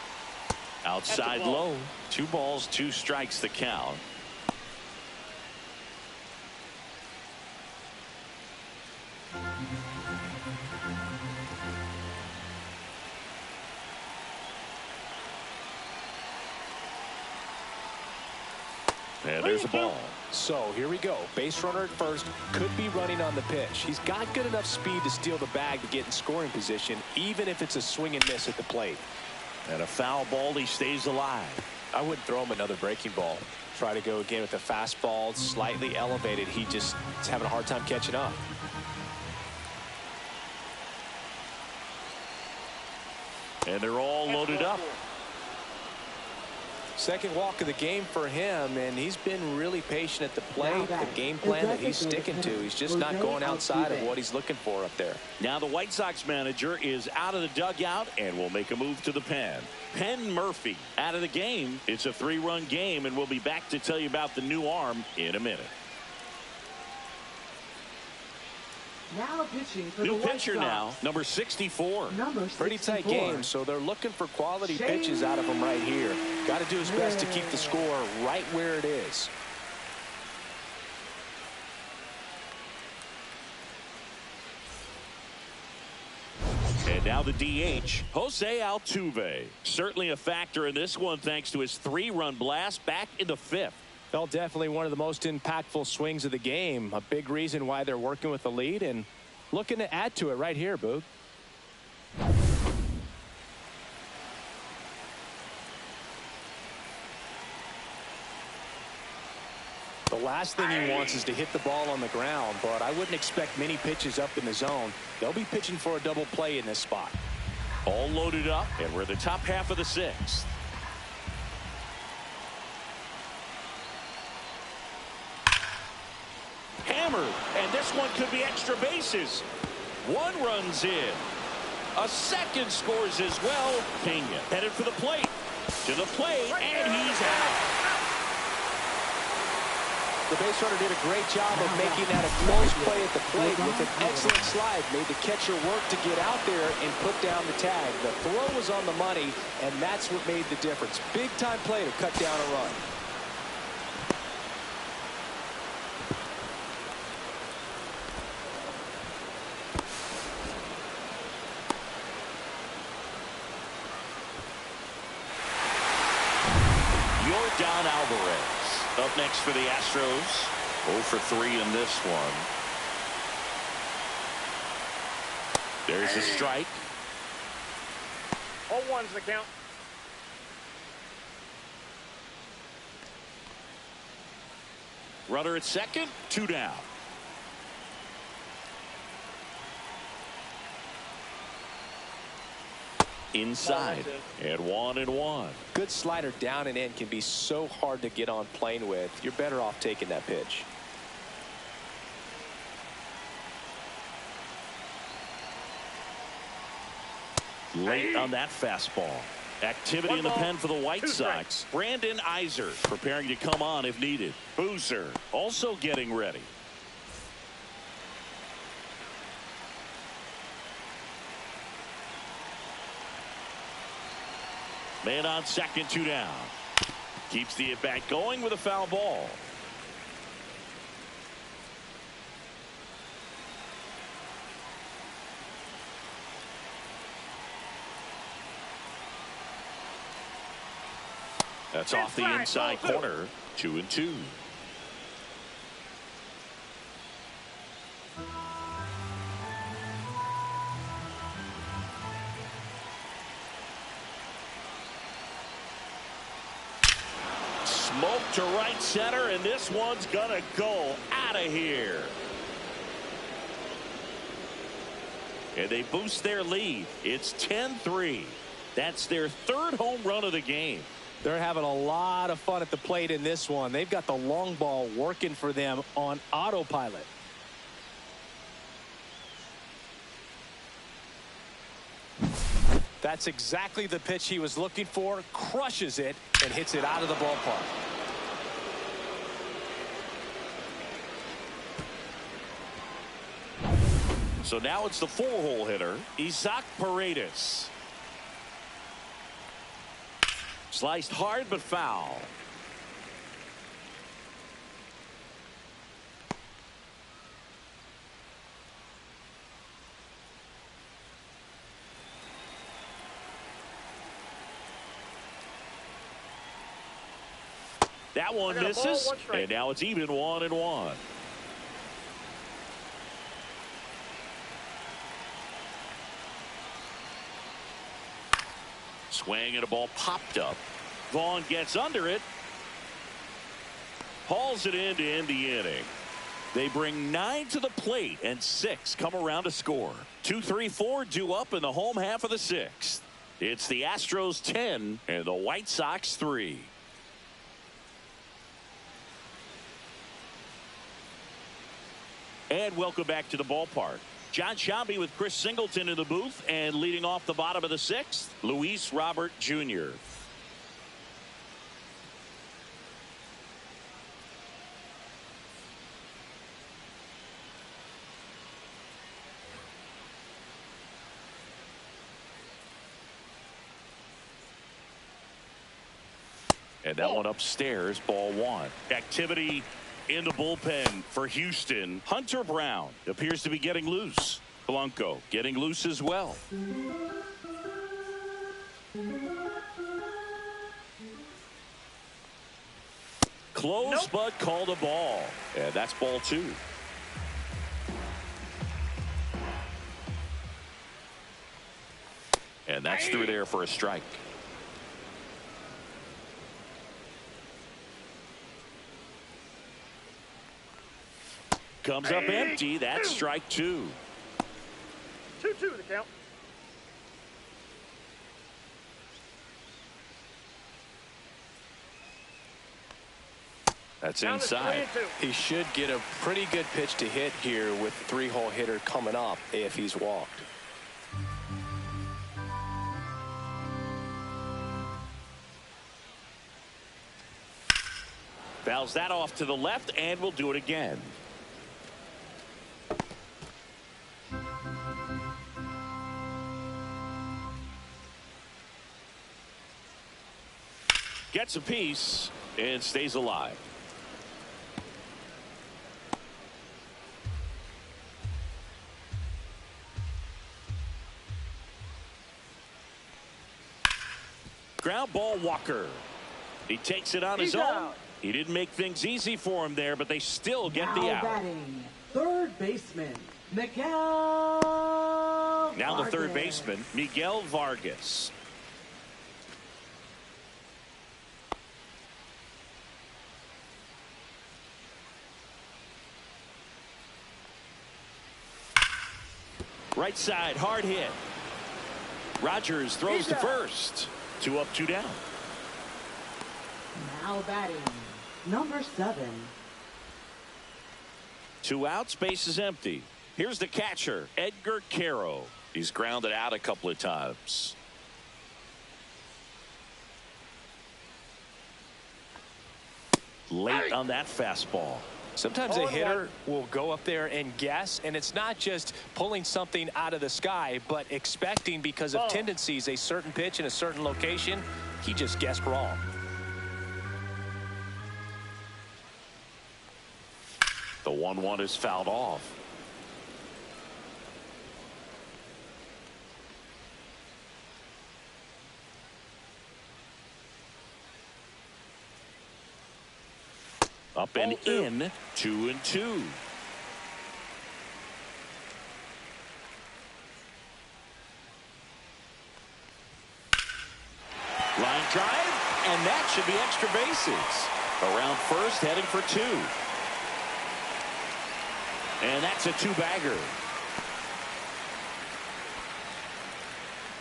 Outside low. 2 balls, 2 strikes the count. And there's the ball. So here we go. Base runner at first, could be running on the pitch. He's got good enough speed to steal the bag to get in scoring position, even if it's a swing and miss at the plate. And a foul ball, he stays alive. I wouldn't throw him another breaking ball. Try to go again with the fastball, slightly elevated. He just is having a hard time catching up. And they're all loaded up. Second walk of the game for him, and he's been really patient at the plate. The game plan that he's sticking to. He's just not going outside of what he's looking for up there. Now the White Sox manager is out of the dugout and will make a move to the pen. Penn Murphy out of the game. It's a 3-run game, and we'll be back to tell you about the new arm in a minute. Now pitching for the New White pitcher Sox. now, number 64. Number 64. Pretty tight game, so they're looking for quality pitches out of him right here. Got to do his best to keep the score right where it is. And now the DH, Jose Altuve. Certainly a factor in this one thanks to his 3-run blast back in the 5th. Well, definitely one of the most impactful swings of the game. A big reason why they're working with the lead and looking to add to it right here, Boog. The last thing he wants is to hit the ball on the ground, but I wouldn't expect many pitches up in the zone. They'll be pitching for a double play in this spot. All loaded up, and we're in the top half of the 6th. Hammered, and this one could be extra bases. 1 runs in. A second scores as well. Pena headed for the plate. To the plate, and he's out. The base runner did a great job of making that a close play at the plate with an excellent slide. Made the catcher work to get out there and put down the tag. The throw was on the money, and that's what made the difference. Big time play to cut down a run. Don Alvarez up next for the Astros. 0 for 3 in this one. There's a strike. 0-1's the count. Runner at second, 2 down. Inside, and 1-1. Good slider down and in can be so hard to get on plane with. You're better off taking that pitch. Late on that fastball. Activity in the pen for the White Sox. Brandon Iser preparing to come on if needed. Boozer also getting ready. Man on second, 2 down. Keeps the at-bat going with a foul ball. That's off the inside corner. 2-2. Smoke to right center, and this one's gonna go out of here. And they boost their lead. It's 10-3. That's their 3rd home run of the game. They're having a lot of fun at the plate in this one. They've got the long ball working for them on autopilot. That's exactly the pitch he was looking for. Crushes it and hits it out of the ballpark. So now it's the 4-hole hitter, Isaac Paredes. Sliced hard but foul. That one misses, and now it's even 1-1. Swing and a ball popped up. Vaughn gets under it. Hauls it in to end the inning. They bring 9 to the plate and 6 come around to score. 2, 3, 4 due up in the home half of the 6th. It's the Astros 10 and the White Sox 3. And welcome back to the ballpark. John Shambi with Chris Singleton in the booth, and leading off the bottom of the 6th, Luis Robert Jr. And that one upstairs, ball 1. Activity in the bullpen for Houston. Hunter Brown appears to be getting loose. Blanco getting loose as well. Close, but called a ball. And that's ball 2. And that's through there for a strike. Comes up empty. That's strike 2. 2-2 the count. That's inside. He should get a pretty good pitch to hit here with the 3-hole hitter coming up if he's walked. Fouls that off to the left, and we'll do it again. Gets a piece and stays alive. Ground ball, Walker. He takes it on his own. Out. He didn't make things easy for him there, but they still get the out. Batting, third baseman, Miguel Now the Vargas. third baseman, Miguel Vargas. Right side, hard hit. Rogers throws to first. 2 up, 2 down. Now batting, number 7. 2 outs, base is empty. Here's the catcher, Edgar Caro. He's grounded out a couple of times. Late on that fastball. Sometimes a hitter will go up there and guess, and it's not just pulling something out of the sky, but expecting because of tendencies a certain pitch in a certain location. He just guessed wrong. The 1-1 is fouled off. Up and in, 2-2. Line drive, and that should be extra bases. Around first, heading for 2. And that's a 2-bagger.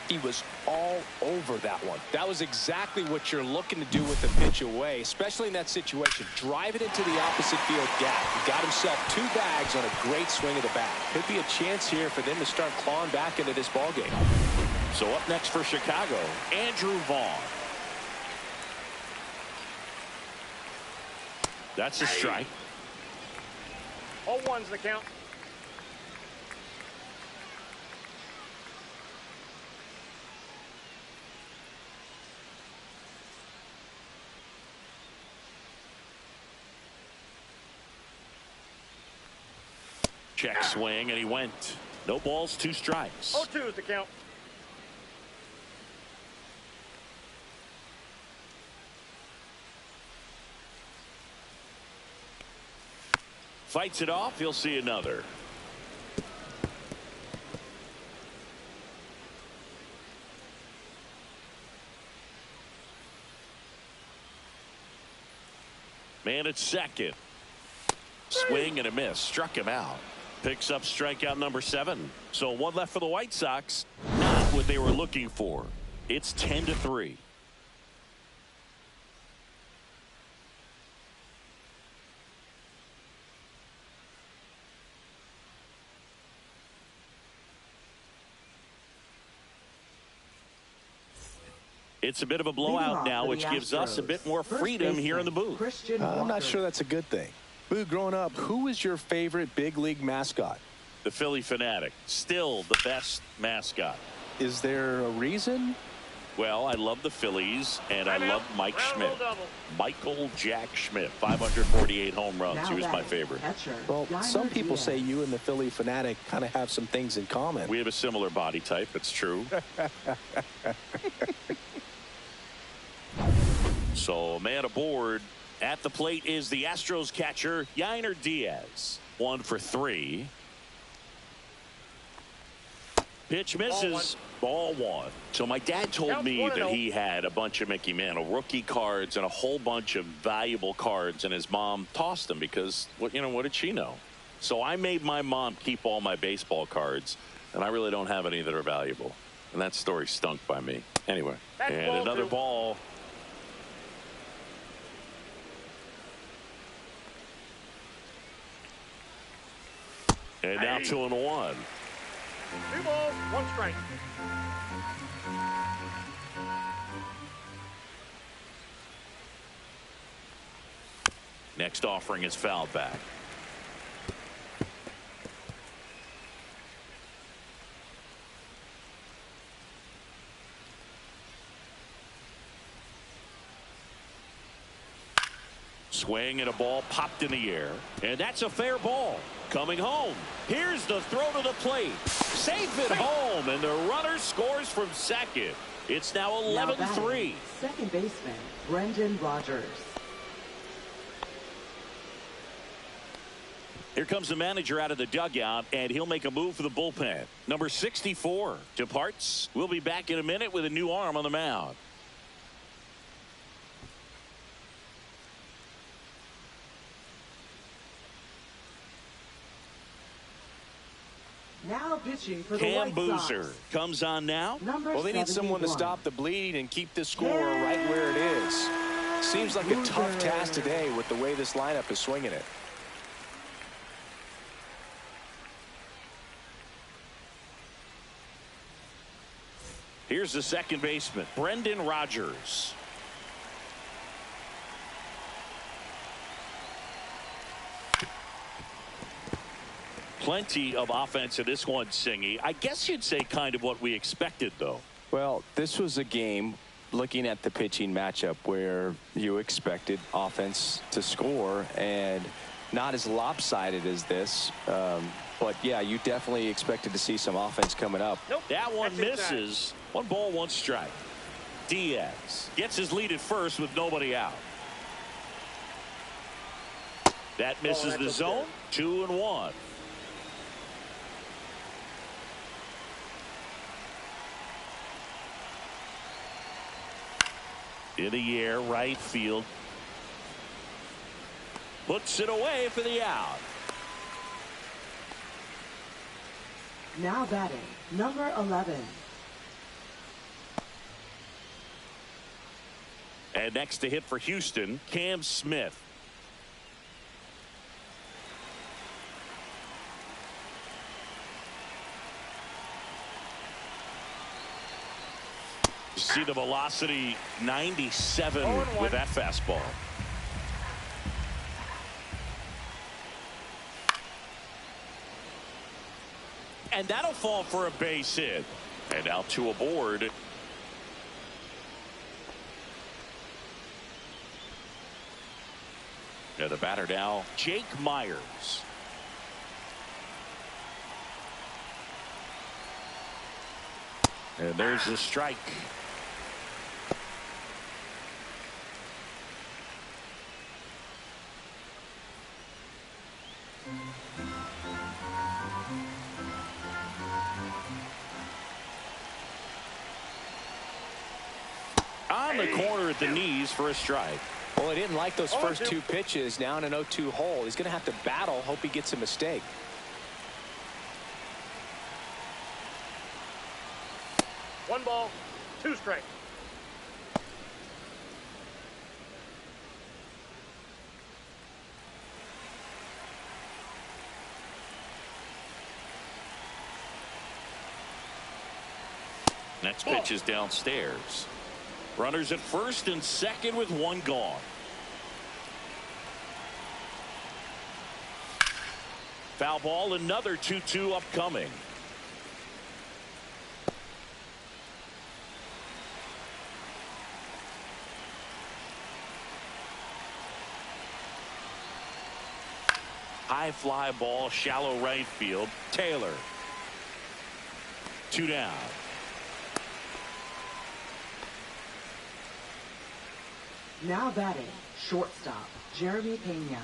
He was all over that one. That was exactly what you're looking to do with the pitch away, especially in that situation. Drive it into the opposite field gap. He got himself 2 bags on a great swing of the bat. Could be a chance here for them to start clawing back into this ball game. So up next for Chicago, Andrew Vaughn. That's a strike. 0-1's the count. Check swing, and he went. No balls, 2 strikes. 0-2 is the count. Fights it off. He'll see another. Man at second. Swing and a miss. Struck him out. Picks up strikeout number 7. So one left for the White Sox. Not what they were looking for. It's 10-3. It's a bit of a blowout now, which gives us a bit more freedom here in the booth. I'm not sure that's a good thing. Boo, growing up, who was your favorite big league mascot? The Philly Fanatic. Still the best mascot. Is there a reason? Well, I love the Phillies, and I love Mike Schmidt. Michael Jack Schmidt, 548 home runs. He was my favorite. Well, some people say you and the Philly Fanatic kind of have some things in common. We have a similar body type. It's true. So, man aboard. At the plate is the Astros catcher, Yainer Diaz. 1 for 3. Pitch misses. Ball 1. So my dad told me that he had a bunch of Mickey Mantle rookie cards and a whole bunch of valuable cards, and his mom tossed them because, what did she know? So I made my mom keep all my baseball cards, and I really don't have any that are valuable. And that story stunk by me. Anyway, and another ball. And now 2-1. 2 balls, 1 strike. Next offering is fouled back. Swing and a ball popped in the air. And that's a fair ball. Coming home. Here's the throw to the plate. Safe at home, and the runner scores from second. It's now 11-3. Second baseman, Brendan Rodgers. Here comes the manager out of the dugout, and he'll make a move for the bullpen. Number 64 departs. We'll be back in a minute with a new arm on the mound. Now pitching for the Cam White Boozer Sox. comes on now. Well, they need someone to stop the bleed and keep the score right where it is. Seems like a tough task today with the way this lineup is swinging it. Here's the second baseman, Brendan Rodgers. Plenty of offense in this one, Singy. I guess you'd say kind of what we expected, though. Well, this was a game, looking at the pitching matchup, where you expected offense to score, and not as lopsided as this. But, yeah, you definitely expected to see some offense coming up. Nope. That one misses. 1 ball, 1 strike. Diaz gets his lead at first with nobody out. That misses the zone. 2-1. In the air, right field. Puts it away for the out. Now batting, number 11. And next to hit for Houston, Cam Smith. See the velocity, 97 with that fastball. And that'll fall for a base hit. And now 2 aboard. And the batter now, Jake Myers. And there's the strike. around the corner at the knees for a strike. Well, he didn't like those first 2 pitches. Now in an 0-2 hole. He's going to have to battle. Hope he gets a mistake. One ball, 2 strikes. Next pitch is downstairs. Runners at first and second with 1 gone. Foul ball, another 2-2 upcoming. High fly ball, shallow right field. Taylor. 2 down. Now batting, shortstop, Jeremy Pena.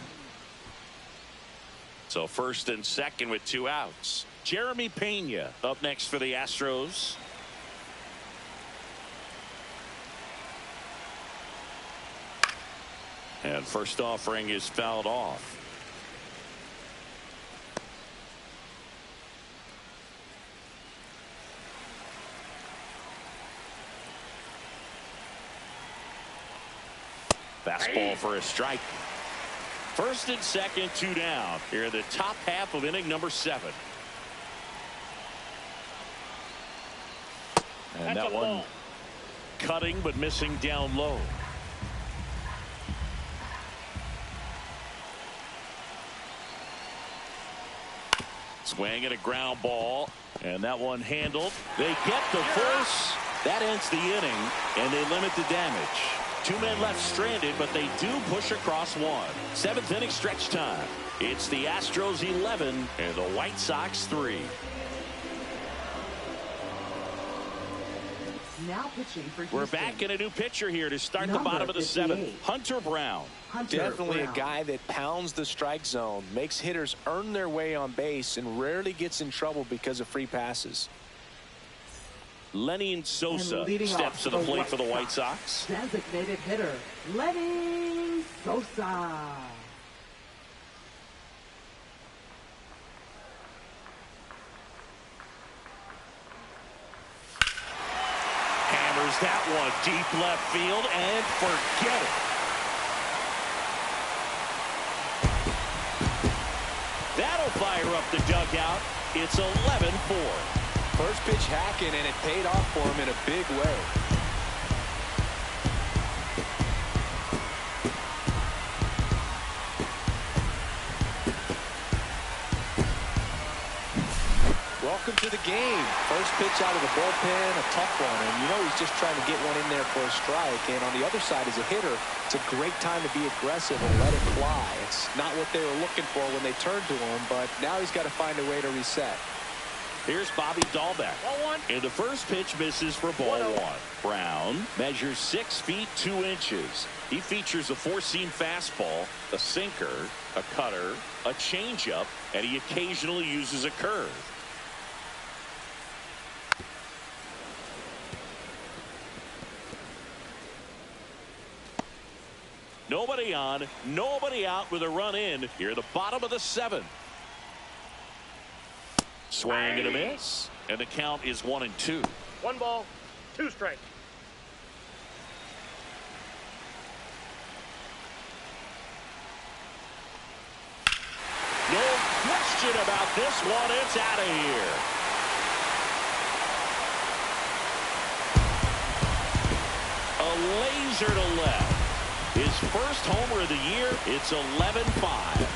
So first and second with 2 outs. Jeremy Pena up next for the Astros. And first offering is fouled off. Fastball for a strike. First and second, 2 down. Here in the top half of inning number 7. And that one cutting but missing down low. Swing and a ground ball. And that one handled. They get the force. That ends the inning, and they limit the damage. 2 men left stranded, but they do push across 1. 7th inning stretch time. It's the Astros 11 and the White Sox 3. Now pitching for Houston. We're back in a new pitcher here to start the bottom of the 7th. Hunter Brown. Definitely a guy that pounds the strike zone, makes hitters earn their way on base, and rarely gets in trouble because of free passes. Lenny Sosa steps to the plate for the White Sox. Designated hitter, Lenny Sosa. Hammers that one deep left field and forget it. That'll fire up the dugout. It's 11-4. First pitch hacking, and it paid off for him in a big way. Welcome to the game. First pitch out of the bullpen, a tough one, and you know he's just trying to get one in there for a strike. And on the other side, as a hitter, it's a great time to be aggressive and let it fly. It's not what they were looking for when they turned to him, but now he's got to find a way to reset. Here's Bobby Dahlbeck. Ball 1. And the first pitch misses for ball 1. Brown measures 6 feet 2 inches. He features a 4-seam fastball, a sinker, a cutter, a changeup, and he occasionally uses a curve. Nobody on, nobody out with a run in here at the bottom of the 7th. Swing and a miss, and the count is 1-2. 1 ball, 2 strikes. No question about this one. It's out of here. A laser to left. His first homer of the year. It's 11-5.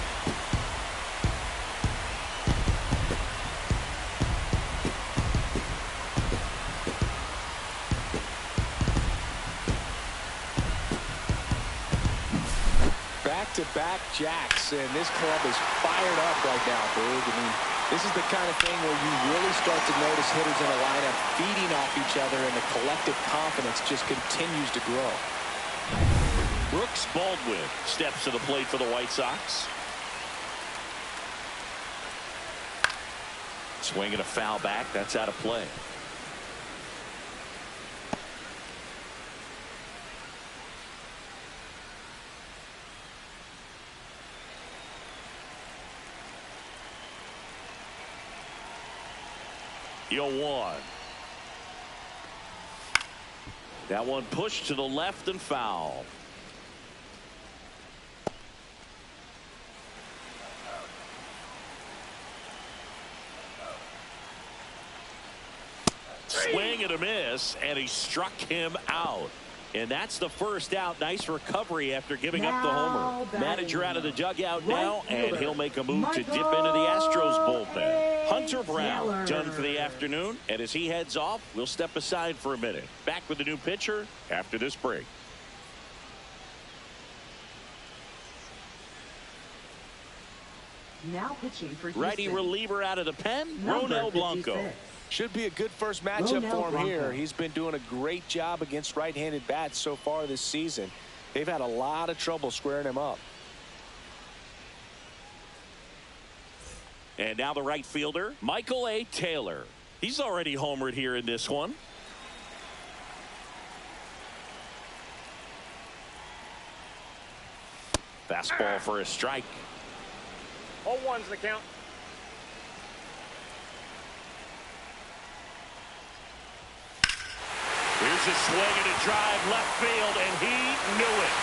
Back-to-back jacks, and this club is fired up right now, Boog. I mean, this is the kind of thing where you really start to notice hitters in a lineup feeding off each other, and the collective confidence just continues to grow. Brooks Baldwin steps to the plate for the White Sox. Swinging a foul back. That's out of play. 0-1. That one pushed to the left and foul. Swing and a miss, and he struck him out. And that's the first out. Nice recovery after giving up the homer. Manager out of the dugout now, and he'll make a move to dip into the Astros bullpen. Hunter Brown done for the afternoon, and as he heads off, we'll step aside for a minute. Back with the new pitcher after this break. Now pitching for Houston. Righty reliever out of the pen, Ronel Blanco. Should be a good first matchup for him here. He's been doing a great job against right-handed bats so far this season. They've had a lot of trouble squaring him up. And now the right fielder, Michael A. Taylor. He's already homered here in this one. Fastball for a strike. 0-1's the count. Here's a swing and a drive left field, and he knew it.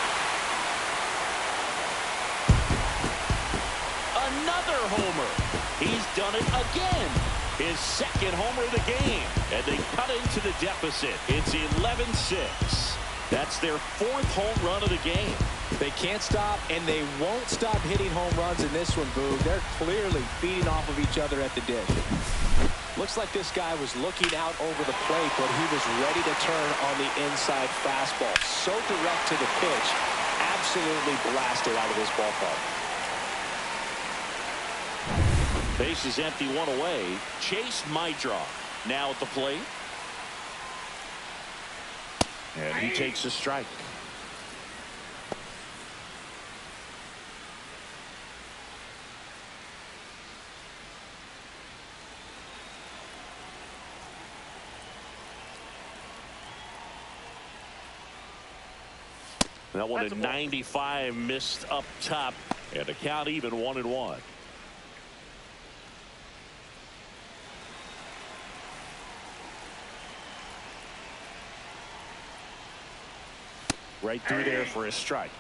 Another homer. He's done it again. His second homer of the game, and they cut into the deficit. It's 11-6. That's their fourth home run of the game. They can't stop, and they won't stop hitting home runs in this one, Boog. They're clearly feeding off of each other at the dish. Looks like this guy was looking out over the plate, but he was ready to turn on the inside fastball. So direct to the pitch, absolutely blasted out of this ballpark. Base is empty, one away. Chase Maidra now at the plate. And he takes a strike. That one at 95 missed up top, and the count even 1-1. Right through there for a strike.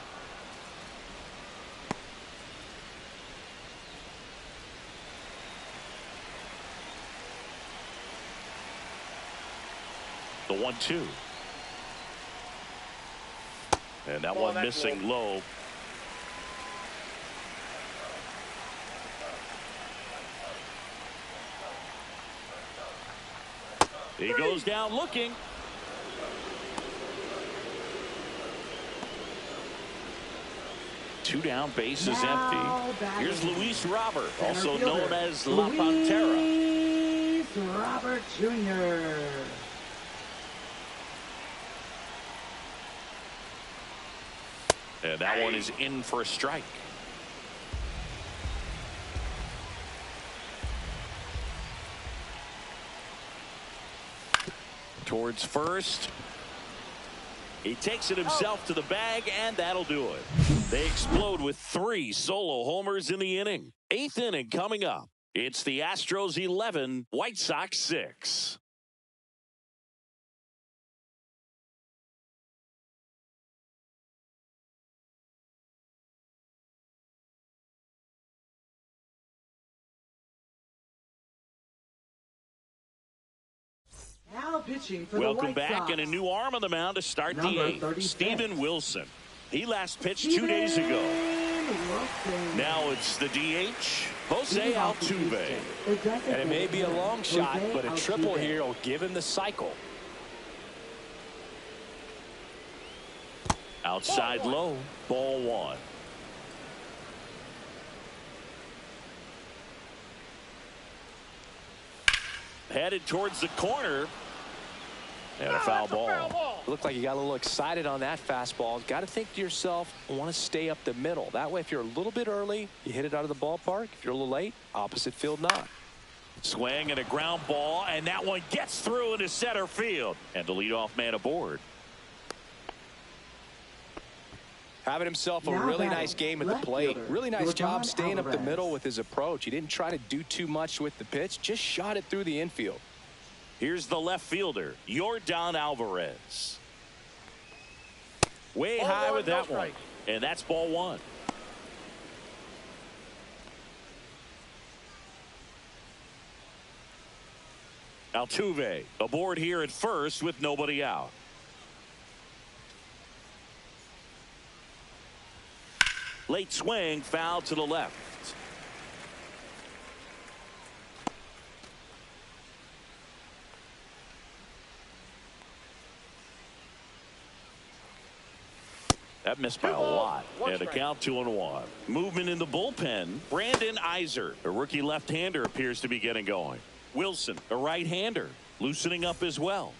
The 1-2. And that one missing low. He goes down looking. Two down, base is empty. Here's Luis Robert, also known as La Pantera. Luis Robert Jr. And that one is in for a strike. Towards first. He takes it himself to the bag, and that'll do it. They explode with 3 solo homers in the inning. 8th inning coming up. It's the Astros 11, White Sox 6. Now pitching for Welcome the White back, Sox. and a new arm on the mound to start Number the 8th. 36. Steven Wilson. He last pitched 2 days ago. Wilson. Now it's the DH, Jose Altuve. And it may be a long shot, but a triple here will give him the cycle. Outside low, ball 1. Headed towards the corner. And a foul ball. Looked like you got a little excited on that fastball. Got to think to yourself, I want to stay up the middle. That way, if you're a little bit early, you hit it out of the ballpark. If you're a little late, opposite field not. Swing and a ground ball, and that one gets through into center field. And the leadoff man aboard. Having himself a really nice game at the plate. Really nice job staying up the middle with his approach. He didn't try to do too much with the pitch, just shot it through the infield. Here's the left fielder, Yordan Alvarez. Way high with that one. And that's ball one. Altuve aboard here at first with nobody out. Late swing, foul to the left. That missed by a lot. And a count 2-1. Movement in the bullpen. Brandon Iser, a rookie left-hander, appears to be getting going. Wilson, a right-hander, loosening up as well.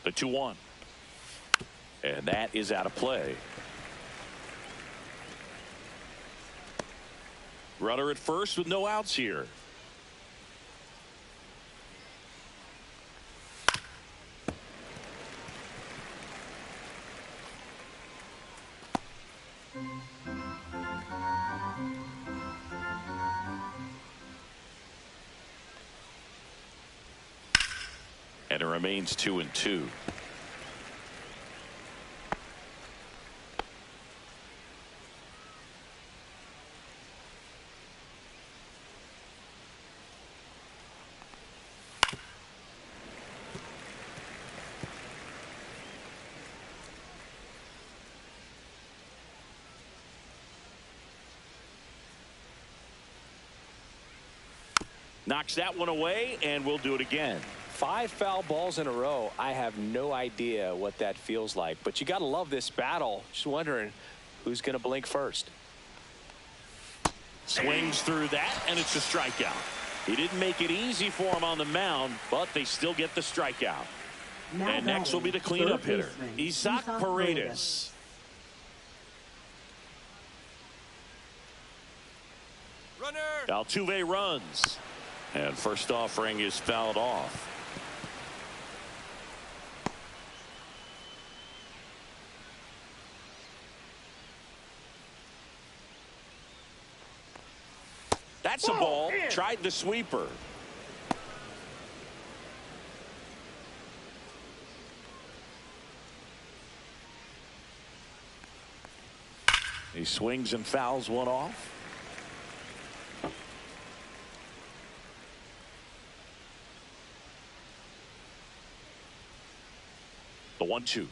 The 2-1. And that is out of play. Runner at first with no outs here. And it remains 2-2. Knocks that one away, and we'll do it again. 5 foul balls in a row. I have no idea what that feels like, but you got to love this battle. Just wondering who's going to blink first. Swings through that, and it's a strikeout. He didn't make it easy for him on the mound, but they still get the strikeout. And next will be the cleanup hitter, Isaac Paredes. Runner. Altuve runs. And first offering is fouled off. That's a ball. Tried the sweeper. He swings and fouls one off. The 1-2.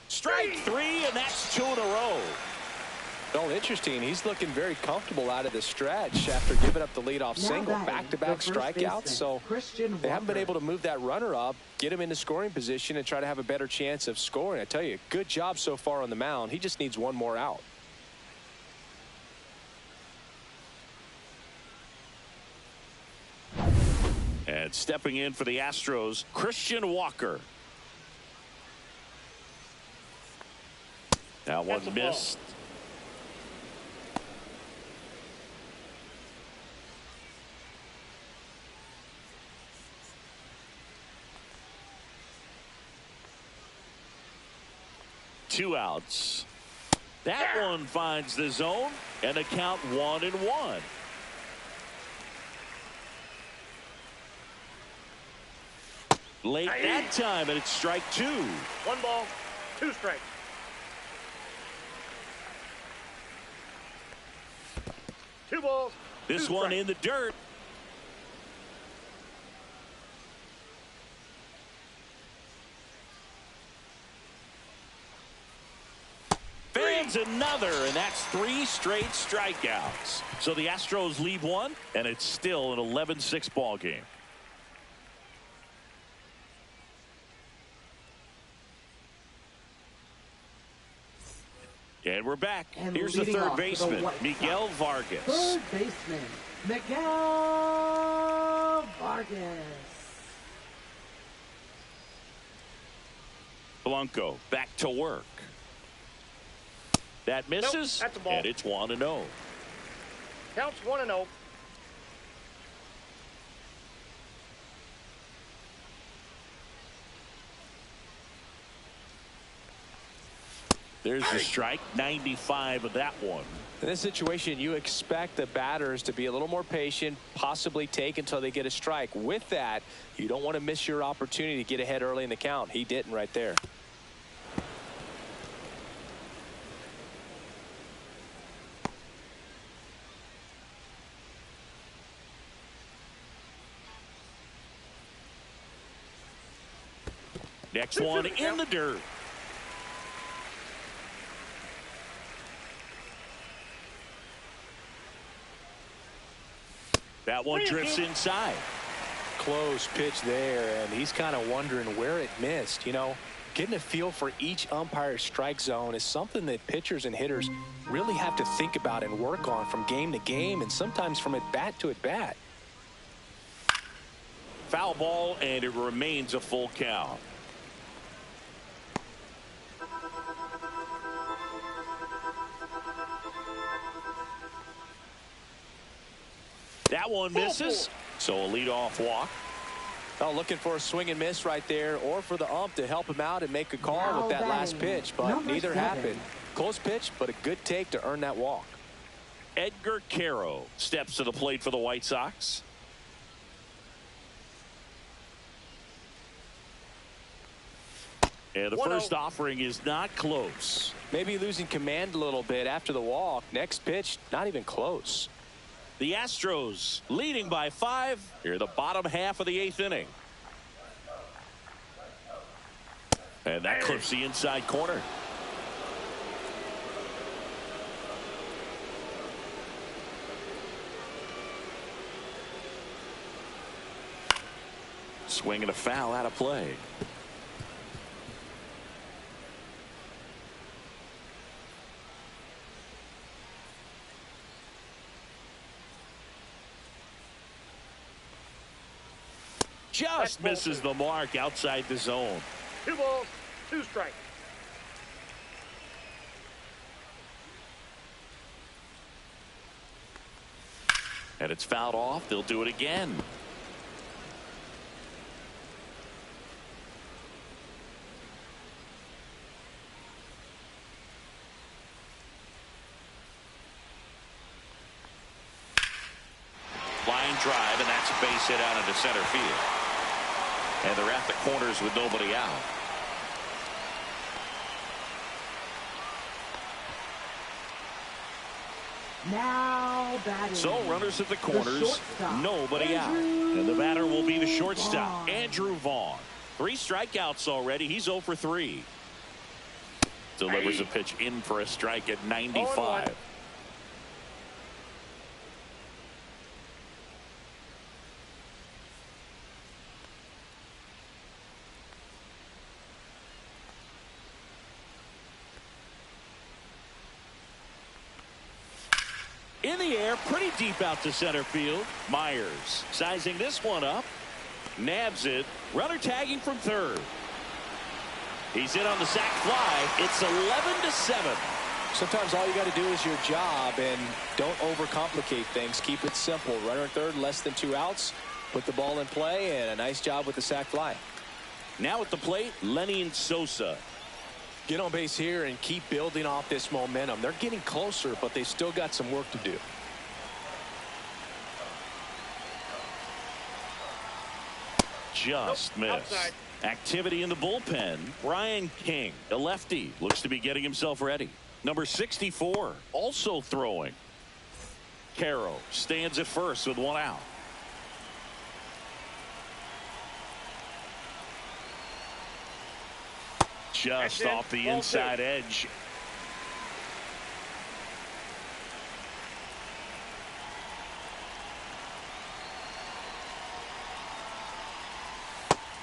Strike 3, and that's 2 in a row. Well, interesting. He's looking very comfortable out of the stretch after giving up the leadoff single. Back-to-back strikeouts. So they haven't been able to move that runner up, get him into scoring position, and try to have a better chance of scoring. I tell you, good job so far on the mound. He just needs one more out. And stepping in for the Astros, Christian Walker. That one missed. Two outs. That one finds the zone, and a count 1-1. Late that time, and it's strike 2. 1 ball, 2 strikes. 2 balls. This one in the dirt. Fans another, and that's 3 straight strikeouts. So the Astros leave one, and it's still an 11-6 ball game. And we're back. And here's the third baseman, Miguel Vargas. Third baseman, Miguel Vargas. Blanco back to work. That misses, that's a ball. and it's 1-0. Counts 1-0. There's the strike. 95 of that one. In this situation, you expect the batters to be a little more patient, possibly take until they get a strike. With that, you don't want to miss your opportunity to get ahead early in the count. He didn't right there. Next one in the dirt. That one drifts inside. Close pitch there, and he's kind of wondering where it missed. You know, getting a feel for each umpire's strike zone is something that pitchers and hitters really have to think about and work on from game to game, and sometimes from at bat to at bat. Foul ball, and it remains a full count. That one misses, so a leadoff walk. Oh, looking for a swing and miss right there, or for the ump to help him out and make a call with that last pitch, but neither happened. Close pitch, but a good take to earn that walk. Edgar Caro steps to the plate for the White Sox. And the first offering is not close. Maybe losing command a little bit after the walk. Next pitch, not even close. The Astros leading by 5 here, the bottom half of the 8th inning. And that clips the inside corner. Swing and a foul out of play. Just misses the mark outside the zone. 2 balls, 2 strikes. And it's fouled off. They'll do it again. Line drive, and that's a base hit out into center field. And they're at the corners with nobody out. Now batting. So runners at the corners, nobody out. And the batter will be the shortstop, Andrew Vaughn. 3 strikeouts already. He's 0 for 3. Delivers a pitch in for a strike at 95. In the air, pretty deep out to center field. Myers sizing this one up. Nabs it. Runner tagging from third. He's in on the sac fly. It's 11-7. Sometimes all you got to do is your job and don't overcomplicate things. Keep it simple. Runner at third, less than 2 outs. Put the ball in play, and a nice job with the sac fly. Now at the plate, Lenny Sosa. Get on base here and keep building off this momentum. They're getting closer, but they still got some work to do. Just missed. Outside. Activity in the bullpen. Brian King, a lefty, looks to be getting himself ready. Number 64, also throwing. Caro stands at first with 1 out. Just off the inside edge.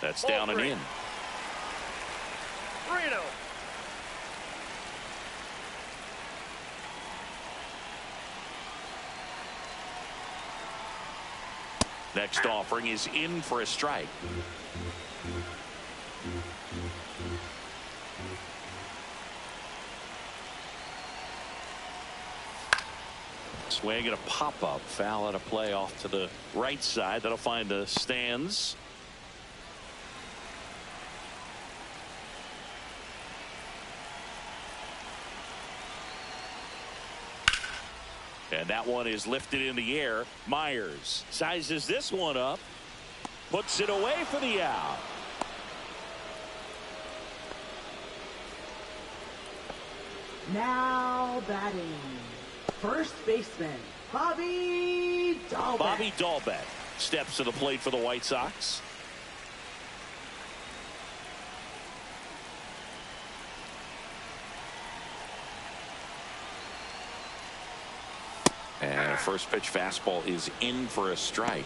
That's down and in. 3-0. Next offering is in for a strike. Swing and a pop-up. Foul out of play off to the right side. That'll find the stands. And that one is lifted in the air. Myers sizes this one up. Puts it away for the out. Now batting, first baseman, Bobby Dahlbeck. Bobby Dahlbeck steps to the plate for the White Sox. And first pitch fastball is in for a strike.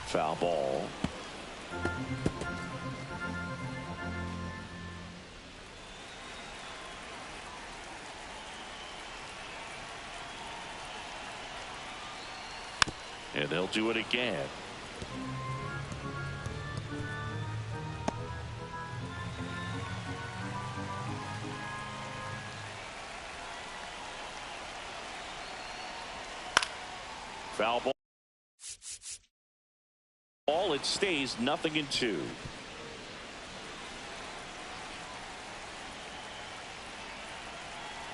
Foul ball. And they'll do it again. Foul ball. It stays 0-2.